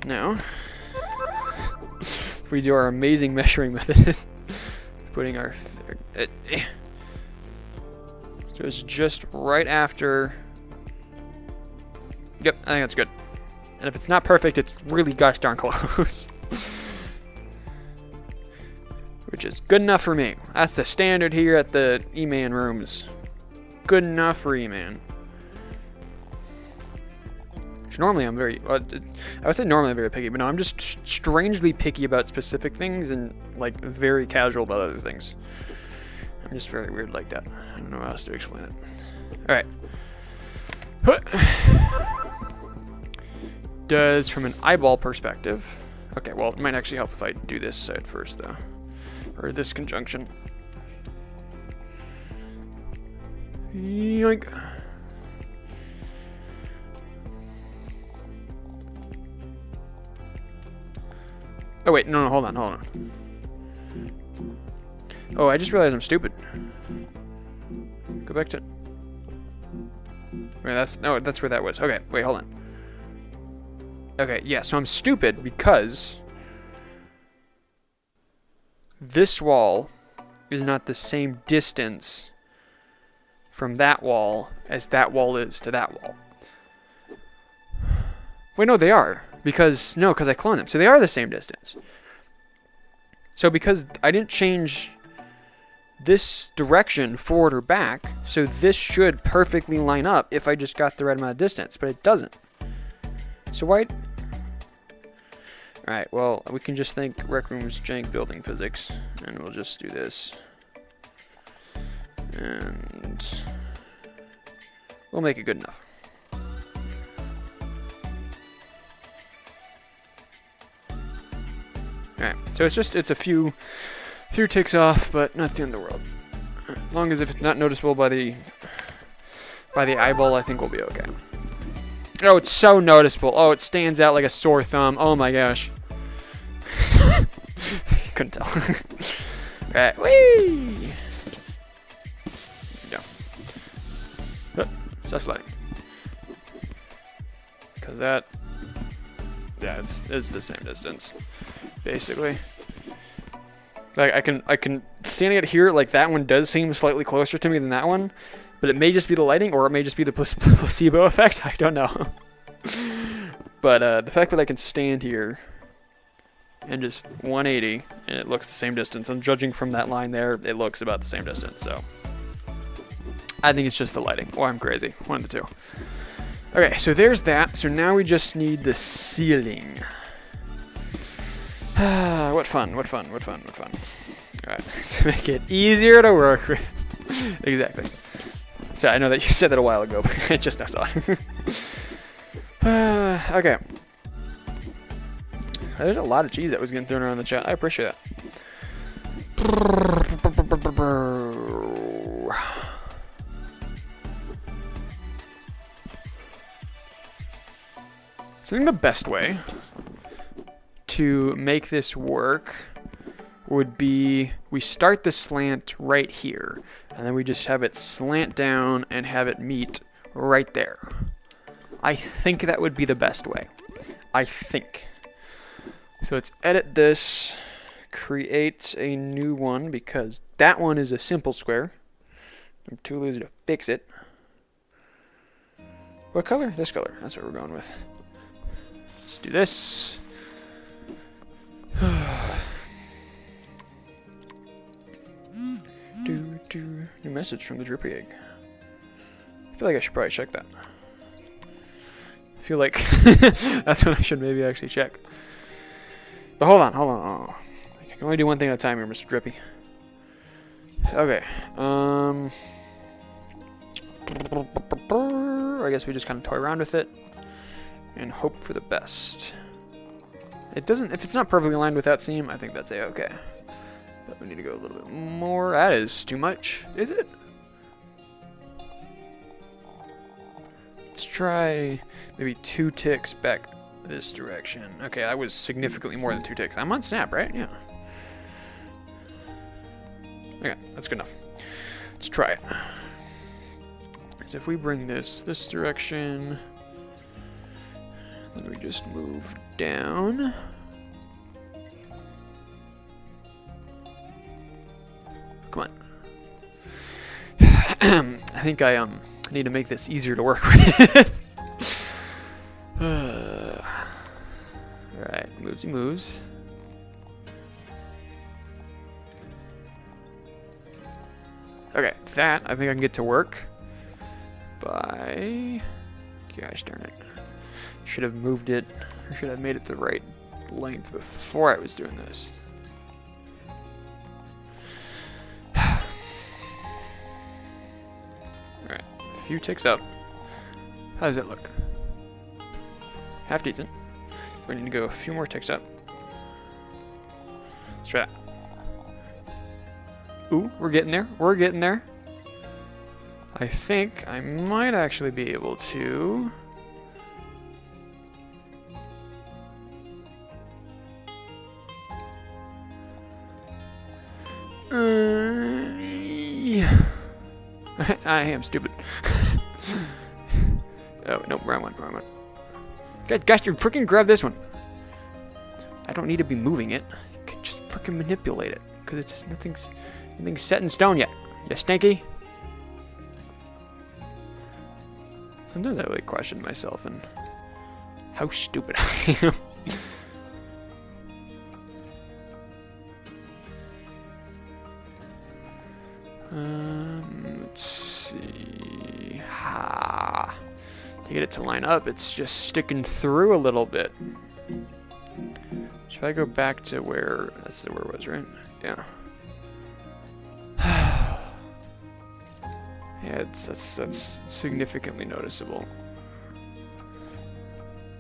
Now, if we do our amazing measuring method, putting our... So it's just right after... Yep, I think that's good. And if it's not perfect, it's really gosh darn close. Which is good enough for me. That's the standard here at the E-Man rooms. Good enough for E-Man. which normally I'm very, I would say normally I'm very picky, but no, I'm just strangely picky about specific things and like very casual about other things. I'm just very weird like that. I don't know how else to explain it. All right. Does from an eyeball perspective. Okay, well, it might actually help if I do this side first, though, or this conjunction. Yoink. Oh wait, no, hold on. Oh, I just realized I'm stupid. Go back to. Wait, that's where that was. Okay, wait, hold on. Okay, yeah, so I'm stupid because this wall is not the same distance from that wall as that wall is to that wall. Wait, no, they are. Because I cloned them. So they are the same distance. So because I didn't change this direction forward or back, so this should perfectly line up if I just got the right amount of distance, but it doesn't. So why? Alright, well, we can just think Rec Room's jank building physics, and we'll just do this. And we'll make it good enough. Alright, so it's a few ticks off, but not the end of the world. As long as if it's not noticeable by the eyeball, I think we'll be okay. Oh, it's so noticeable. Oh, it stands out like a sore thumb. Oh my gosh. Couldn't tell. Alright, whee! Yeah. Stop sliding. Because it's the same distance. Basically, like I can standing at here, like that one does seem slightly closer to me than that one, but it may just be the lighting or it may just be the placebo effect. I don't know. But the fact that I can stand here and just 180 and it looks the same distance. I'm judging from that line there, it looks about the same distance. So I think it's just the lighting, or I'm crazy. One of the two. Okay, so there's that. So now we just need the ceiling. What fun. Alright, to make it easier to work with. Exactly. So I know that you said that a while ago, but I just now saw it. Okay. There's a lot of cheese that was getting thrown around the chat. I appreciate that. So I think the best way to make this work would be we start the slant right here, and then we just have it slant down and have it meet right there. I think that would be the best way. I think. So let's edit this, create a new one, because that one is a simple square. I'm too lazy to fix it. What color? This color. That's what we're going with. Let's do this. New message from the drippy egg. I feel like I should probably check that. I feel like that's what I should maybe actually check. But hold on. Oh. I can only do one thing at a time here, Mr. Drippy. Okay. I guess we just kind of toy around with it and hope for the best. It doesn't, if it's not perfectly aligned with that seam, I think that's a-okay. But we need to go a little bit more. That is too much. Is it? Let's try maybe 2 ticks back this direction. Okay, that was significantly more than 2 ticks. I'm on snap, right? Yeah. Okay, that's good enough. Let's try it. So if we bring this direction, then we just move down. Come on. I think I need to make this easier to work with. Alright, moves. Okay, that I think I can get to work by, gosh darn it, Should have moved it, or should have made it the right length before I was doing this. Alright, a few ticks up. How does it look? Half decent. We need to go a few more ticks up. Let's try that. Ooh, we're getting there. We're getting there. I think I might actually be able to... yeah. I am stupid. Oh, no, wrong one, wrong one. Gosh, you freaking grab this one. I don't need to be moving it. I can just freaking manipulate it. Because it's nothing's set in stone yet. You stinky? Sometimes I really question myself and how stupid I am. Let's see. To get it to line up, it's just sticking through a little bit. Should I go back to where... That's where it was, right? Yeah. Yeah, that's significantly noticeable.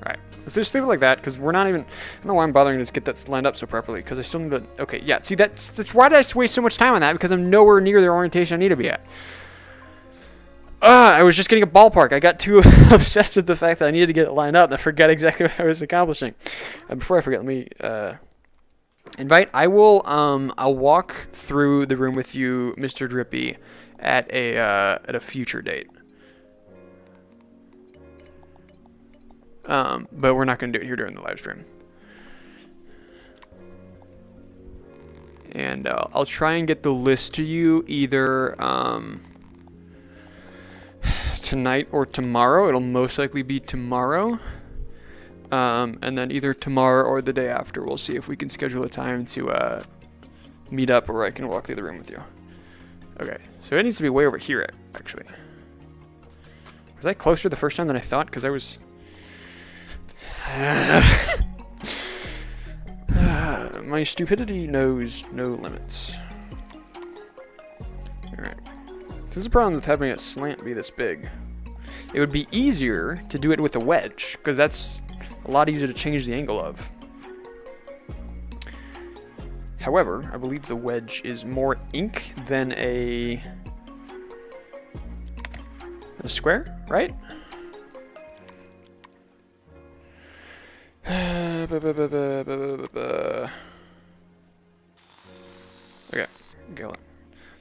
Right. Let's just leave it like that, because we're not even... I don't know why I'm bothering to get that lined up so properly, because I still need to... Okay, yeah, see, that's why did I waste so much time on that? Because I'm nowhere near the orientation I need to be at. I was just getting a ballpark. I got too obsessed with the fact that I needed to get it lined up, and I forgot exactly what I was accomplishing. Before I forget, let me invite. I will. I'll walk through the room with you, Mr. Drippy, at a future date. But we're not going to do it here during the live stream. And I'll try and get the list to you either tonight or tomorrow. It'll most likely be tomorrow. And then either tomorrow or the day after, we'll see if we can schedule a time to meet up where I can walk through the room with you. Okay, so it needs to be way over here, actually. Was I closer the first time than I thought? Because I was... my stupidity knows no limits. Alright. This is a problem with having a slant be this big. It would be easier to do it with a wedge, because that's a lot easier to change the angle of. However, I believe the wedge is more ink than a square, right? Okay, go on.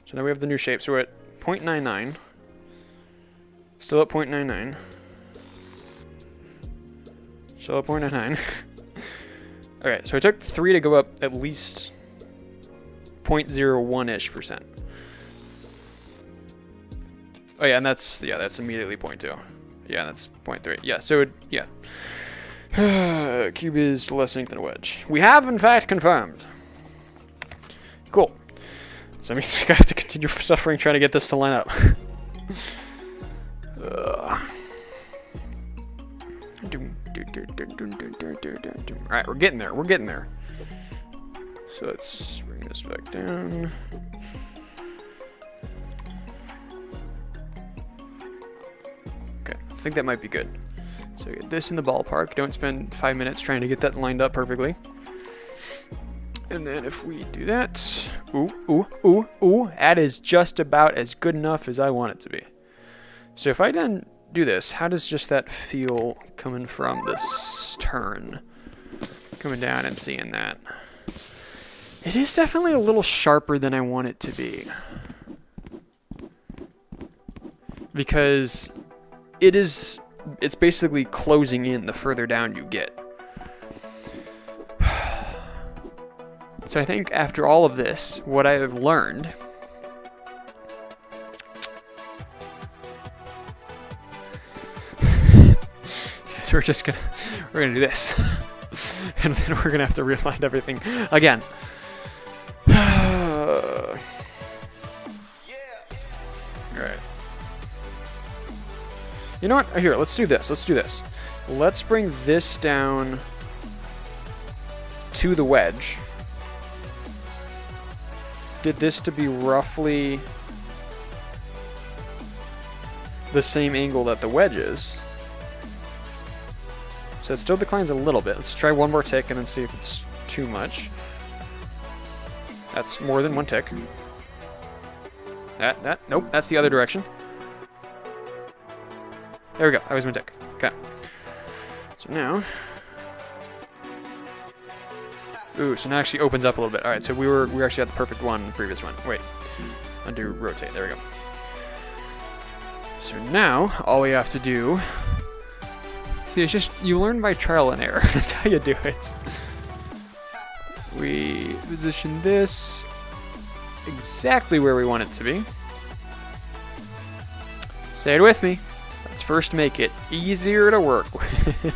So now we have the new shape. So we're at 0.99. Still at 0.99. Still at 0.99. Okay, so it took 3 to go up at least 0.01-ish%. Oh yeah, and that's immediately 0.2. Yeah, that's 0.3. Yeah, so yeah. Cube is less ink than a wedge. We have in fact confirmed. Cool. So that means I have to continue suffering trying to get this to line up. Alright, we're getting there. We're getting there. So let's bring this back down. Okay, I think that might be good. So get this in the ballpark. Don't spend 5 minutes trying to get that lined up perfectly. And then if we do that, that is just about as good enough as I want it to be. So if I then do this, how does just that feel coming from this turn? Coming down and seeing that. It is definitely a little sharper than I want it to be. Because it's basically closing in the further down you get. So I think after all of this, what I have learned is we're gonna do this. And then we're gonna have to realign everything again. Alright. You know what? Here, let's do this. Let's do this. let's bring this down to the wedge. Get this to be roughly the same angle that the wedge is. So it still declines a little bit. Let's try one more tick and then see if it's too much. That's more than one tick. Nope, that's the other direction. There we go, that was one tick. Okay. So now... Ooh, so now it actually opens up a little bit. Alright, so we were actually at the perfect one in the previous one. Wait. Undo, rotate. There we go. So now, all we have to do... See, it's just, you learn by trial and error. That's how you do it. We position this exactly where we want it to be. Say it with me. Let's first make it easier to work with.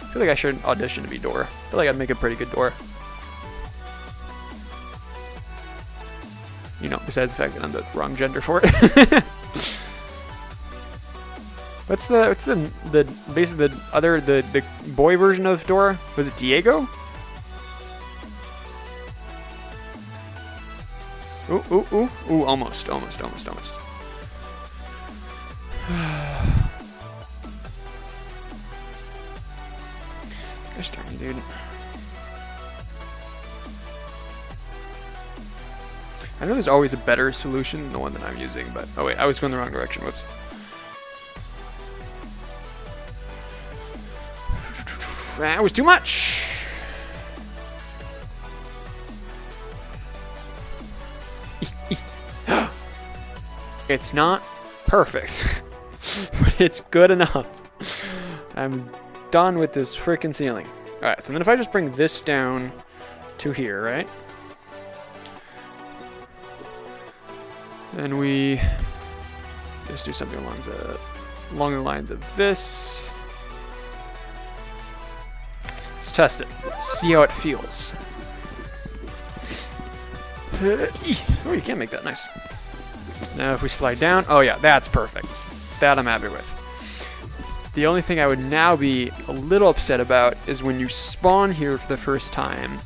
I feel like I should audition to be Dora. I feel like I'd make a pretty good Dora. You know, besides the fact that I'm the wrong gender for it. What's basically the boy version of Dora? Was it Diego? Ooh, almost. Gosh darn you, dude. I know there's always a better solution than the one that I'm using, but... Oh wait, I was going the wrong direction, whoops. That was too much! It's not perfect, but it's good enough. I'm done with this freaking ceiling. Alright, so then if I just bring this down to here, right? Then we just do something along the lines of this. Let's test it. Let's see how it feels. Oh, you can't make that. Nice. Now if we slide down, oh yeah, that's perfect. That I'm happy with. The only thing I would now be a little upset about is when you spawn here for the first time,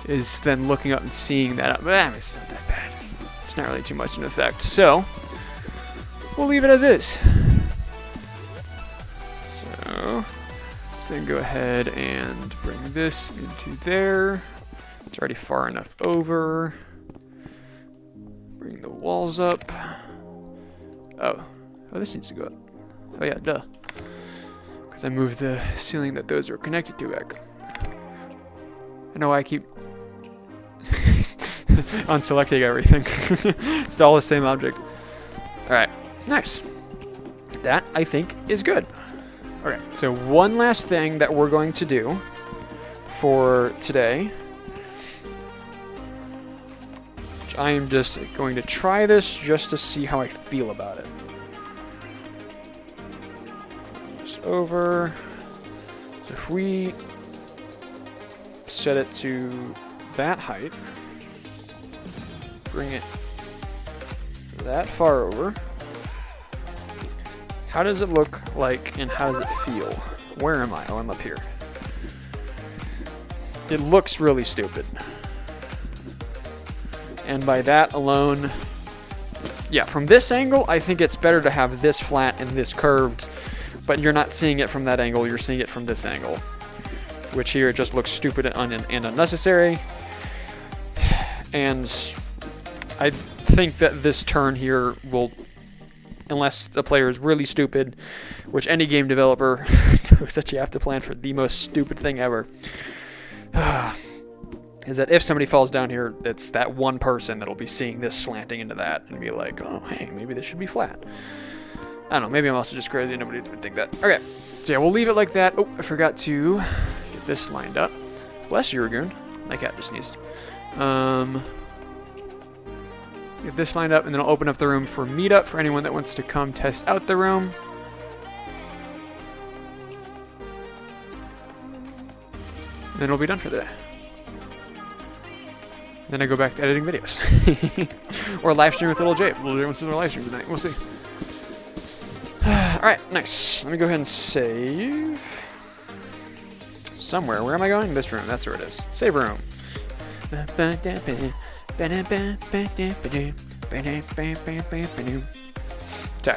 is then looking up and seeing that, it's not that bad. It's not really too much in effect. So, we'll leave it as is. So, let's then go ahead and bring this into there. It's already far enough over. Bring the walls up. Oh, this needs to go up. Oh yeah, duh. Because I moved the ceiling that those are connected to back. I know why I keep unselecting everything. It's all the same object. Alright, nice. That, I think, is good. Okay, so one last thing that we're going to do for today. Which I am just going to try this just to see how I feel about it. Over. So if we set it to that height, bring it that far over, how does it look like and how does it feel? Where am I? Oh, I'm up here. It looks really stupid. And by that alone, yeah, from this angle, I think it's better to have this flat and this curved. But you're not seeing it from that angle, you're seeing it from this angle. Which here it just looks stupid and unnecessary. And I think that this turn here will, unless the player is really stupid, which any game developer knows that you have to plan for the most stupid thing ever, is that if somebody falls down here, it's that one person that'll be seeing this slanting into that and be like, oh, hey, maybe this should be flat. I don't know, maybe I'm also just crazy and nobody would think that. Okay, so yeah, we'll leave it like that. Oh, I forgot to get this lined up. Bless you, Ragoon. My cat just sneezed. Get this lined up, and then I'll open up the room for meetup for anyone that wants to come test out the room. And then we'll be done for the day. Then I go back to editing videos. Or live stream with Little J. Little J wants to do a live stream tonight. We'll see. Alright, nice. Let me go ahead and save. Somewhere. Where am I going? This room. That's where it is. Save room. Sorry,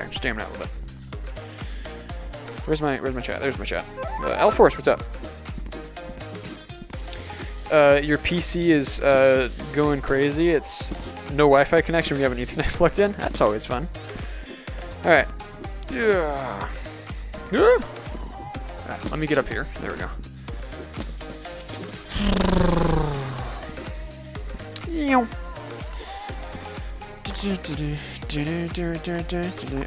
just jamming out a little bit. Where's my chat? There's my chat. L-Force, what's up? Your PC is going crazy. It's no Wi-Fi connection. We have an Ethernet plugged in. That's always fun. All right. Yeah. Right, let me get up here. There we go.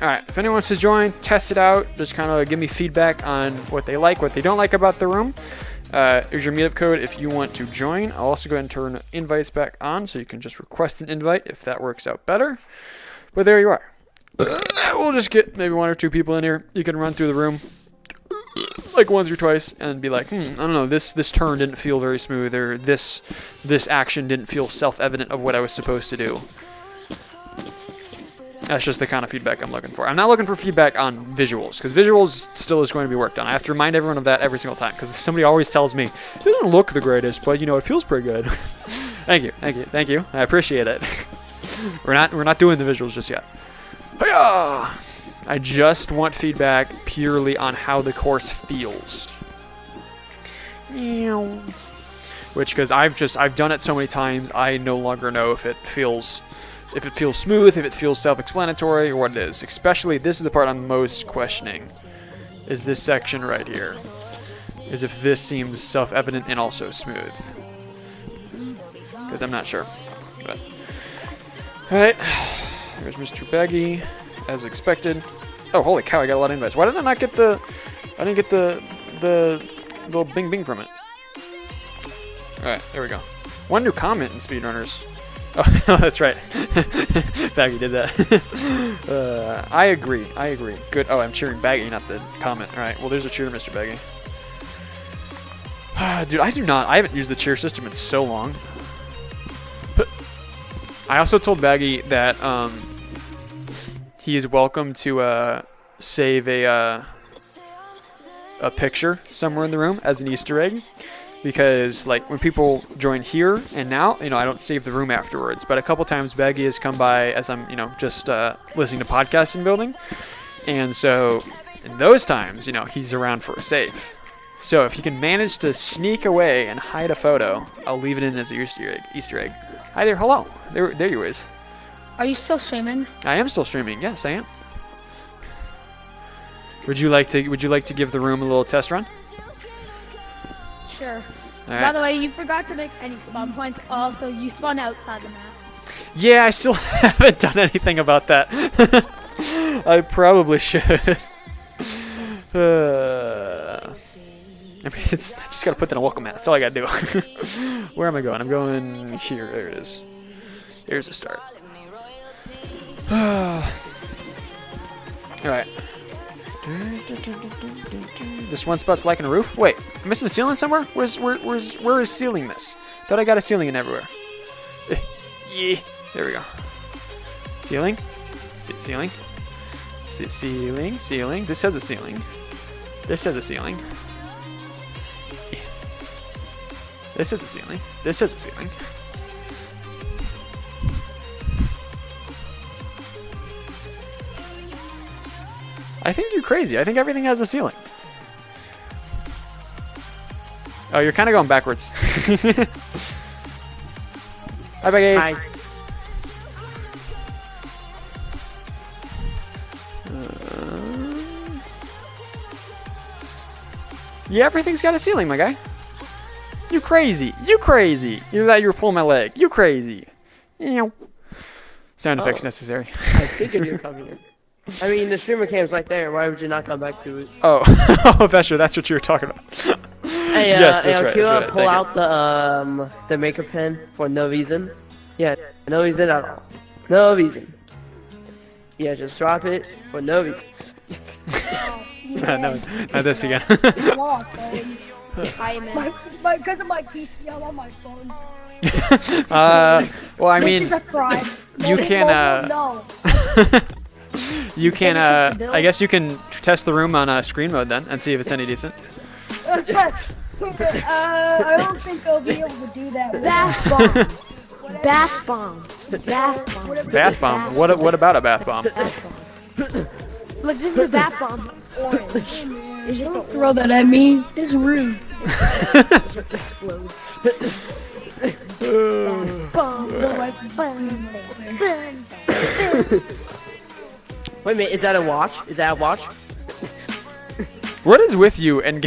Alright, if anyone wants to join, test it out, just kind of give me feedback on what they like, what they don't like about the room. Here's your meetup code if you want to join. I'll also go ahead and turn invites back on so you can just request an invite if that works out better. But there you are. We'll just get maybe 1 or 2 people in here. You can run through the room like once or twice and be like, I don't know, this turn didn't feel very smooth, or this action didn't feel self-evident of what I was supposed to do. That's just the kind of feedback I'm looking for. I'm not looking for feedback on visuals, because visuals still is going to be worked on. I have to remind everyone of that every single time, because somebody always tells me, it doesn't look the greatest, but, you know, it feels pretty good. Thank you. I appreciate it. We're not doing the visuals just yet. Hi-ya! I just want feedback purely on how the course feels. Which, because I've done it so many times, I no longer know if it feels smooth, if it feels self-explanatory, or what it is. Especially, this is the part I'm most questioning, is this section right here. Is if this seems self-evident and also smooth. Because I'm not sure. But alright. There's Mr. Baggy, as expected. Oh, holy cow, I got a lot of invites. Why did I not get I didn't get the little bing bing from it. Alright, there we go. 1 new comment in Speedrunners. Oh, that's right. Baggy did that. I agree. Good. Oh, I'm cheering Baggy, not the comment. Alright, well, there's a cheer to Mr. Baggy. Dude, I haven't used the cheer system in so long. I also told Baggy that he is welcome to save a picture somewhere in the room as an Easter egg, because like when people join here and now, you know, I don't save the room afterwards. But a couple times Baggy has come by as I'm, you know, just listening to podcasts and building, and so in those times, you know, he's around for a save. So if you can manage to sneak away and hide a photo, I'll leave it in as an Easter egg. Hi there, hello. There you is. Are you still streaming? I am still streaming. Yes, I am. Would you like to give the room a little test run? Sure. All right. By the way, you forgot to make any spawn points. Also, you spawn outside the map. Yeah, I still haven't done anything about that. I probably should. I mean, I just gotta put that in a welcome mat. That's all I gotta do. Where am I going? I'm going here. There it is. Here's a start. Alright. This one spot's liking a roof? Wait, am I missing a ceiling somewhere? Where is ceiling this? Thought I got a ceiling in everywhere. Yeah. There we go. Ceiling? Ceiling? Ceiling? This has a ceiling. This has a ceiling. This has a ceiling. This has a ceiling. I think you're crazy. I think everything has a ceiling. Oh, you're kind of going backwards. Hi, Becky. Hi. Yeah, everything's got a ceiling, my guy. You crazy. You crazy. You thought you were pulling my leg. You crazy. Sound effects necessary. I figured you'd come here. I mean, the streamer cam's right there. Why would you not come back to it? Oh, oh, Vesher, that's what you were talking about. Hey, yes, that's right. Kira, That's right. pull out the makeup pen for no reason. Yeah, no reason at all. No reason. Yeah, just drop it for no reason. No, not this again. Hi, man. Because of my PC, I'm on my phone. Well, I mean, This is a crime. you can, No. You can, I guess you can test the room on screen mode then and see if it's any decent. I don't think I'll be able to do that. Bath bomb. Bath bomb. Bath bomb. Bath bomb? What about a bath bomb? Bath bomb. Look, this is a bath bomb. Orange. It's just Don't throw that at me. It's rude. it just explodes. Bomb. The light Wait a minute, is that a watch? Is that a watch? What is with you and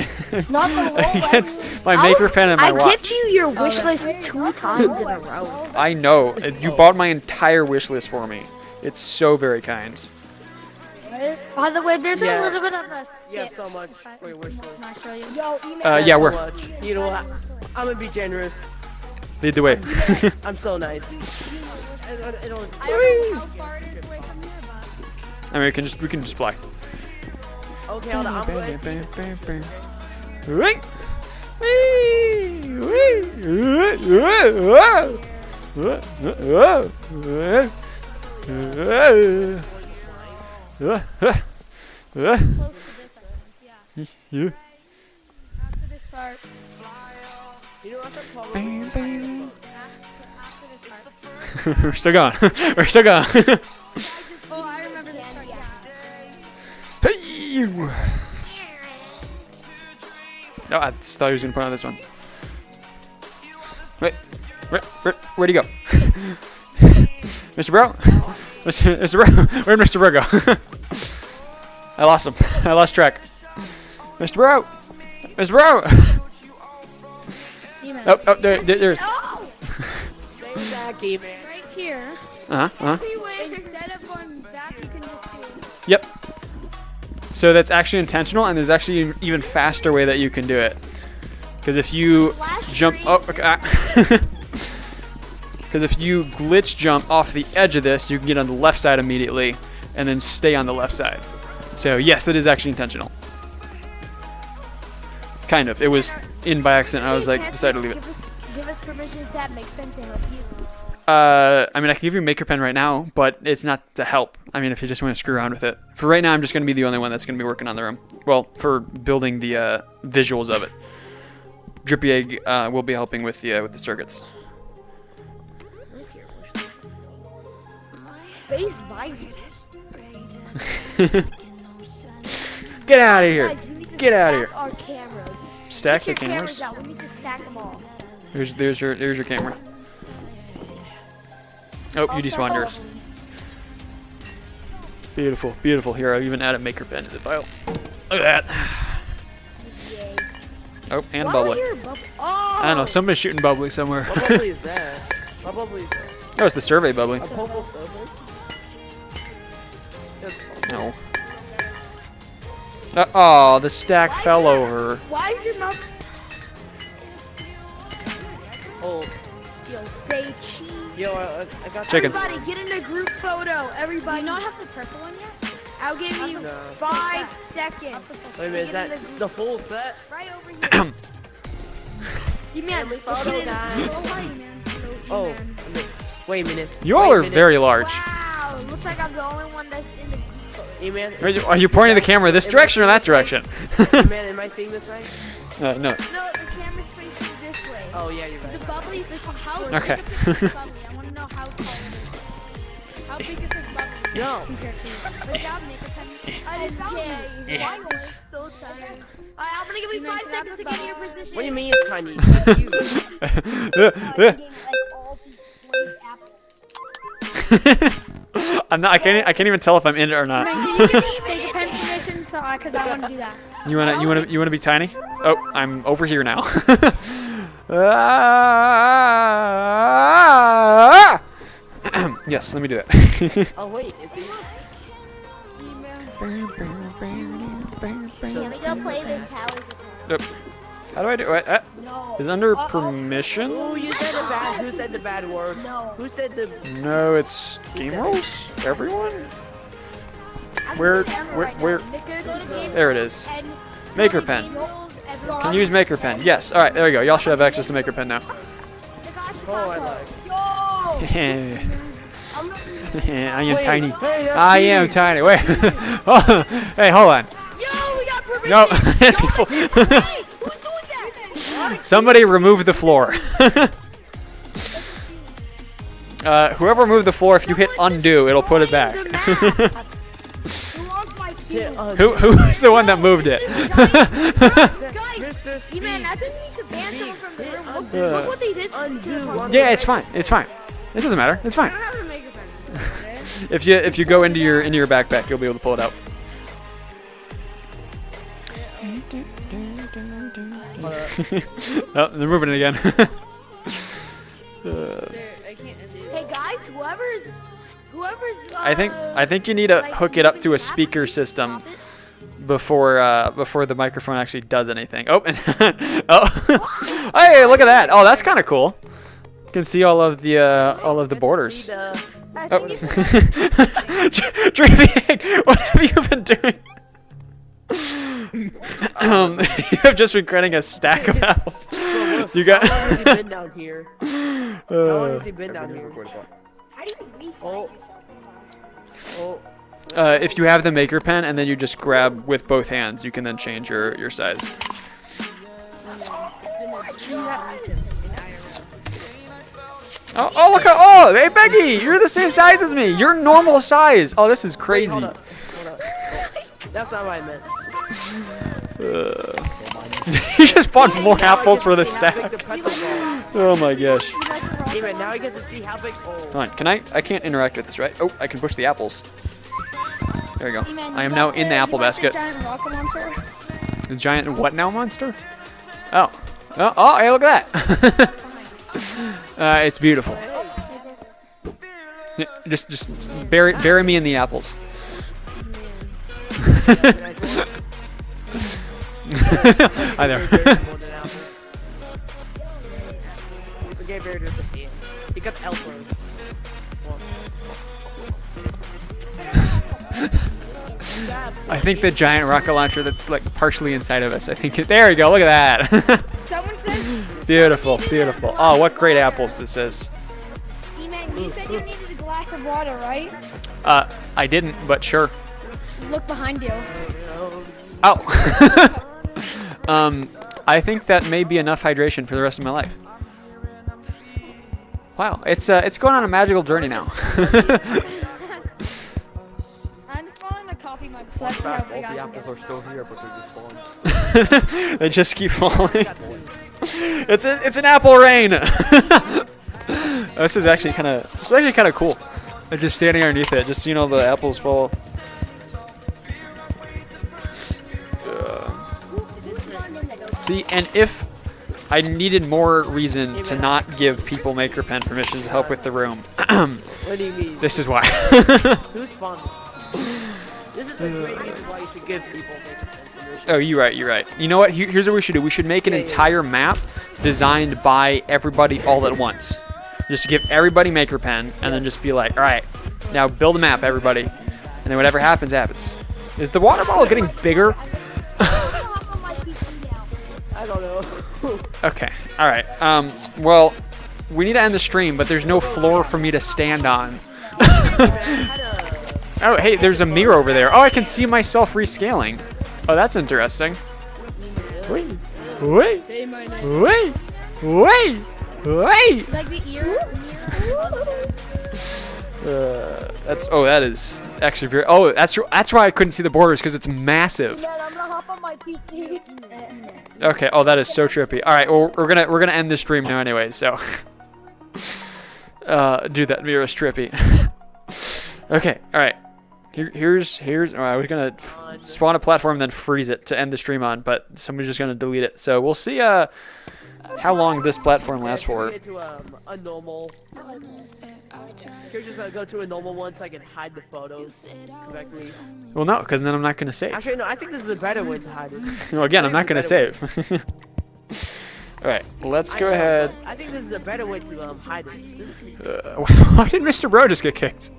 Not the whole against my maker pen and my I watch? give you your wish list 2 times in a row. I know. You bought my entire wish list for me. It's so very kind. By the way, there's Yeah. a little bit of a You have skip. so much for your wish list. Can I show you? Yo, email. Yeah, So we're much. You know what? I'm gonna be generous. lead the way. I'm so nice. I don't, I don't know how far it is away from here, but I mean, we can just fly. okay, hold on. I'm going to Wait. close to this, I think. Yeah. After this part. You know what I'm talking After this part. We're still going. We're still going. Oh, I remember this part. Yeah. Hey! Oh, I just thought he was gonna put on this one. Wait, where'd he go? Mr. Bro? Mr. Bro? Where'd Mr. Bro go? I lost him. I lost track. Mr. Bro! Mr. Bro! Email. Oh, there's. Oh! Stay back, man. Right here. Uh-huh. Instead of going back, you can just do. Yep. So that's actually intentional, and there's actually an even faster way that you can do it. Because if you Flash jump, screen. oh, okay. Because if you glitch jump off the edge of this, you can get on the left side immediately, and then stay on the left side. So yes, that is actually intentional. Kind of. It was in by accident. I was like, decided to leave it. Give us permission to have make pen to help you. I mean, I can give you a maker pen right now, but it's not to help. I mean, if you just want to screw around with it. For right now, I'm just going to be the only one that's going to be working on the room. Well, for building the visuals of it. Drippy Egg will be helping with the circuits. Where's your wish list? Space visor. Get out of here! Guys, we need to Get outta stack here. our cameras. Stack Get the your cameras. out. We need to stack them all. There's your camera. Oh, you despawned yours. Beautiful, beautiful. Here, I even added maker pen to the file. Look at that. Yay. Oh, and Why bubbly. do I hear bubble? Oh! I don't know. Somebody's shooting bubbly somewhere. What bubbly is that? What bubbly is that? That was the survey bubbly. A purple silver? No. Oh, the stack fell over. Why is your mouth? Oh, Yo, say cheese. yo, I got Chicken. Everybody, get in a group photo. Everybody. You not have the purple one yet? I'll give you No. 5 seconds. Wait a minute, is Get in that group the full set? right over here? You man, Family photo, get in. guys. Go away, man. Go, Oh, man. wait a minute. You all Wait a are minute. very large. Wow, looks like I'm the only one that's in the group photo. Hey man, Are you pointing the camera this direction or that direction? hey, man, am I seeing this right? No. No, the camera's facing this way. Oh yeah, you're The right. bubbly's the how Okay. big is this bubbly? I want to know how tall it is. How big is this bubbly? No. Compared to good job, make a pen. Okay. Finally, so tired. Alright, I'm gonna give you 5 seconds to get in your position. What do you mean it's tiny? It's huge. I'm not. I can't even tell if I'm in it or not. Can you give me make a pen permission? So, cause I want to do that. You wanna be tiny? Oh, I'm over here now. Yes, let me do that. Oh wait, it's easy. Can we go play this house? How do I do it? No. Is it under permission? Who you said the bad? Who said the bad word? No. Who said the? No, it's game rules. Everyone. Where? There it is. Maker pen. Can use maker pen. Yes. All right. There we go. Y'all should have access to maker pen now. Oh, I like. Yo! I am Wait, tiny. hey, that's I am me. tiny. Wait. Oh, hey, hold on. Yo, we got permission. No. Yo, hey, who's doing that? Somebody remove the floor. Whoever moved the floor, if you hit undo, it'll put it back. Who wants my key? Who's the one that moved it? Guys, E-Man, I think we need to ban someone from the room. Look what they did to Undo. the Yeah, it's fine. It's fine. It doesn't matter. It's fine. I don't have a maker pen. If you go into your backpack, you'll be able to pull it out. Oh, they're moving it again. Hey guys, whoever's I think you need to hook it up to a speaker system before the microphone actually does anything. Oh, oh, hey, look at that! Oh, that's kind of cool. You can see all of the borders. Oh. Dreamy Egg, what have you been doing? You have just been creating a stack of apples. You got. How long has he been down here? How long has he been down here? How do you resize Oh. yourself? Oh. If you have the maker pen and then you just grab with both hands, you can then change your size. Oh, look at, oh, hey Becky, you're the same size as me. You're normal size. Oh, this is Wait, crazy. hold up. That's not what I meant. You just bought more apples for the stack. Oh my gosh. Hey man, now I get to see how big. Oh. Hold on, can I can't interact with this, right? Oh, I can push the apples. There you go. E-Man, I am you now got in the apple you got basket. giant rocket launcher? The giant what now monster? Oh. Oh, hey, look at that. It's beautiful. Yeah, just bury me in the apples. Hi there. Okay, very different. He got the elf one. I think the giant rocket launcher that's like partially inside of us. I think there you go. Look at that. someone says Beautiful, beautiful. Oh, what great apples this is. E-Man, you said you needed a glass of water, right? I didn't, but sure. Look behind you. Oh. I think that may be enough hydration for the rest of my life. Wow, it's going on a magical journey now. I'm just following the coffee mug. So Fun that's how fact, big all I the am. apples are still here, but they're just falling. They just keep falling. It's an apple rain. This is actually kind of cool. They're just standing underneath it, just the apples fall. See, and if I needed more reason to not give people Maker Pen permissions to help with the room, What do you mean? this is why. Who spawned it? This is the great reason why you should give people information. Oh, you're right. You know what? Here's what we should do. We should make an Yeah, yeah. entire map designed by everybody all at once. Just to give everybody Maker Pen, and then just be like, all right, now build a map, everybody. And then whatever happens, happens. Is the water bottle getting bigger? I don't know. Okay. All right. Well, we need to end the stream, but there's no floor for me to stand on. Oh, hey, there's a mirror over there. Oh, I can see myself rescaling. Oh, that's interesting. Wait. Say my name. Wait. Like the ear. That is actually very. Oh, that's why I couldn't see the borders, because it's massive. Man, I'm gonna hop on my PC. Okay. Oh, that is so trippy. All right. Well, we're gonna end the stream now anyway. So, dude, that mirror is trippy. Okay. All right. Here's. Oh, I was gonna spawn a platform and then freeze it to end the stream on, but somebody's just gonna delete it. So we'll see how long this platform lasts for. Get to a normal. Here's just go to a normal one so I can hide the photos correctly. Well, no, because then I'm not gonna save. Actually, no. I think this is a better way to hide it. Well, again, I'm not gonna save. All right. Let's go ahead. I think this is a better way to hide it. This is Why did Mr. Bro just get kicked?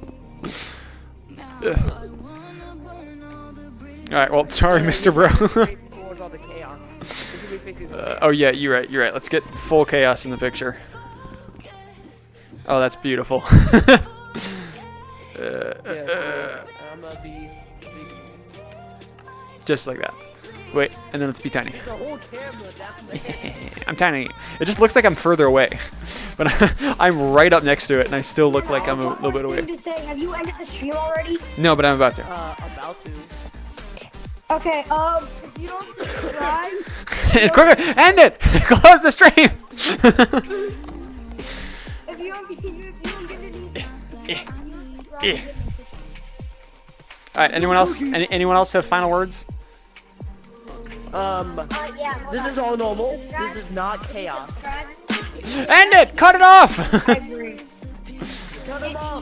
Alright, well, sorry, Mr. Bro. towards all the chaos. This will be facing Oh, yeah, you're right. Let's get full chaos in the picture. Oh, that's beautiful. I'm gonna be Just like that. Wait, and then let's be tiny. the whole camera. That's I'm tiny. It just looks like I'm further away, but I'm right up next to it, and I still look like I'm a little bit away. To say, have you ended the stream already? No, but I'm about to. about to. Okay, if you don't subscribe, Quicker, end it. Close the stream. if you don't get any, All right. Anyone else? Anyone else have final words? This is all normal. This is not chaos. End it. Cut it off. Cut him off.